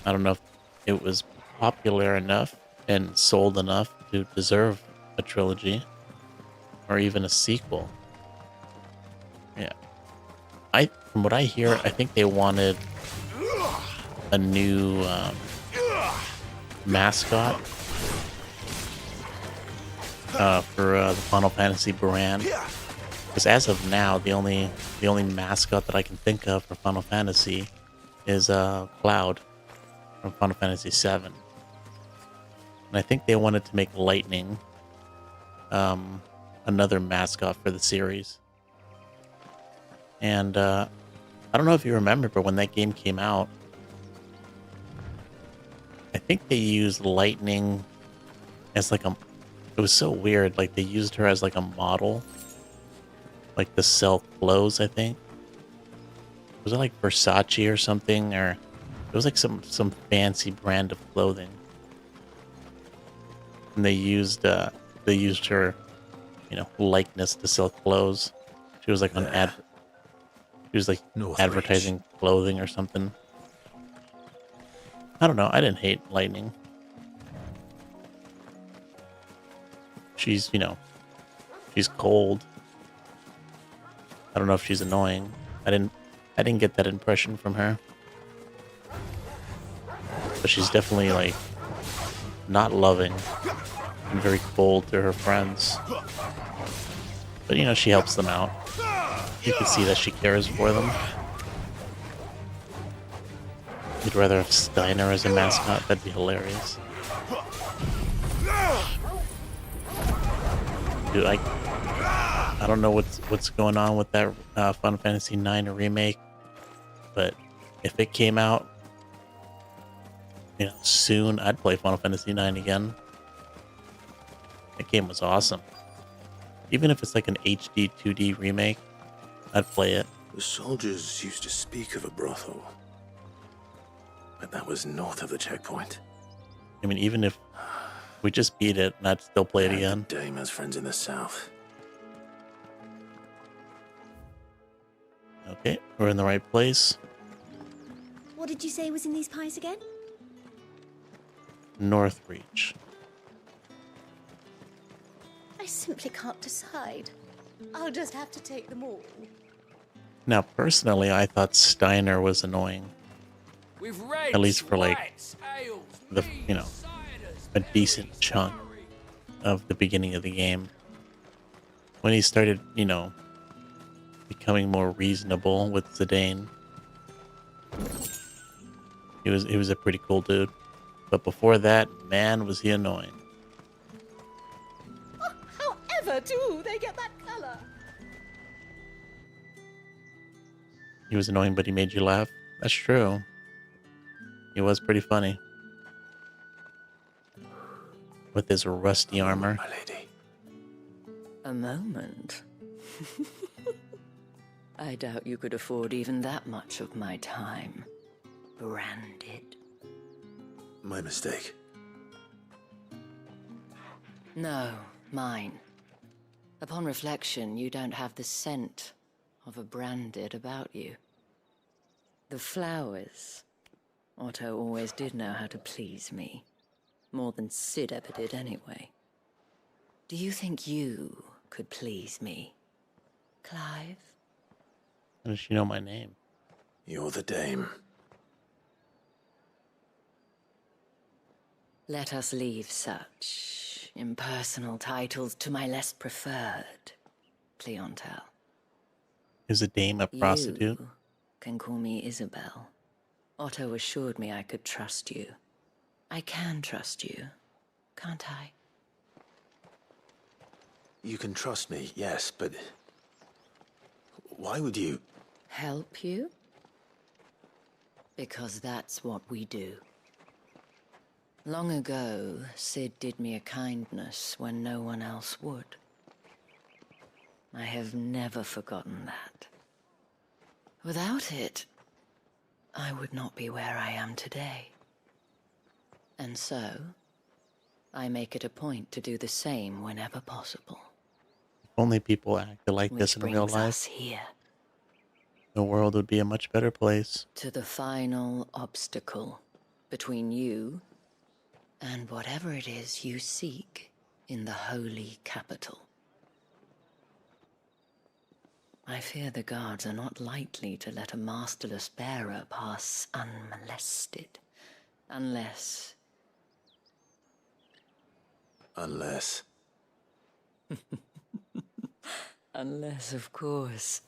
I don't know if it was popular enough and sold enough to deserve a trilogy. Or even a sequel. Yeah. From what I hear, I think they wanted a new mascot for the Final Fantasy brand. Because as of now, the only mascot that I can think of for Final Fantasy is Cloud from Final Fantasy VII. And I think they wanted to make Lightning another mascot for the series. And I don't know if you remember, but when that game came out, I think they used Lightning as like it was so weird, like they used her as like a model, like to sell clothes, I think. Was it like Versace or something, or it was like some fancy brand of clothing. And they used her likeness to sell clothes. She was like on she was like advertising clothing or something. I don't know. I didn't hate Lightning. She's, she's cold. I don't know if she's annoying. I didn't get that impression from her. But she's definitely like not loving and very cold to her friends. But you know, she helps them out. You can see that she cares for them. You'd rather have Steiner as a mascot? That'd be hilarious. Dude, I don't know what's going on with that Final Fantasy IX remake, but if it came out, you know, soon, I'd play Final Fantasy IX again. That game was awesome. Even if it's like an HD 2D remake, I'd play it. The soldiers used to speak of a brothel, but that was north of the checkpoint. I mean, even if we just beat it, and I'd still play it again. Dame has friends in the south. Okay, we're in the right place. What did you say was in these pies again? Northreach. I simply can't decide. I'll just have to take them all. Now, personally, I thought Steiner was annoying. At least for like the, you know, a decent chunk of the beginning of the game. When he started, you know, becoming more reasonable with Zidane, he was a pretty cool dude. But before that, man, was he annoying. Oh, however do they get that color? He was annoying, but he made you laugh. That's true. He was pretty funny. With his rusty armor. My lady. A moment. I doubt you could afford even that much of my time. Branded. My mistake. No, mine. Upon reflection, you don't have the scent of a branded about you. The flowers. Otto always did know how to please me. More than Sid ever did anyway. Do you think you could please me, Clive? How does she know my name? You're the dame. Let us leave such impersonal titles to my less preferred clientele. Is a dame a prostitute? You can call me Isabel. Otto assured me I could trust you. I can trust you, can't I? You can trust me, yes, but why would you? Help you? Because that's what we do. Long ago, Sid did me a kindness when no one else would. I have never forgotten that. Without it, I would not be where I am today. And so, I make it a point to do the same whenever possible. If only people acted like this in real Which brings life, us here, the world would be a much better place. to the final obstacle between you and whatever it is you seek in the holy capital. I fear the guards are not likely to let a masterless bearer pass unmolested, unless... Unless, of course,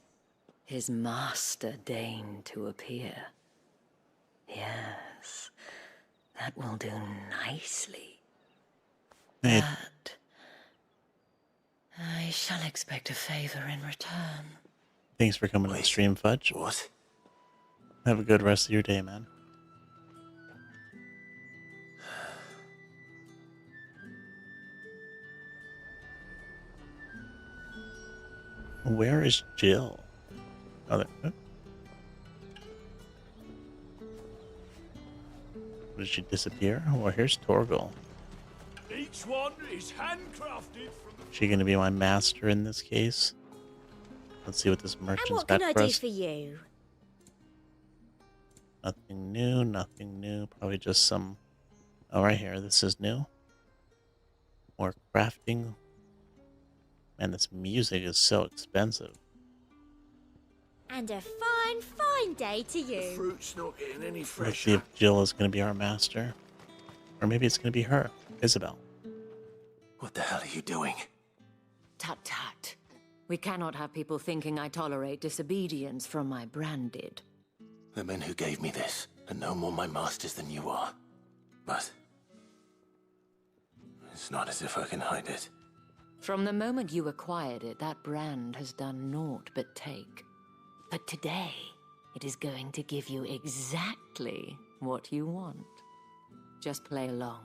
his master deigned to appear. Yes, that will do nicely. Hey. But I shall expect a favor in return. Thanks for coming to the stream, Fudge. What? Have a good rest of your day, man. Where is Jill? Oh, there. Did she disappear? Oh, here's Torgal. Each one is handcrafted from She gonna be my master in this case? Let's see what this And merchant's what got can I for do us. for you? Nothing new, nothing new. Probably just some... Oh, right here. This is new. More crafting. Man, this music is so expensive. And a fine, fine day to you. Fruit's not getting any Let's fresher. see if Jill is going to be our master. Or maybe it's going to be her, Isabel. What the hell are you doing? Tut tut. We cannot have people thinking I tolerate disobedience from my branded. The men who gave me this are no more my masters than you are. But it's not as if I can hide it. From the moment you acquired it, that brand has done naught but take. But today, it is going to give you exactly what you want. Just play along.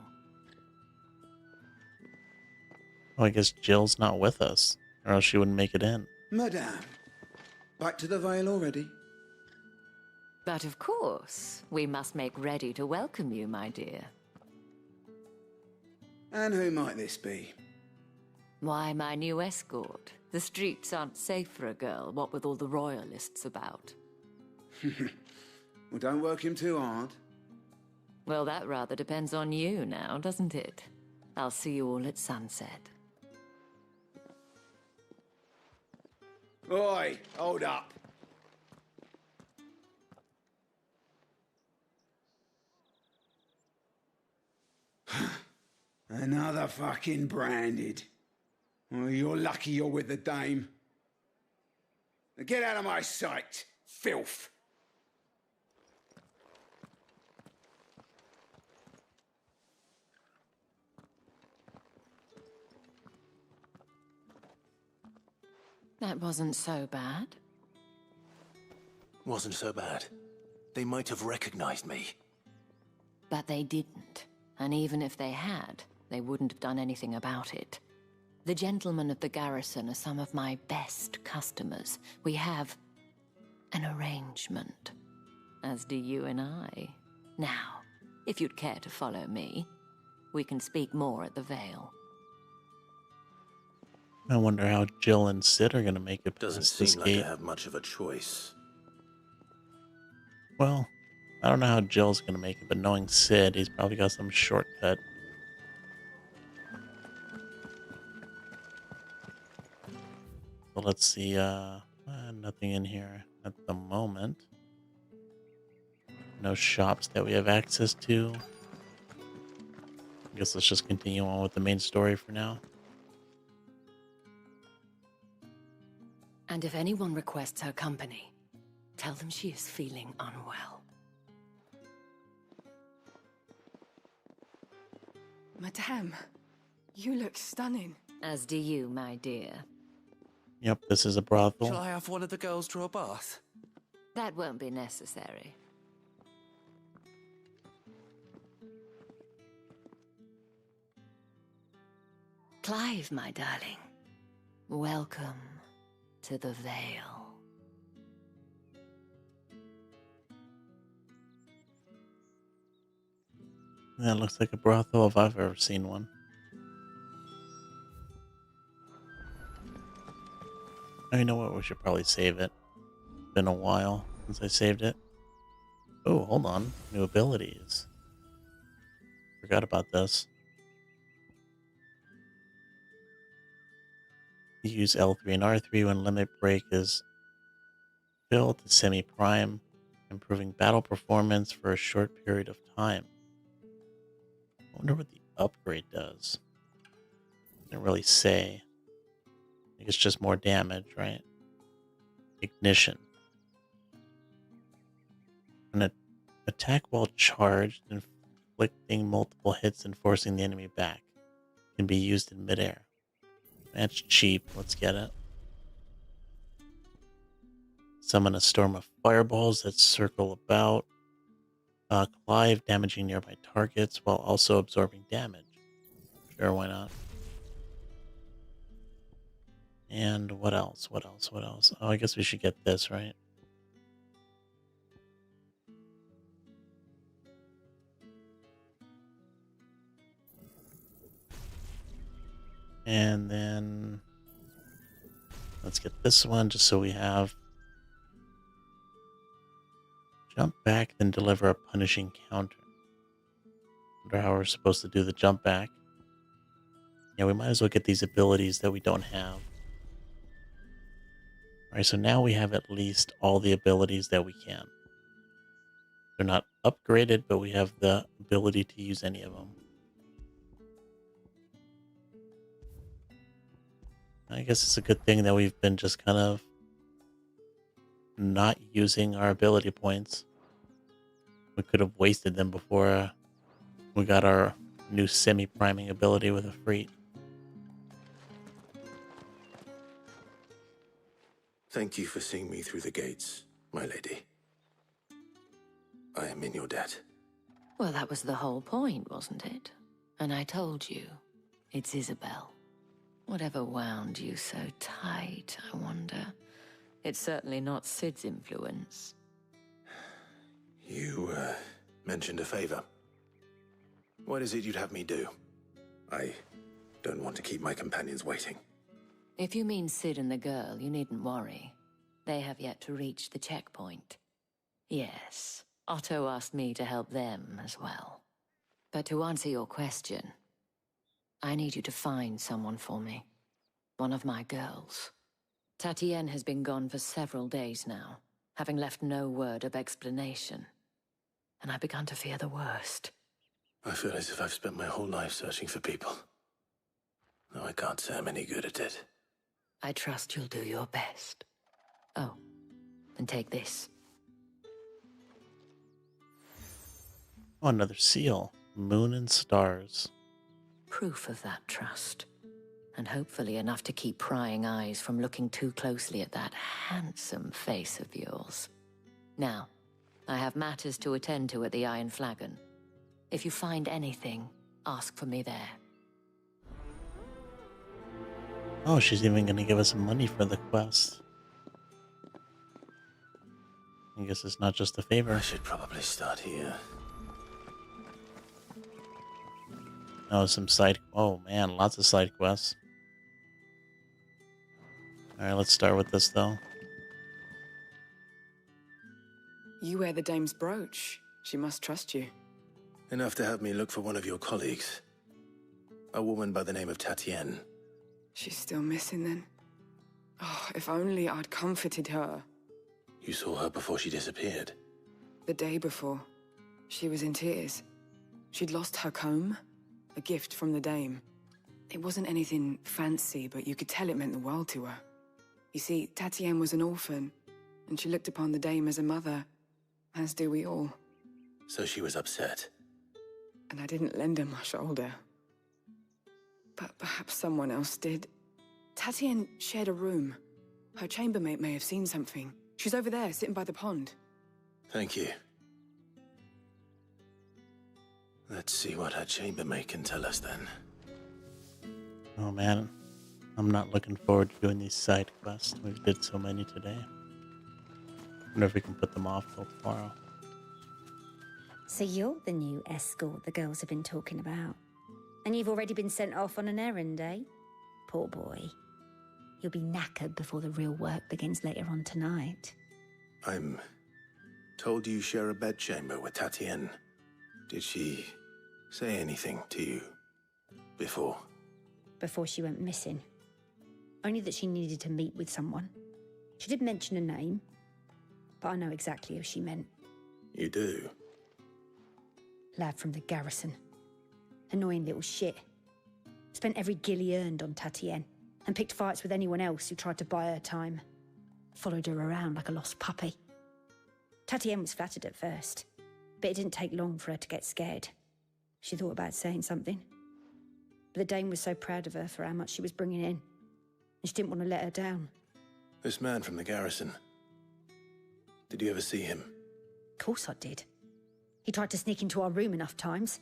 Oh, I guess Jill's not with us, or else she wouldn't make it in. Madame, back to the Vale already? But of course, we must make ready to welcome you, my dear. And who might this be? Why, my new escort. The streets aren't safe for a girl, what with all the royalists about. Well, don't work him too hard. Well, that rather depends on you now, doesn't it? I'll see you all at sunset. Oi, hold up. Another fucking branded. Well, you're lucky you're with the dame. Now get out of my sight, filth. That wasn't so bad. Wasn't so bad. They might have recognized me. But they didn't. And even if they had, they wouldn't have done anything about it. The gentlemen of the garrison are some of my best customers. We have an arrangement, as do you and I. Now, if you'd care to follow me, we can speak more at the Vale. I wonder how Jill and Sid are going to make it Doesn't past this seem like gate. I have much of a choice. Well, I don't know how Jill's going to make it, but knowing Sid, he's probably got some shortcut. So let's see, nothing in here at the moment. No shops that we have access to. I guess let's just continue on with the main story for now. And if anyone requests her company, tell them she is feeling unwell. Madame, you look stunning. As do you, my dear. Yep, this is a brothel. Shall I have one of the girls draw a bath? That won't be necessary. Clive, my darling. Welcome to the Vale. That looks like a brothel if I've ever seen one. Oh, you know what? We should probably save it. Been a while since I saved it. Oh, hold on. New abilities. Forgot about this. You use L3 and R3 when limit break is filled to semi-prime, improving battle performance for a short period of time. I wonder what the upgrade does. Didn't really say. I think it's just more damage, right? Ignition. An attack while charged, inflicting multiple hits and forcing the enemy back. Can be used in midair. That's cheap. Let's get it. Summon a storm of fireballs that circle about. Clive damaging nearby targets while also absorbing damage. Sure, why not? And what else? What else? What else? Oh, I guess we should get this, right? And then let's get this one just so we have jump back, then deliver a punishing counter. Wonder how we're supposed to do the jump back. Yeah, we might as well get these abilities that we don't have. Alright, so now we have at least all the abilities that we can. They're not upgraded, but we have the ability to use any of them. I guess it's a good thing that we've been just kind of not using our ability points. We could have wasted them before we got our new semi-priming ability with Ifrit. Thank you for seeing me through the gates, my lady. I am in your debt. Well, that was the whole point, wasn't it? And I told you, it's Isabel. Whatever wound you so tight, I wonder. It's certainly not Sid's influence. You, mentioned a favor. What is it you'd have me do? I don't want to keep my companions waiting. If you mean Sid and the girl, you needn't worry. They have yet to reach the checkpoint. Yes, Otto asked me to help them as well. But to answer your question, I need you to find someone for me. One of my girls. Tatienne has been gone for several days now, having left no word of explanation. And I began to fear the worst. I feel as if I've spent my whole life searching for people. No, I can't say I'm any good at it. I trust you'll do your best. Oh, and take this. Oh, another seal. Moon and stars. Proof of that trust. And hopefully enough to keep prying eyes from looking too closely at that handsome face of yours. Now, I have matters to attend to at the Iron Flagon. If you find anything, ask for me there. Oh, she's even going to give us some money for the quest. I guess it's not just a favor. I should probably start here. Oh, some side... Oh, man, lots of side quests. Alright, let's start with this, though. You wear the dame's brooch. She must trust you. Enough to have me look for one of your colleagues. A woman by the name of Tatienne. She's still missing then. Oh, if only I'd comforted her. You saw her before she disappeared. The day before, she was in tears. She'd lost her comb, a gift from the dame. It wasn't anything fancy, but you could tell it meant the world to her. You see, Tatienne was an orphan, and she looked upon the dame as a mother, as do we all. So she was upset. And I didn't lend her my shoulder. But perhaps someone else did. Tatienne shared a room. Her chambermaid may have seen something. She's over there, sitting by the pond. Thank you. Let's see what her chambermaid can tell us then. Oh, man. I'm not looking forward to doing these side quests. We did so many today. Wonder if we can put them off till tomorrow. So you're the new escort the girls have been talking about. And you've already been sent off on an errand, eh? Poor boy. You'll be knackered before the real work begins later on tonight. I'm told you share a bedchamber with Tatienne. Did she say anything to you before? Before she went missing. Only that she needed to meet with someone. She did mention a name, but I know exactly who she meant. You do? Lad from the garrison. Annoying little shit. Spent every guil he earned on Tatienne, and picked fights with anyone else who tried to buy her time. Followed her around like a lost puppy. Tatienne was flattered at first, but it didn't take long for her to get scared. She thought about saying something. But the dame was so proud of her for how much she was bringing in, and she didn't want to let her down. This man from the garrison. Did you ever see him? Of course I did. He tried to sneak into our room enough times.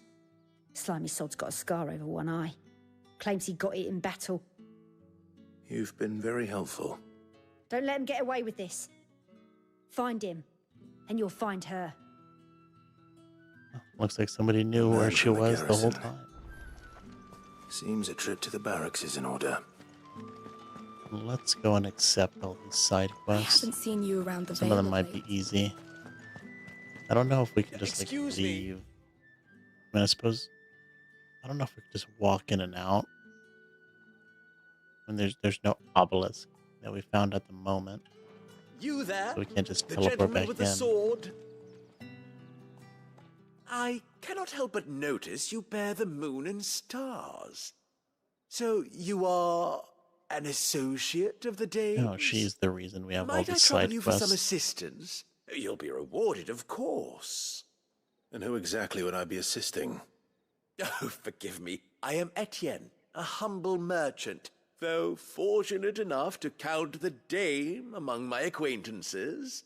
Slimy sod's got a scar over one eye. Claims he got it in battle. You've been very helpful. Don't let him get away with this. Find him, and you'll find her. Looks like somebody knew where she was the whole time. Seems a trip to the barracks is in order. Let's go and accept all these side quests. Haven't seen you around the Some of them might be easy. I don't know if we can just like Excuse me. leave. I mean, I suppose I don't know if we can just walk in and out. And there's no obelisk that we found at the moment. You there? So we can't just The teleport gentleman back with in. the sword? I cannot help but notice you bear the moon and stars. So you are an associate of the Danes? No, she's the reason we have all Might the I side trouble you for some quests. assistance? You'll be rewarded, of course. And who exactly would I be assisting? Oh, forgive me. I am Etienne, a humble merchant, though fortunate enough to count the dame among my acquaintances.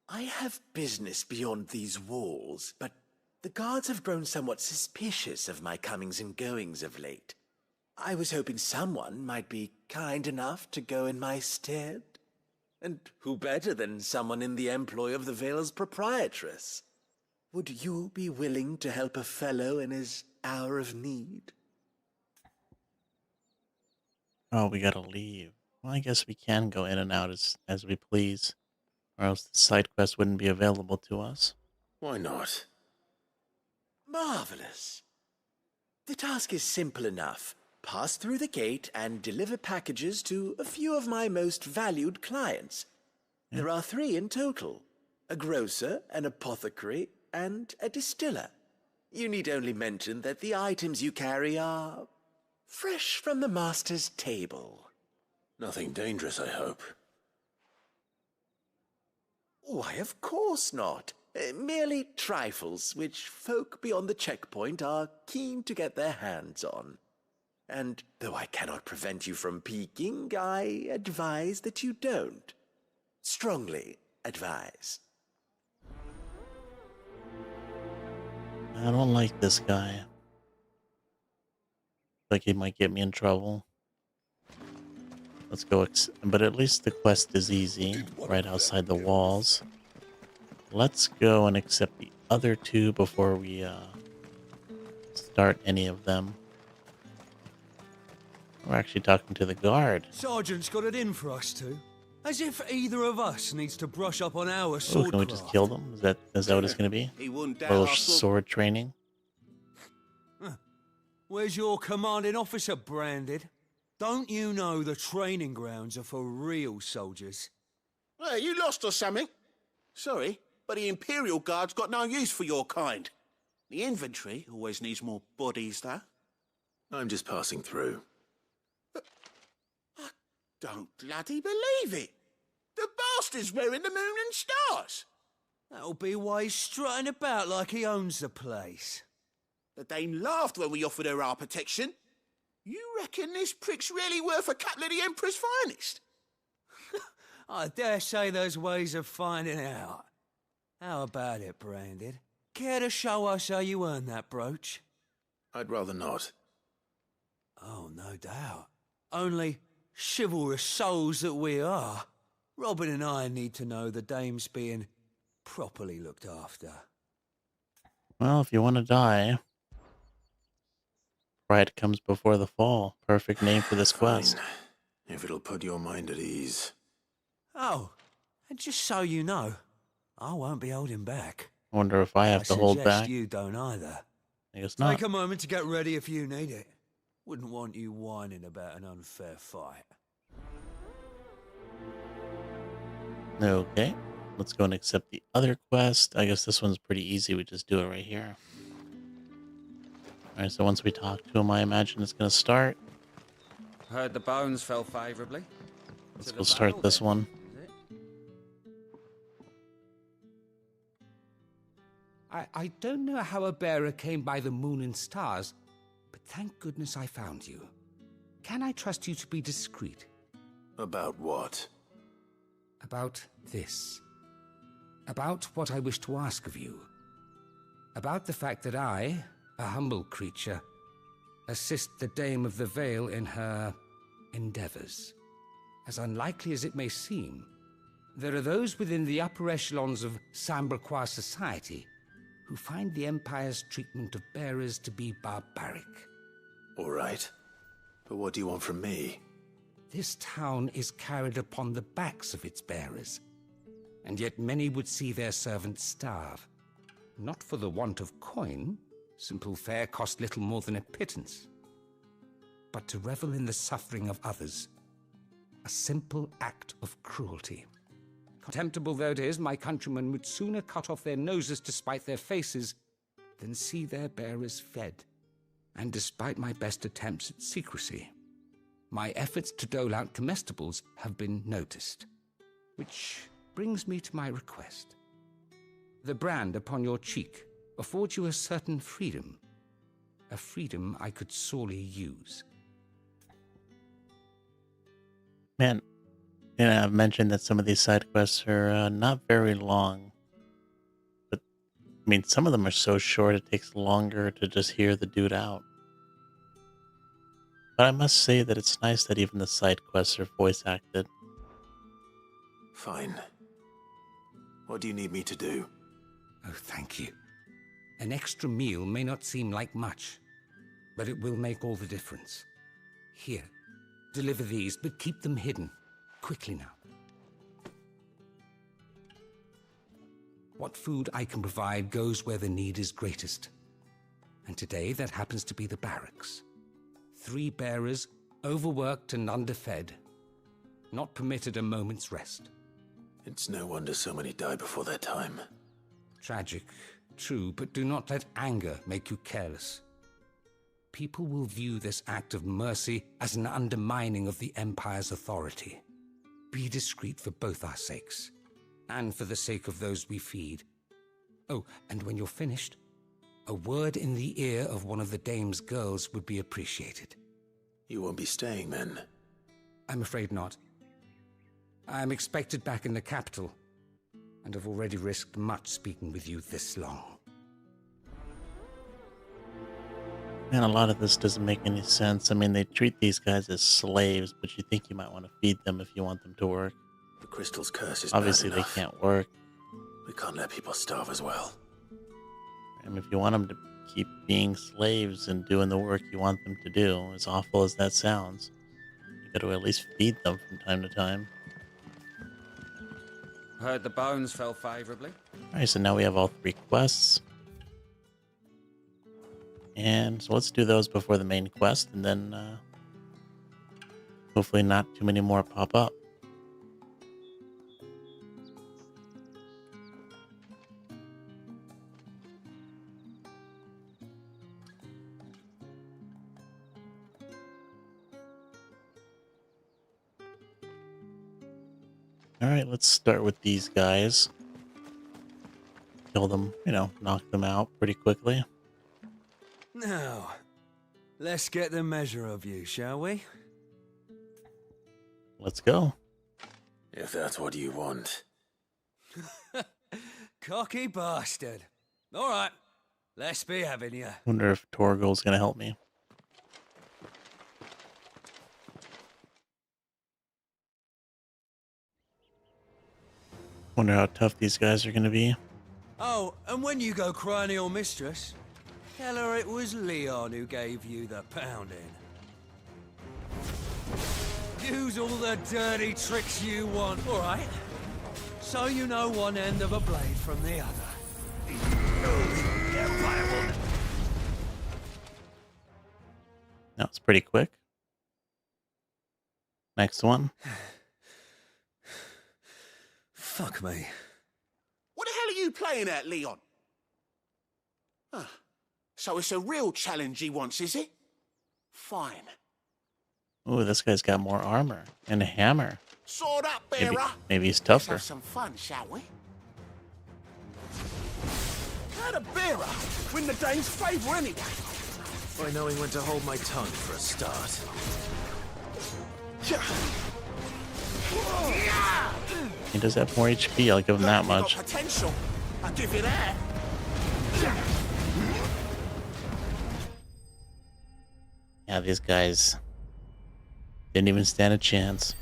I have business beyond these walls, but the guards have grown somewhat suspicious of my comings and goings of late. I was hoping someone might be kind enough to go in my stead. And who better than someone in the employ of the Vale's proprietress? Would you be willing to help a fellow in his hour of need? Oh, we gotta leave. Well, I guess we can go in and out as we please, or else the side quest wouldn't be available to us. Why not? Marvelous. The task is simple enough. Pass through the gate and deliver packages to a few of my most valued clients. There are 3 in total: a grocer, an apothecary, and a distiller. You need only mention that the items you carry are fresh from the master's table. Nothing dangerous, I hope. Why, of course not. Merely trifles which folk beyond the checkpoint are keen to get their hands on. And though I cannot prevent you from peeking, I advise that you don't. Strongly advise. I don't like this guy. Like he might get me in trouble. Let's go, but at least the quest is easy, right outside the walls. Let's go and accept the other 2 before we start any of them. We're actually talking to the guard. Sergeant's got it in for us two. As if either of us needs to brush up on our Oh, sword can we just kill them? Is that what it's gonna be? He wouldn't doubt Little our sword training. Where's your commanding officer branded? Don't you know the training grounds are for real soldiers? Hey, you lost or something? Sorry, but the Imperial Guard's got no use for your kind. The infantry always needs more bodies, though. I'm just passing through. I don't bloody believe it. The bastard's wearing the moon and stars. That'll be why he's strutting about like he owns the place. The Dane laughed when we offered her our protection. You reckon this prick's really worth a couple of the Emperor's finest? I dare say there's ways of finding out. How about it, Branded? Care to show us how you earned that brooch? I'd rather not. Oh, no doubt. Only chivalrous souls that we are, Robin and I need to know the dame's being properly looked after. Well, if you want to die, pride comes before the fall. Perfect name for this quest. If it'll put your mind at ease. Oh, and just so you know, I won't be holding back. I wonder if I have to hold suggest back. You don't either. I guess not. Take a moment to get ready if you need it. Wouldn't want you whining about an unfair fight. Okay, let's go and accept the other quest. I guess this one's pretty easy. We just do it right here. Alright, so once we talk to him, I imagine it's going to start. Heard the bones fell favourably. Let's go start this one. I don't know how a bearer came by the moon and stars, but thank goodness I found you. Can I trust you to be discreet? About what? About this. About what I wish to ask of you. About the fact that I, a humble creature, assist the Dame of the Vale in her endeavors. As unlikely as it may seem, there are those within the upper echelons of Samberquois society who find the Empire's treatment of bearers to be barbaric. All right. But what do you want from me? This town is carried upon the backs of its bearers, and yet many would see their servants starve. Not for the want of coin, simple fare cost little more than a pittance, but to revel in the suffering of others, a simple act of cruelty. Contemptible though it is, my countrymen would sooner cut off their noses to spite their faces than see their bearers fed. And despite my best attempts at secrecy, my efforts to dole out comestibles have been noticed. Which brings me to my request. The brand upon your cheek affords you a certain freedom. A freedom I could sorely use. Man, I've mentioned that some of these side quests are not very long. But, I mean, some of them are so short it takes longer to just hear the dude out. But I must say that it's nice that even the side quests are voice acted. Fine. What do you need me to do? Oh, thank you. An extra meal may not seem like much, but it will make all the difference. Here, deliver these, but keep them hidden. Quickly now. What food I can provide goes where the need is greatest. And today that happens to be the barracks. 3 bearers, overworked and underfed, not permitted a moment's rest. It's no wonder so many die before their time. Tragic, true, but do not let anger make you careless. People will view this act of mercy as an undermining of the Empire's authority. Be discreet for both our sakes, and for the sake of those we feed. Oh, and when you're finished, a word in the ear of one of the dame's girls would be appreciated. You won't be staying then? I'm afraid not. I'm expected back in the capital, and have already risked much speaking with you this long. Man, a lot of this doesn't make any sense. I mean, they treat these guys as slaves, but you think you might want to feed them if you want them to work. The crystal's curse is Obviously, bad they enough. can't work. We can't let people starve as well. I mean, if you want them to keep being slaves and doing the work you want them to do, as awful as that sounds, you got to at least feed them from time to time. Heard the bones fell favorably. Alright, so now we have all 3 quests. And so let's do those before the main quest, and then hopefully not too many more pop up. Alright, let's start with these guys. Kill them, knock them out pretty quickly. Now, let's get the measure of you, shall we? Let's go. If that's what you want. Cocky bastard. All right, let's be having you. Wonder if Torgo's gonna help me. Wonder how tough these guys are gonna be. Oh, and when you go crying to your mistress, tell her it was Leon who gave you the pounding. Use all the dirty tricks you want, all right? So you know one end of a blade from the other. That was pretty quick. Next one. Fuck me. What the hell are you playing at, Leon? Ah, so it's a real challenge he wants, is it? Fine. Ooh, this guy's got more armor and a hammer. Sword up, bearer. Maybe he's Let's tougher. have some fun, shall we? How the bearer win the dame's favour anyway? By knowing when to hold my tongue for a start. He does have more HP, I'll give him that much. Got potential. I'll give you that. Yeah, these guys didn't even stand a chance.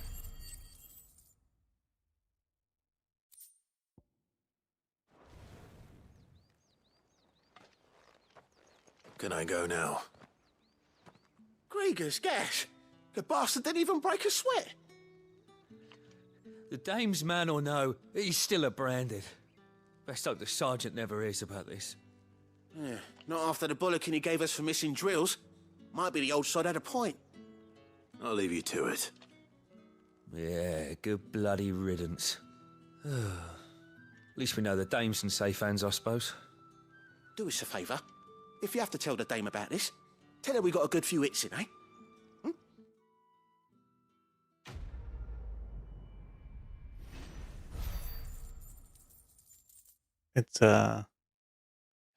Can I go now? Grieger's gas. The bastard didn't even break a sweat. The dame's man or no, he's still a branded. Best hope the sergeant never hears about this. Yeah, not after the bullocking he gave us for missing drills. Might be the old sod had a point. I'll leave you to it. Yeah, good bloody riddance. At least we know the dame's in safe hands, I suppose. Do us a favour. If you have to tell the dame about this, tell her we got a good few hits in, eh? It's kind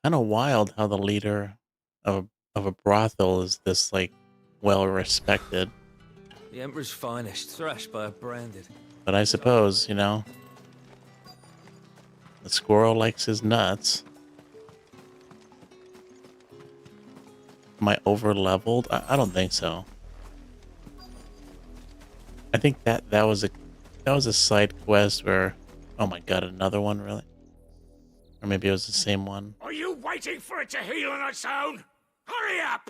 of wild how the leader of a brothel is this like well respected. The Emperor's finest, thrashed by a branded. But I suppose, you know, the squirrel likes his nuts. Am I over leveled? I don't think so. I think that was a side quest where, oh my god, another one, really? Or maybe it was the same one. Are you waiting for it to heal on its own? Hurry up!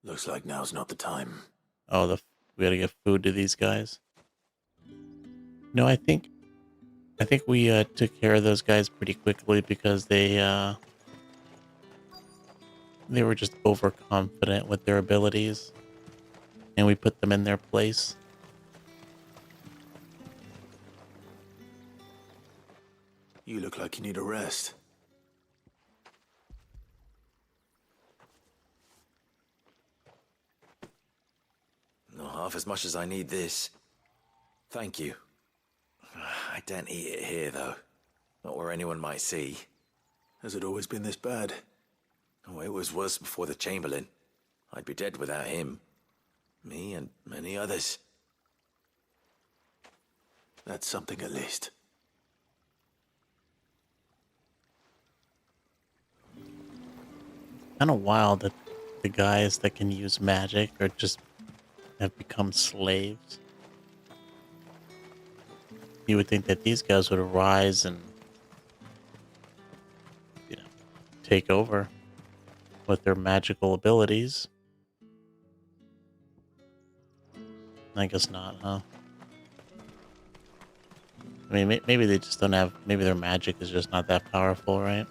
Looks like now's not the time. Oh, we gotta get food to these guys. No, I think we took care of those guys pretty quickly because they were just overconfident with their abilities, and we put them in their place. You look like you need a rest. Not half as much as I need this. Thank you. I don't eat it here, though. Not where anyone might see. Has it always been this bad? Oh, it was worse before the Chamberlain. I'd be dead without him. Me and many others. That's something at least. Kind of wild that the guys that can use magic are just have become slaves. You would think that these guys would rise and, you know, take over with their magical abilities. I guess not, huh? I mean, maybe they just don't have, maybe their magic is just not that powerful, right?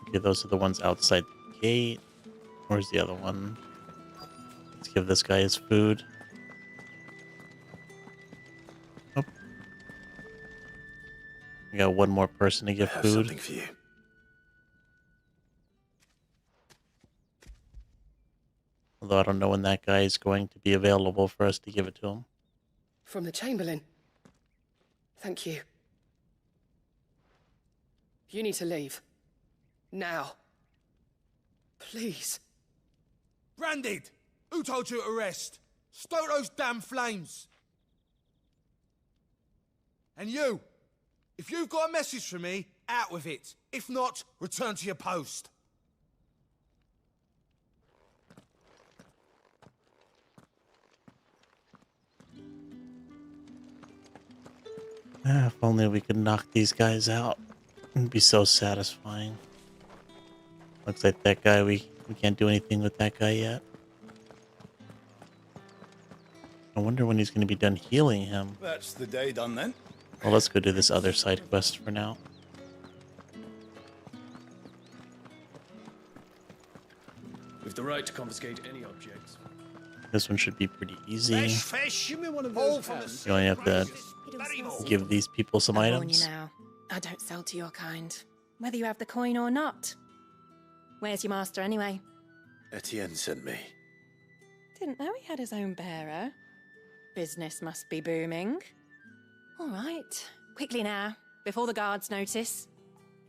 Okay, those are the ones outside the gate. Where's the other one? Let's give this guy his food. Oh. We got one more person to give I have food. something for you. Although I don't know when that guy is going to be available for us to give it to him. From the Chamberlain. Thank you. You need to leave. Now. Please. Branded! Who told you to rest? Stoke those damn flames! And you! If you've got a message for me, out with it. If not, return to your post. If only we could knock these guys out. It'd be so satisfying. Looks like that guy, we can't do anything with that guy yet. I wonder when he's going to be done healing him. That's the day done then. Well, let's go do this other side quest for now. With the right to confiscate any objects. This one should be pretty easy. Fresh fish. Give me one of those. You only have to give these people some I warn items. you now. I don't sell to your kind, whether you have the coin or not. Where's your master anyway? Etienne sent me. Didn't know he had his own bearer. Business must be booming. All right, quickly now, before the guards notice.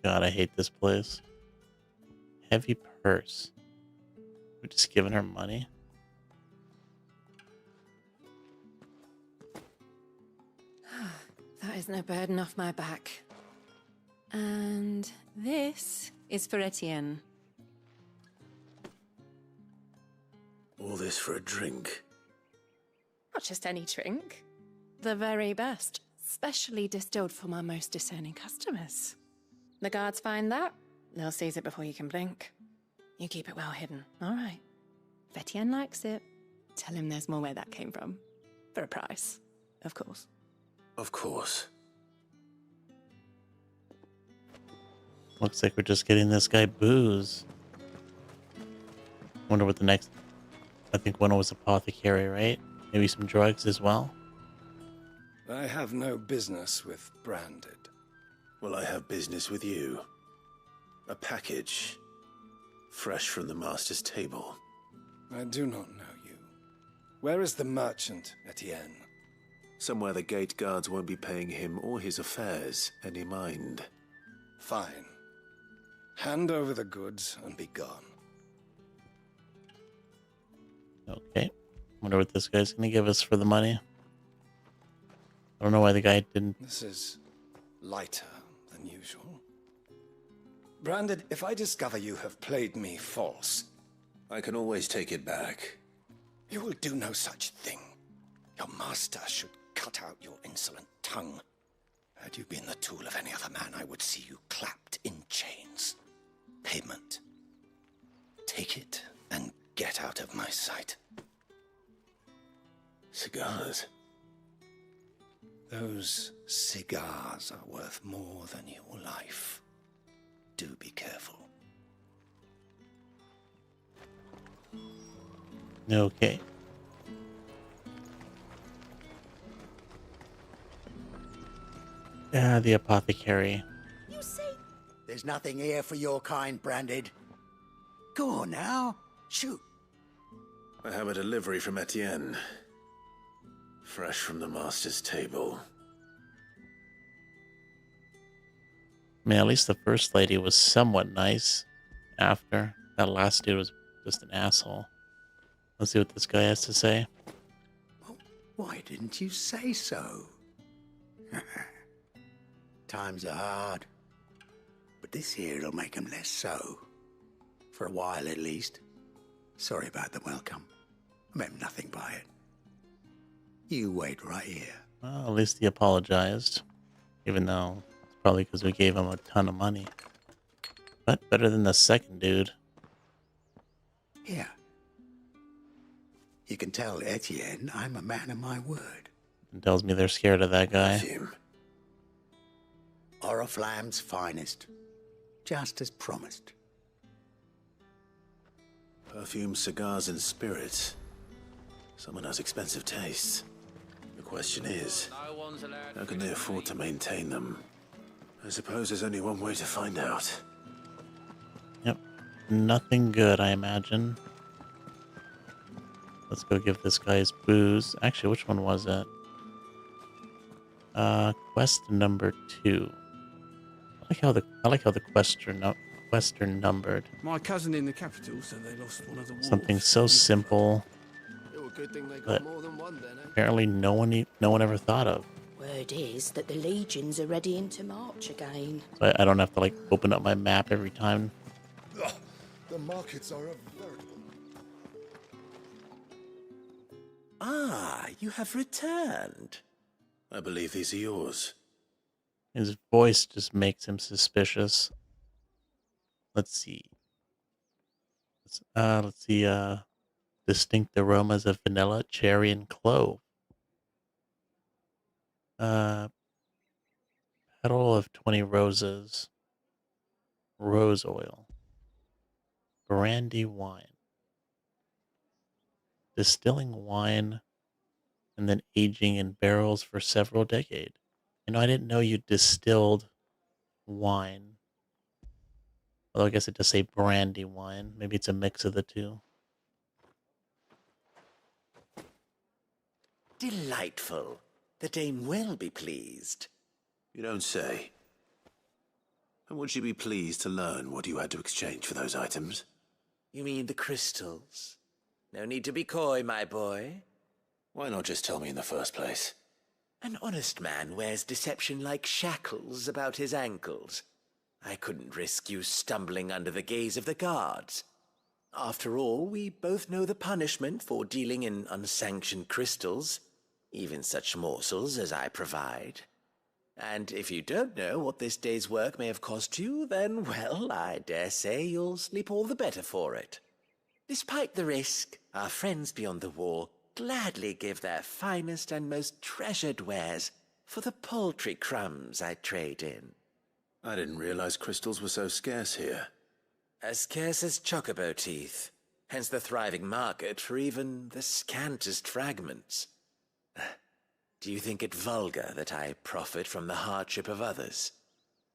God, I hate this place. Heavy purse. We're just giving her money. That isn't a burden off my back. And this is for Etienne. All this for a drink. Not just any drink. The very best. Specially distilled for my most discerning customers. The guards find that, they'll seize it before you can blink. You keep it well hidden, all right? If Etienne likes it, tell him there's more where that came from. For a price, of course. Of course. Looks like we're just getting this guy booze. Wonder what the next I think one was apothecary, right? Maybe some drugs as well. I have no business with Branded. Well, I have business with you. A package. Fresh from the Master's table. I do not know you. Where is the merchant, Etienne? Somewhere the gate guards won't be paying him or his affairs any mind. Fine. Hand over the goods and be gone. Okay. Wonder what this guy's gonna give us for the money. I don't know why the guy didn't. This is lighter than usual. Branded, if I discover you have played me false... I can always take it back. You will do no such thing. Your master should cut out your insolent tongue. Had you been the tool of any other man, I would see you clapped in chains. Payment. Take it and get out of my sight. Cigars. Those cigars are worth more than your life. Do be careful. Okay. Yeah, the apothecary. You say there's nothing here for your kind, Branded. Go on now. Shoot. I have a delivery from Etienne. Fresh from the Master's table. I mean, at least the first lady was somewhat nice. After that last dude was just an asshole. Let's see what this guy has to say. Why didn't you say so? Times are hard. But this here'll make 'em less so. For a while, at least. Sorry about the welcome. I meant nothing by it. You wait right here. Well, at least he apologized. Even though it's probably because we gave him a ton of money. But better than the second dude. Here. You can tell Etienne I'm a man of my word. And tells me they're scared of that guy. Perfume. Oriflamme's finest. Just as promised. Perfume, cigars, and spirits. Someone has expensive tastes. The question is, how can they afford to maintain them? I suppose there's only one way to find out. Yep. Nothing good, I imagine. Let's go give this guy his booze. Actually, which one was it? Quest number 2. I like how the quests are numbered. My cousin in the capital said they lost one of the wolves. Something so simple, Good thing they got but more than one then, eh? apparently no one ever thought of. Word is that the legions are ready into march again. So I don't have to like open up my map every time. The markets are a veritable... Ah, you have returned. I believe these are yours. His voice just makes him suspicious. Let's see. Let's see. Distinct aromas of vanilla, cherry, and clove. Petal of 20 roses. Rose oil. Brandy wine. Distilling wine and then aging in barrels for several decades. You know, I didn't know you distilled wine. Although I guess it does say brandy wine. Maybe it's a mix of the two. Delightful. The dame will be pleased. You don't say. And would she be pleased to learn what you had to exchange for those items? You mean the crystals? No need to be coy, my boy. Why not just tell me in the first place? An honest man wears deception like shackles about his ankles. I couldn't risk you stumbling under the gaze of the guards. After all, we both know the punishment for dealing in unsanctioned crystals, even such morsels as I provide. And if you don't know what this day's work may have cost you, then, well, I dare say you'll sleep all the better for it. Despite the risk, our friends beyond the wall gladly give their finest and most treasured wares for the paltry crumbs I trade in. I didn't realize crystals were so scarce here. As scarce as chocobo teeth. Hence the thriving market for even the scantest fragments. Do you think it vulgar that I profit from the hardship of others?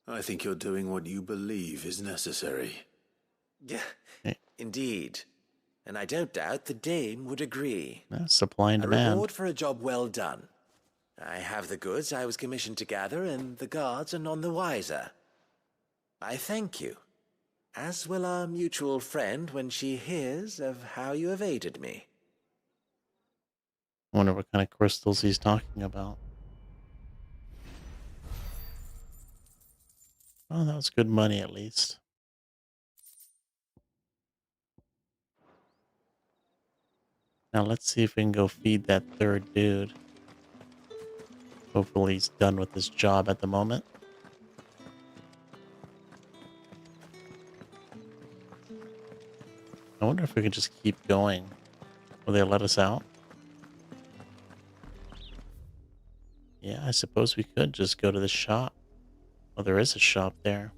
I think you're doing what you believe is necessary. Yeah, indeed. And I don't doubt the dame would agree. Supply and A demand. reward for a job well done. I have the goods I was commissioned to gather, and the guards are none the wiser. I thank you, as will our mutual friend when she hears of how you have aided me. I wonder what kind of crystals he's talking about. Oh, that was good money at least. Now let's see if we can go feed that third dude. Hopefully he's done with his job at the moment. I wonder if we can just keep going. Will they let us out? Yeah, I suppose we could just go to the shop. Oh, there is a shop there.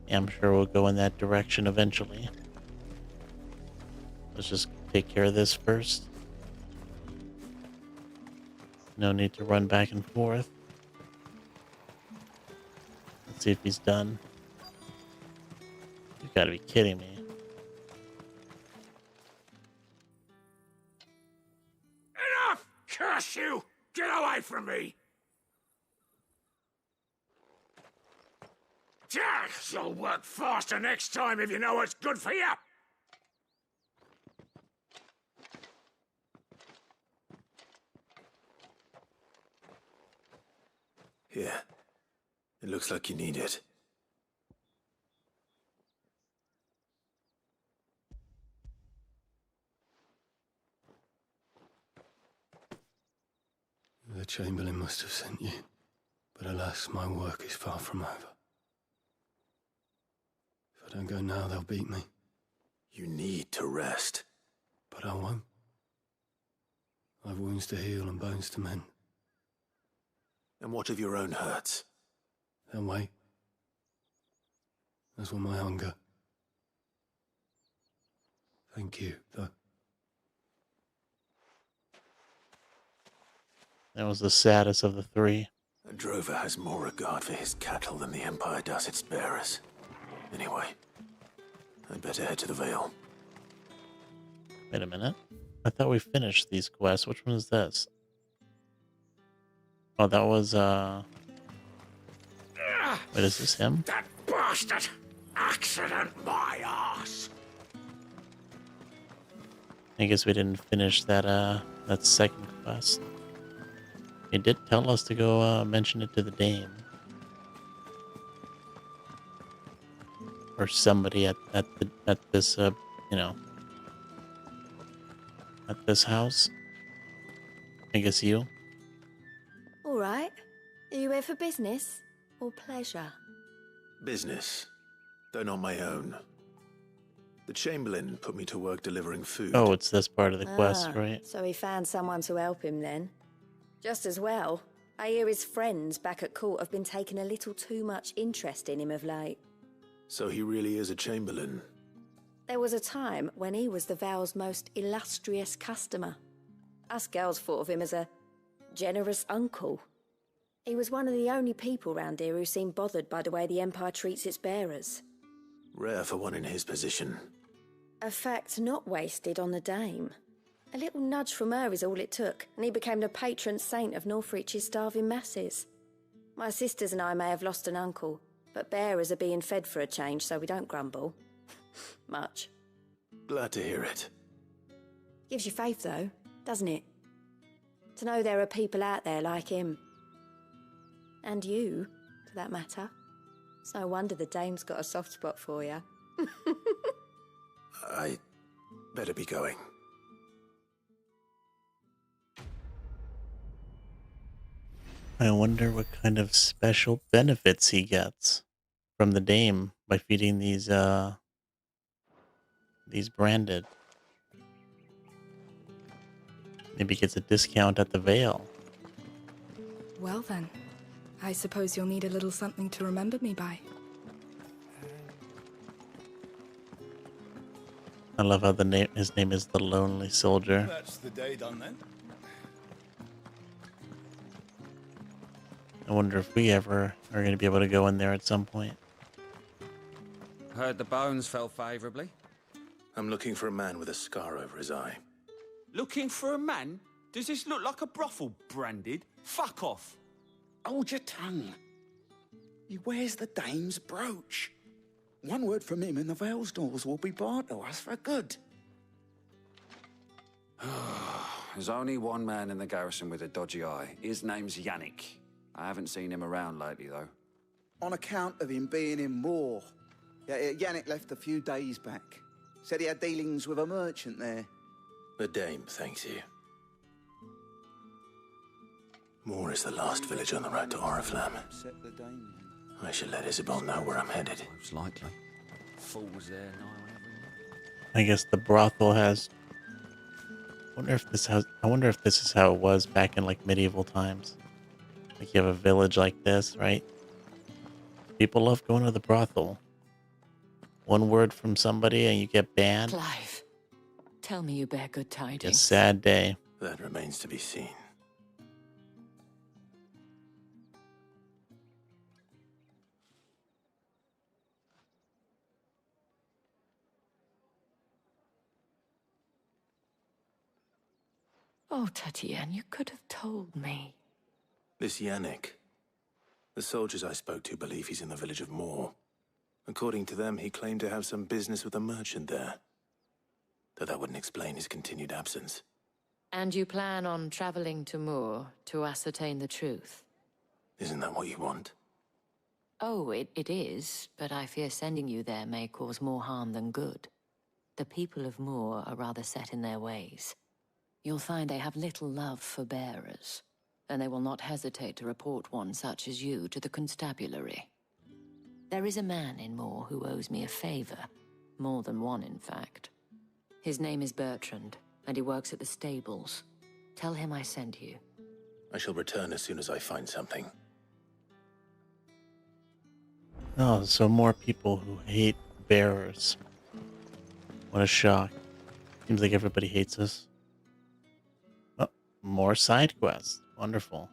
Yeah, I'm sure we'll go in that direction eventually. Let's just take care of this first. No need to run back and forth. Let's see if he's done. You've got to be kidding me. Enough! Curse you! Get away from me! Jack, you'll work faster next time if you know what's good for you! Here. It looks like you need it. The Chamberlain must have sent you, but alas, my work is far from over. If I don't go now, they'll beat me. You need to rest. But I won't. I've wounds to heal and bones to mend. And what of your own hurts? They'll wait. As will my hunger. Thank you, though. That was the saddest of the three. A drover has more regard for his cattle than the Empire does its bearers. Anyway, I'd better head to the Vale. Wait a minute. I thought we finished these quests. Which one is this? Oh, that was, Wait, is this him? That bastard! Accident my ass! I guess we didn't finish that, that second quest. He did tell us to go, mention it to the dame. Or somebody at this, you know, at this house. I guess you. All right. Are you here for business or pleasure? Business, though not my own. The Chamberlain put me to work delivering food. Oh, it's this part of the quest, right? So he found someone to help him then. Just as well. I hear his friends back at court have been taking a little too much interest in him of late. So he really is a Chamberlain. There was a time when he was the Vale's most illustrious customer. Us girls thought of him as a generous uncle. He was one of the only people round here who seemed bothered by the way the Empire treats its bearers. Rare for one in his position. A fact not wasted on the dame. A little nudge from her is all it took, and he became the patron saint of Northreach's starving masses. My sisters and I may have lost an uncle, but bearers are being fed for a change, so we don't grumble. Much. Glad to hear it. Gives you faith, though, doesn't it? To know there are people out there like him. And you, for that matter. It's no wonder the dame's got a soft spot for you. I better be going. I wonder what kind of special benefits he gets from the dame by feeding these branded. Maybe he gets a discount at the Vale. Well then, I suppose you'll need a little something to remember me by. I love how his name is the Lonely Soldier. That's the day done then. I wonder if we ever are going to be able to go in there at some point. Heard the bones fell favourably. I'm looking for a man with a scar over his eye. Looking for a man? Does this look like a brothel, Branded? Fuck off. Hold your tongue. He wears the dame's brooch. One word from him and the Vale's doors will be barred to us for good. There's only one man in the garrison with a dodgy eye. His name's Yannick. I haven't seen him around lately, though. On account of him being in Moor. Yannick left a few days back. Said he had dealings with a merchant there. The dame thanks you. Moor is the last village on the road to Oriflamme. I should let Isabel know where I'm headed. Most likely. Fools there now and everywhere. I guess the brothel has. I wonder if this is how it was back in like medieval times. Like you have a village like this, right? People love going to the brothel. One word from somebody and you get banned. Clive, tell me you bear good tidings. A sad day. That remains to be seen. Oh, Tatienne, you could have told me. This Yannick. The soldiers I spoke to believe he's in the village of Moor. According to them, he claimed to have some business with a merchant there. Though that wouldn't explain his continued absence. And you plan on traveling to Moor to ascertain the truth? Isn't that what you want? Oh, it is, but I fear sending you there may cause more harm than good. The people of Moor are rather set in their ways. You'll find they have little love for bearers, and they will not hesitate to report one such as you to the constabulary. There is a man in Moor who owes me a favor, more than one in fact. His name is Bertrand, and he works at the stables. Tell him I sent you. I shall return as soon as I find something. Oh, so more people who hate bearers. What a shock. Seems like everybody hates us. Oh, more side quests. Wonderful.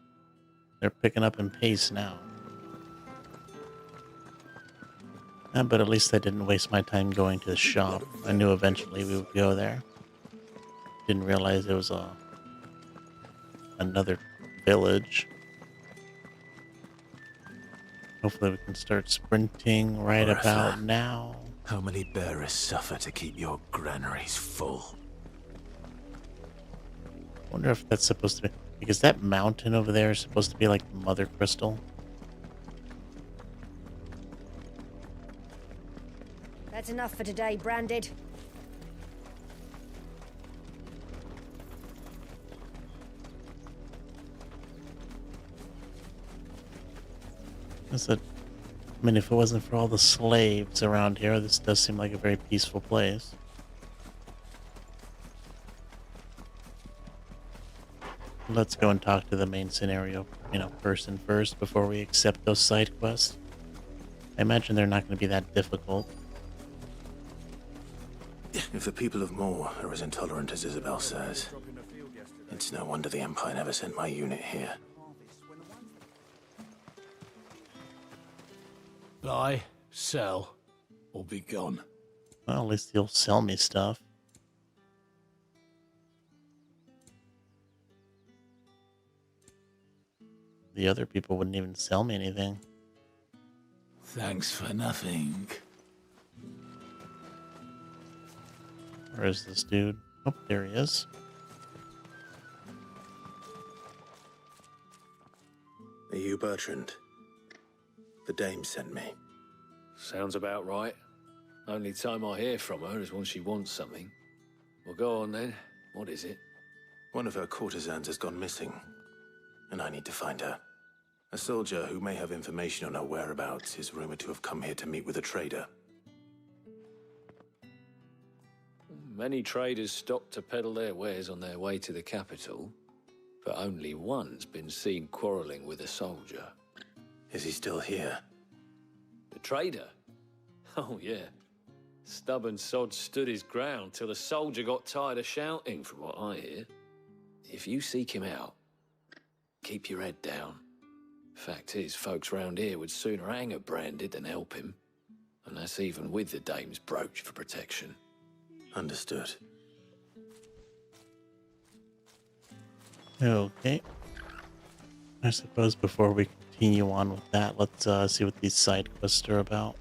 They're picking up in pace now. But at least I didn't waste my time going to the shop. I knew eventually we would go there. Didn't realize it was another village. Hopefully we can start sprinting right about now. How many bearers suffer to keep your granaries full? Wonder if that's supposed to be... Because that mountain over there is supposed to be like Mother Crystal. That's enough for today, Branded. I mean, if it wasn't for all the slaves around here, this does seem like a very peaceful place. Let's go and talk to the main scenario, person first before we accept those side quests. I imagine they're not going to be that difficult. If the people of Moor are as intolerant as Isabel says, it's no wonder the Empire never sent my unit here. Lie, sell, or be gone. Well, at least he'll sell me stuff. The other people wouldn't even sell me anything. Thanks for nothing. Where is this dude? Oh, there he is. Are you Bertrand? The dame sent me. Sounds about right. Only time I hear from her is when she wants something. Well, go on then. What is it? One of her courtesans has gone missing, and I need to find her. A soldier who may have information on her whereabouts is rumored to have come here to meet with a trader. Many traders stop to peddle their wares on their way to the capital, but only one's been seen quarreling with a soldier. Is he still here? The trader? Oh, yeah. Stubborn sod stood his ground till the soldier got tired of shouting, from what I hear. If you seek him out, keep your head down. Fact is, folks round here would sooner hang a Branded than help him. And that's even with the dame's brooch for protection. Understood. Okay. I suppose before we continue on with that, let's see what these side quests are about.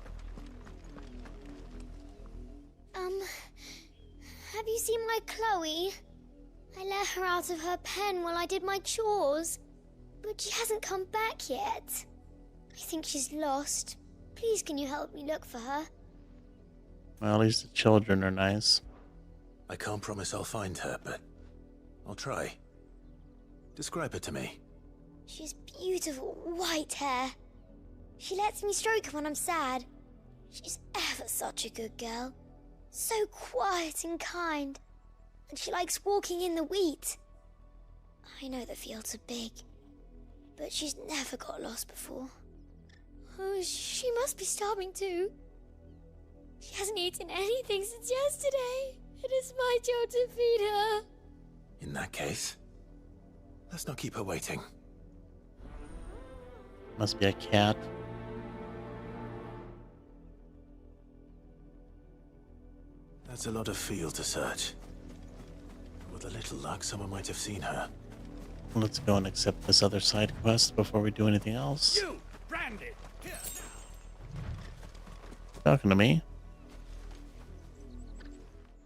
Have you seen my Chloe? I let her out of her pen while I did my chores, but she hasn't come back yet. I think she's lost. Please, can you help me look for her? Well, at least the children are nice. I can't promise I'll find her, but I'll try. Describe her to me. She's beautiful white hair. She lets me stroke her when I'm sad. She's ever such a good girl. So quiet and kind. And she likes walking in the wheat. I know the fields are big, but she's never got lost before. Oh, she must be starving too. She hasn't eaten anything since yesterday. It is my job to feed her. In that case, let's not keep her waiting. Must be a cat. That's a lot of field to search. With a little luck, someone might have seen her. Let's go and accept this other side quest before we do anything else. You, Branded! Here. Talking to me?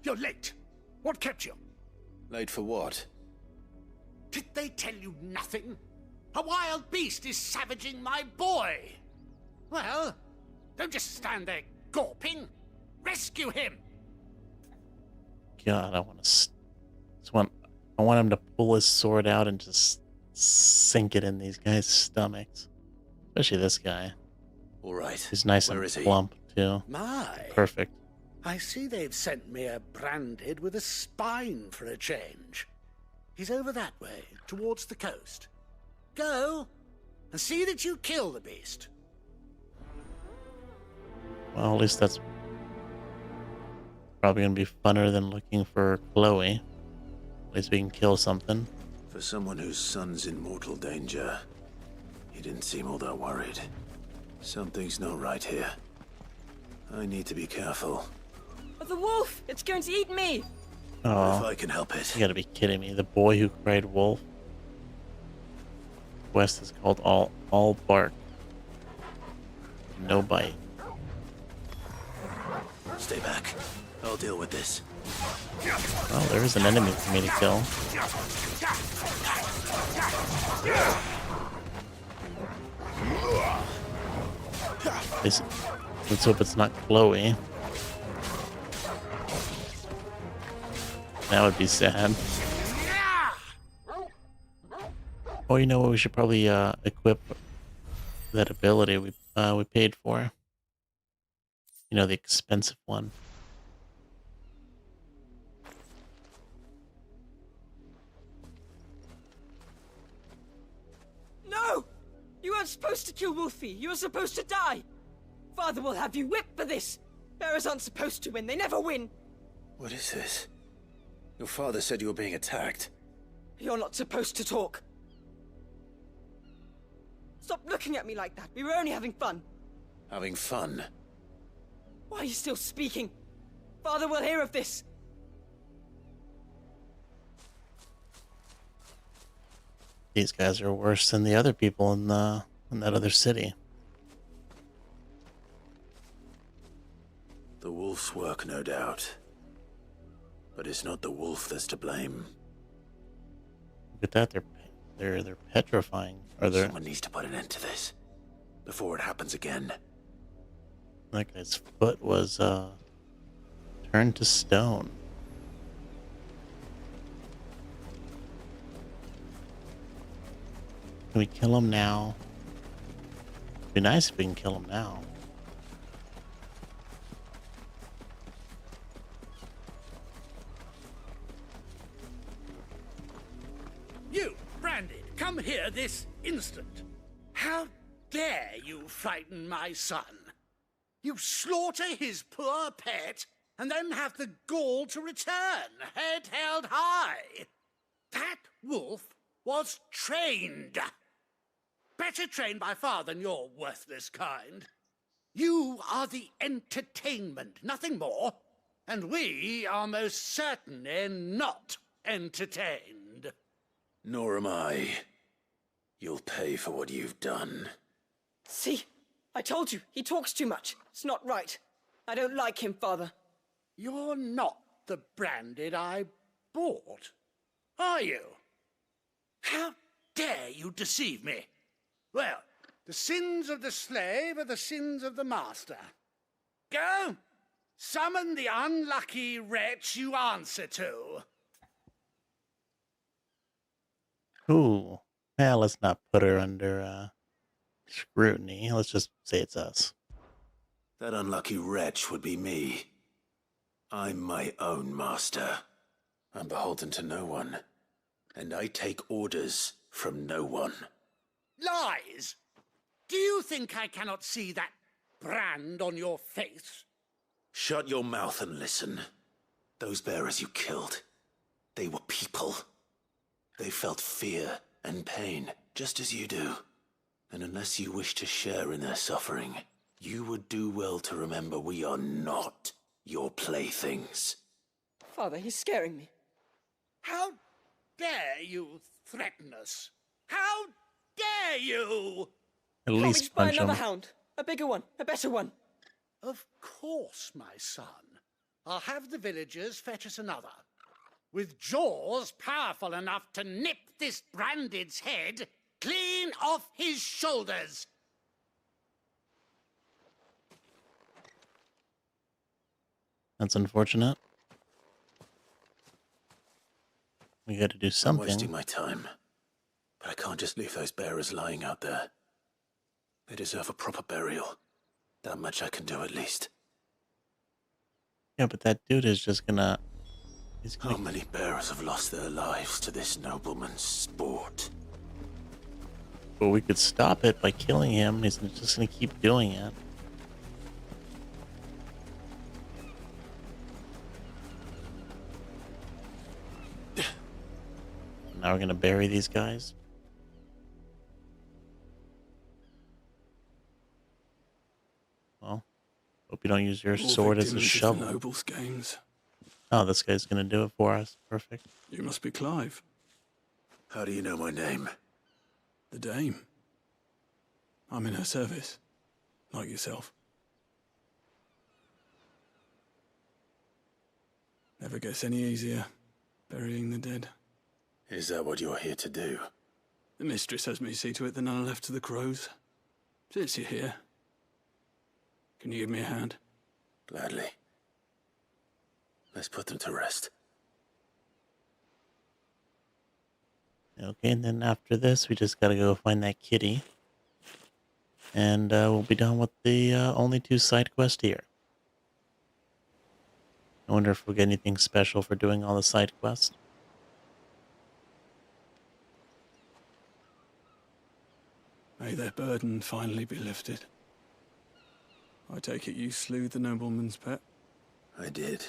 You're late. What kept you? Late for what? Did they tell you nothing? A wild beast is savaging my boy. Well, don't just stand there gawping. Rescue him. God, I want him to pull his sword out and just sink it in these guys' stomachs. Especially this guy. All right. He's nice Where and is he? plump, too. My. Perfect. I see they've sent me a Branded with a spine for a change. He's over that way, towards the coast. Go, and see that you kill the beast. Well, at least that's probably going to be funner than looking for Chloe. At least we can kill something. For someone whose son's in mortal danger, he didn't seem all that worried. Something's not right here. I need to be careful. The wolf! It's going to eat me! Oh, if I can help it. You gotta be kidding me. The boy who cried wolf. Quest is called all bark. No bite. Stay back. I'll deal with this. Well, there is an enemy for me to kill. Let's hope it's not Chloe. That would be sad. Oh, you know what? We should probably equip that ability we paid for. You know, the expensive one. No! You weren't supposed to kill Wolfie. You were supposed to die. Father will have you whipped for this. Bearers aren't supposed to win. They never win. What is this? Your father said you were being attacked. You're not supposed to talk. Stop looking at me like that. We were only having fun. Having fun? Why are you still speaking? Father will hear of this. These guys are worse than the other people in that other city. The wolf's work, no doubt. But it's not the wolf that's to blame. Look at that, they're petrifying. Someone needs to put an end to this before it happens again. That guy's foot was turned to stone. Can we kill him now? It'd be nice if we can kill him now. You, Branded, come here this instant. How dare you frighten my son? You slaughter his poor pet, and then have the gall to return, head held high. That wolf was trained. Better trained by far than your worthless kind. You are the entertainment, nothing more. And we are most certainly not entertained. Nor am I. You'll pay for what you've done. See? I told you, he talks too much. It's not right. I don't like him, Father. You're not the branded I bought, are you? How dare you deceive me? Well, the sins of the slave are the sins of the master. Go, summon the unlucky wretch you answer to. Ooh. Well, let's not put her under scrutiny. Let's just say it's us. That unlucky wretch would be me. I'm my own master. I'm beholden to no one. And I take orders from no one. Lies! Do you think I cannot see that brand on your face? Shut your mouth and listen. Those bearers you killed, they were people. They felt fear and pain, just as you do. And unless you wish to share in their suffering, you would do well to remember we are not your playthings. Father, he's scaring me. How dare you threaten us? How dare you? At Can't we least just buy punch another him. hound? A bigger one, a better one. Of course, my son. I'll have the villagers fetch us another. With jaws powerful enough to nip this branded's head clean off his shoulders. That's unfortunate. We got to do I'm something. wasting my time. But I can't just leave those bearers lying out there. They deserve a proper burial. That much I can do at least. Yeah, but that dude is just gonna... He's How gonna... many bearers have lost their lives to this nobleman's sport? But we could stop it by killing him. He's just gonna keep doing it. Now we're gonna bury these guys. Well, hope you don't use your More sword as a victims of the shovel. Nobles' games. Oh, this guy's gonna do it for us. Perfect. You must be Clive. How do you know my name? The Dame. I'm in her service, like yourself. Never gets any easier, burying the dead. Is that what you're here to do? The mistress has me see to it that none are left to the crows. Since you're here, can you give me a hand? Gladly. Let's put them to rest. Okay, and then after this, we just gotta go find that kitty. And we'll be done with the only 2 side quests here. I wonder if we'll get anything special for doing all the side quests. May their burden finally be lifted. I take it you slew the nobleman's pet? I did.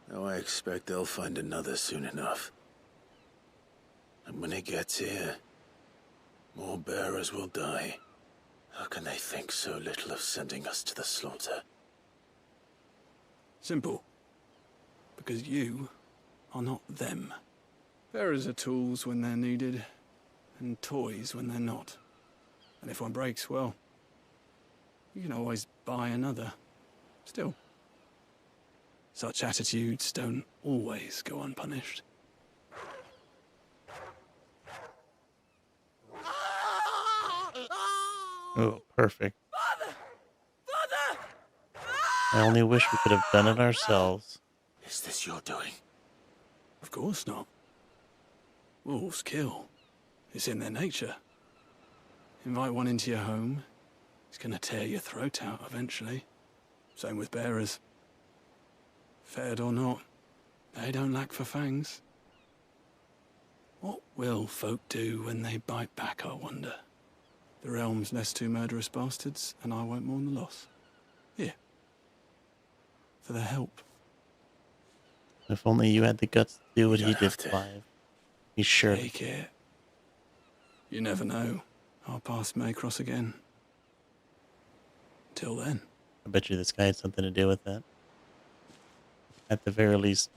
Now I expect they'll find another soon enough. And when it gets here, more bearers will die. How can they think so little of sending us to the slaughter? Simple. Because you are not them. Bearers are tools when they're needed, and toys when they're not. And if one breaks, well, you can always buy another. Still, such attitudes don't always go unpunished. Oh, perfect. Father! Father! I only wish we could have done it ourselves. Is this your doing? Of course not. Wolves kill. It's in their nature. Invite one into your home, it's gonna tear your throat out eventually. Same with bearers. Fed or not, they don't lack for fangs. What will folk do when they bite back, I wonder? The realm's less two murderous bastards, and I won't mourn the loss. Here. For their help. If only you had the guts to do what he don't did, have to. Clive. You sure? Take it. You never know. Our paths may cross again. Till then. I bet you this guy had something to do with that. At the very least,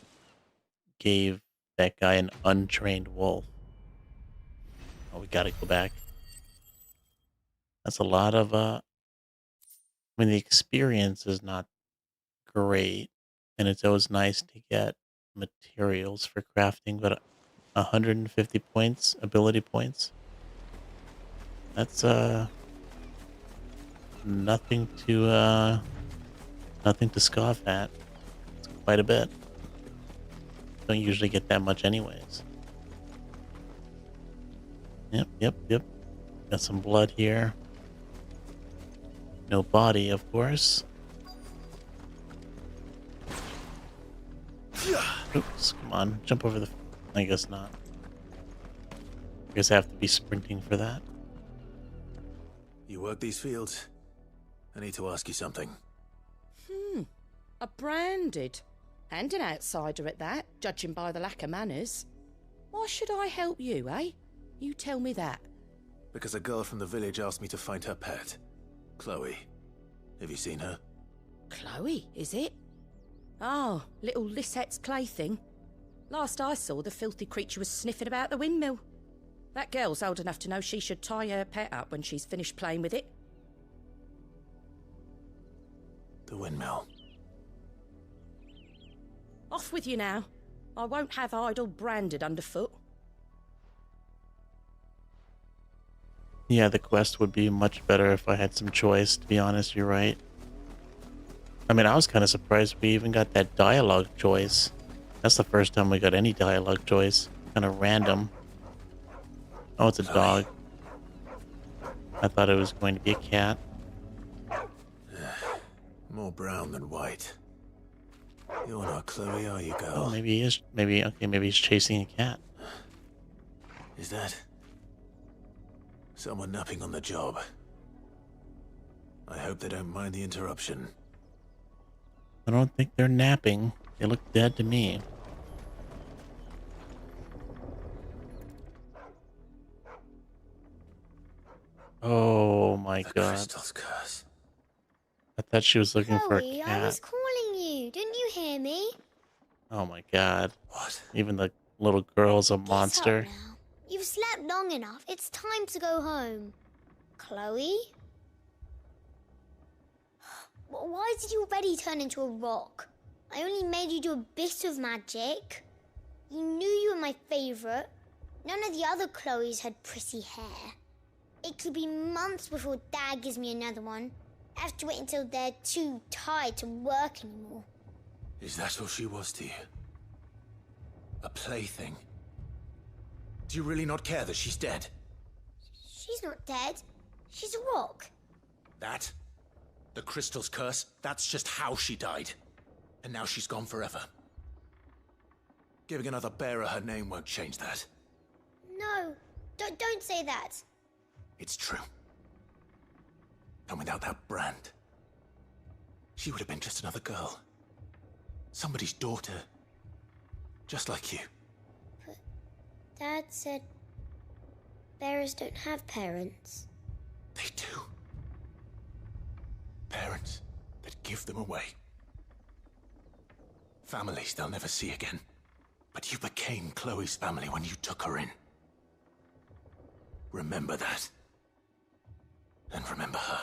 gave that guy an untrained wolf. Oh, we gotta go back. That's a lot of, I mean, the experience is not great, and it's always nice to get materials for crafting, but 150 points, ability points. That's, nothing to scoff at. It's quite a bit. Don't usually get that much anyways. Yep. Got some blood here. No body, of course. Oops, come on. Jump over the... I guess not. I guess I have to be sprinting for that. You work these fields? I need to ask you something. A branded. And an outsider at that, judging by the lack of manners. Why should I help you, eh? You tell me that. Because a girl from the village asked me to find her pet. Chloe. Have you seen her? Chloe, is it? Oh, little Lisette's plaything. Last I saw, the filthy creature was sniffing about the windmill. That girl's old enough to know she should tie her pet up when she's finished playing with it. The windmill. Off with you now. I won't have idle branded underfoot. Yeah, the quest would be much better if I had some choice, to be honest, you're right. I mean, I was kind of surprised we even got that dialogue choice. That's the first time we got any dialogue choice. Kind of random. Oh, it's a dog. I thought it was going to be a cat. More brown than white. You're not Chloe, are you, girl? Oh, maybe he is. Maybe he's chasing a cat. Is that... someone napping on the job? I hope they don't mind the interruption. I don't think they're napping. They look dead to me. Oh my god. Crystal's curse. I thought she was looking for a Chloe, I cat. was calling you. Didn't you hear me? Oh my god. What? Even the little girl's a monster. Get up now. You've slept long enough. It's time to go home. Chloe? Why did you already turn into a rock? I only made you do a bit of magic. You knew you were my favorite. None of the other Chloes had pretty hair. It could be months before Dad gives me another one. I have to wait until they're too tired to work anymore. Is that all she was to you? A plaything? Do you really not care that she's dead? She's not dead. She's a rock. That? The Crystal's curse? That's just how she died. And now she's gone forever. Giving another bearer her name won't change that. No, don't say that. It's true. And without that brand, she would have been just another girl. Somebody's daughter. Just like you. But Dad said bearers don't have parents. They do. Parents that give them away. Families they'll never see again. But you became Chloe's family when you took her in. Remember that. And remember her.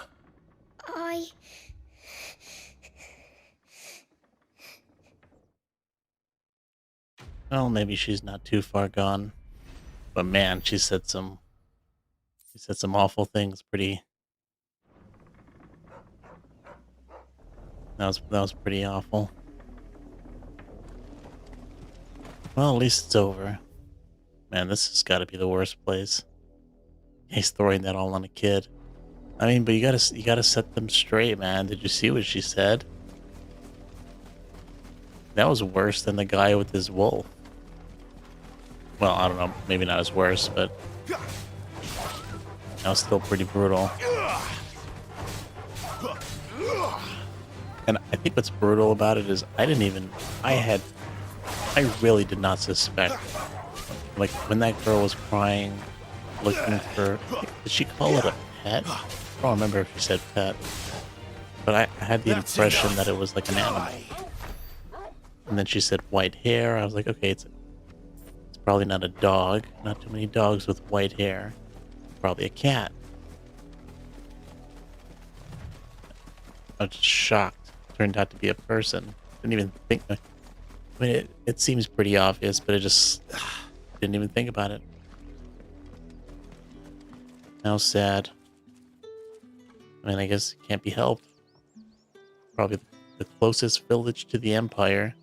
Well, maybe she's not too far gone. But man, she said some awful things pretty. That was pretty awful. Well, at least it's over. Man, this has got to be the worst place. He's throwing that all on a kid. I mean, but you gotta set them straight, man. Did you see what she said? That was worse than the guy with his wolf. Well, I don't know. Maybe not as worse, but That was still pretty brutal. And I think what's brutal about it is I really did not suspect. Like, when that girl was crying, looking for, did she call it a pet? I don't remember if she said pet. But I had the impression that it was like an animal. And then she said white hair. I was like, okay, it's probably not a dog. Not too many dogs with white hair. Probably a cat. I was just shocked. Turned out to be a person. Didn't even think. I mean, it seems pretty obvious, but I just didn't even think about it. How sad. I mean, I guess it can't be helped. Probably the closest village to the Empire.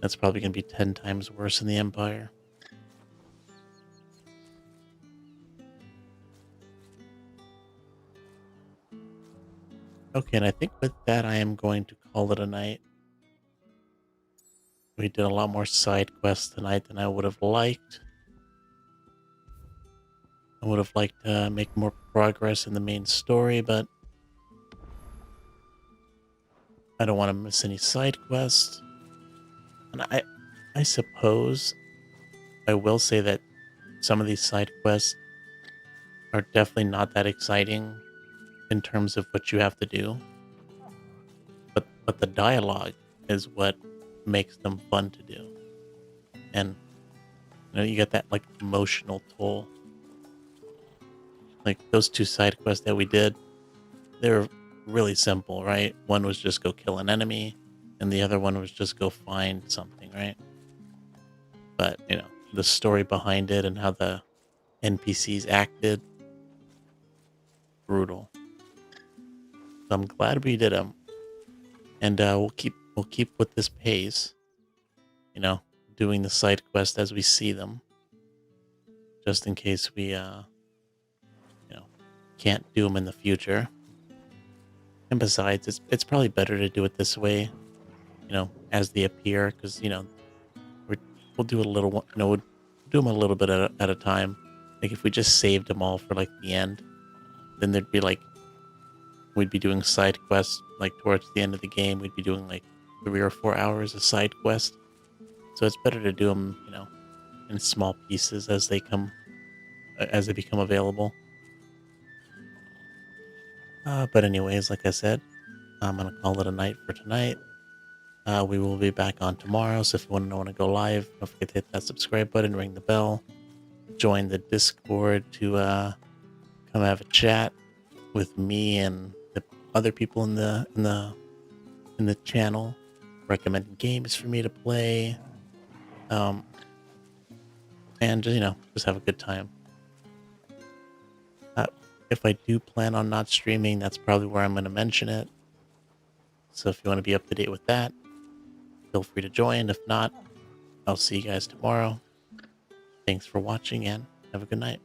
That's probably going to be 10 times worse than the Empire. Okay, and I think with that, I am going to call it a night. We did a lot more side quests tonight than I would have liked. I would have liked to make more progress in the main story, but I don't want to miss any side quests. And I suppose I will say that some of these side quests are definitely not that exciting in terms of what you have to do. But the dialogue is what makes them fun to do. And you get that like emotional toll. Like those two side quests that we did, they're really simple, right? One was just go kill an enemy, and the other one was just go find something, right? But, the story behind it and how the NPCs acted, brutal. So I'm glad we did them. And we'll keep with this pace, doing the side quest as we see them. Just in case we can't do them in the future. And besides, it's probably better to do it this way, as they appear, because we'll do a little, we'll do them a little bit at a time. Like if we just saved them all for like the end, then there'd be like, we'd be doing side quests like towards the end of the game. We'd be doing like 3 or 4 hours of side quest. So it's better to do them, in small pieces as they become available. But anyways, like I said, I'm going to call it a night for tonight. We will be back on tomorrow. So if you want to go live, don't forget to hit that subscribe button, ring the bell, join the Discord to come have a chat with me and the other people in the channel, recommending games for me to play, and just have a good time. If I do plan on not streaming, that's probably where I'm going to mention it. So if you want to be up to date with that, feel free to join. If not, I'll see you guys tomorrow. Thanks for watching and have a good night.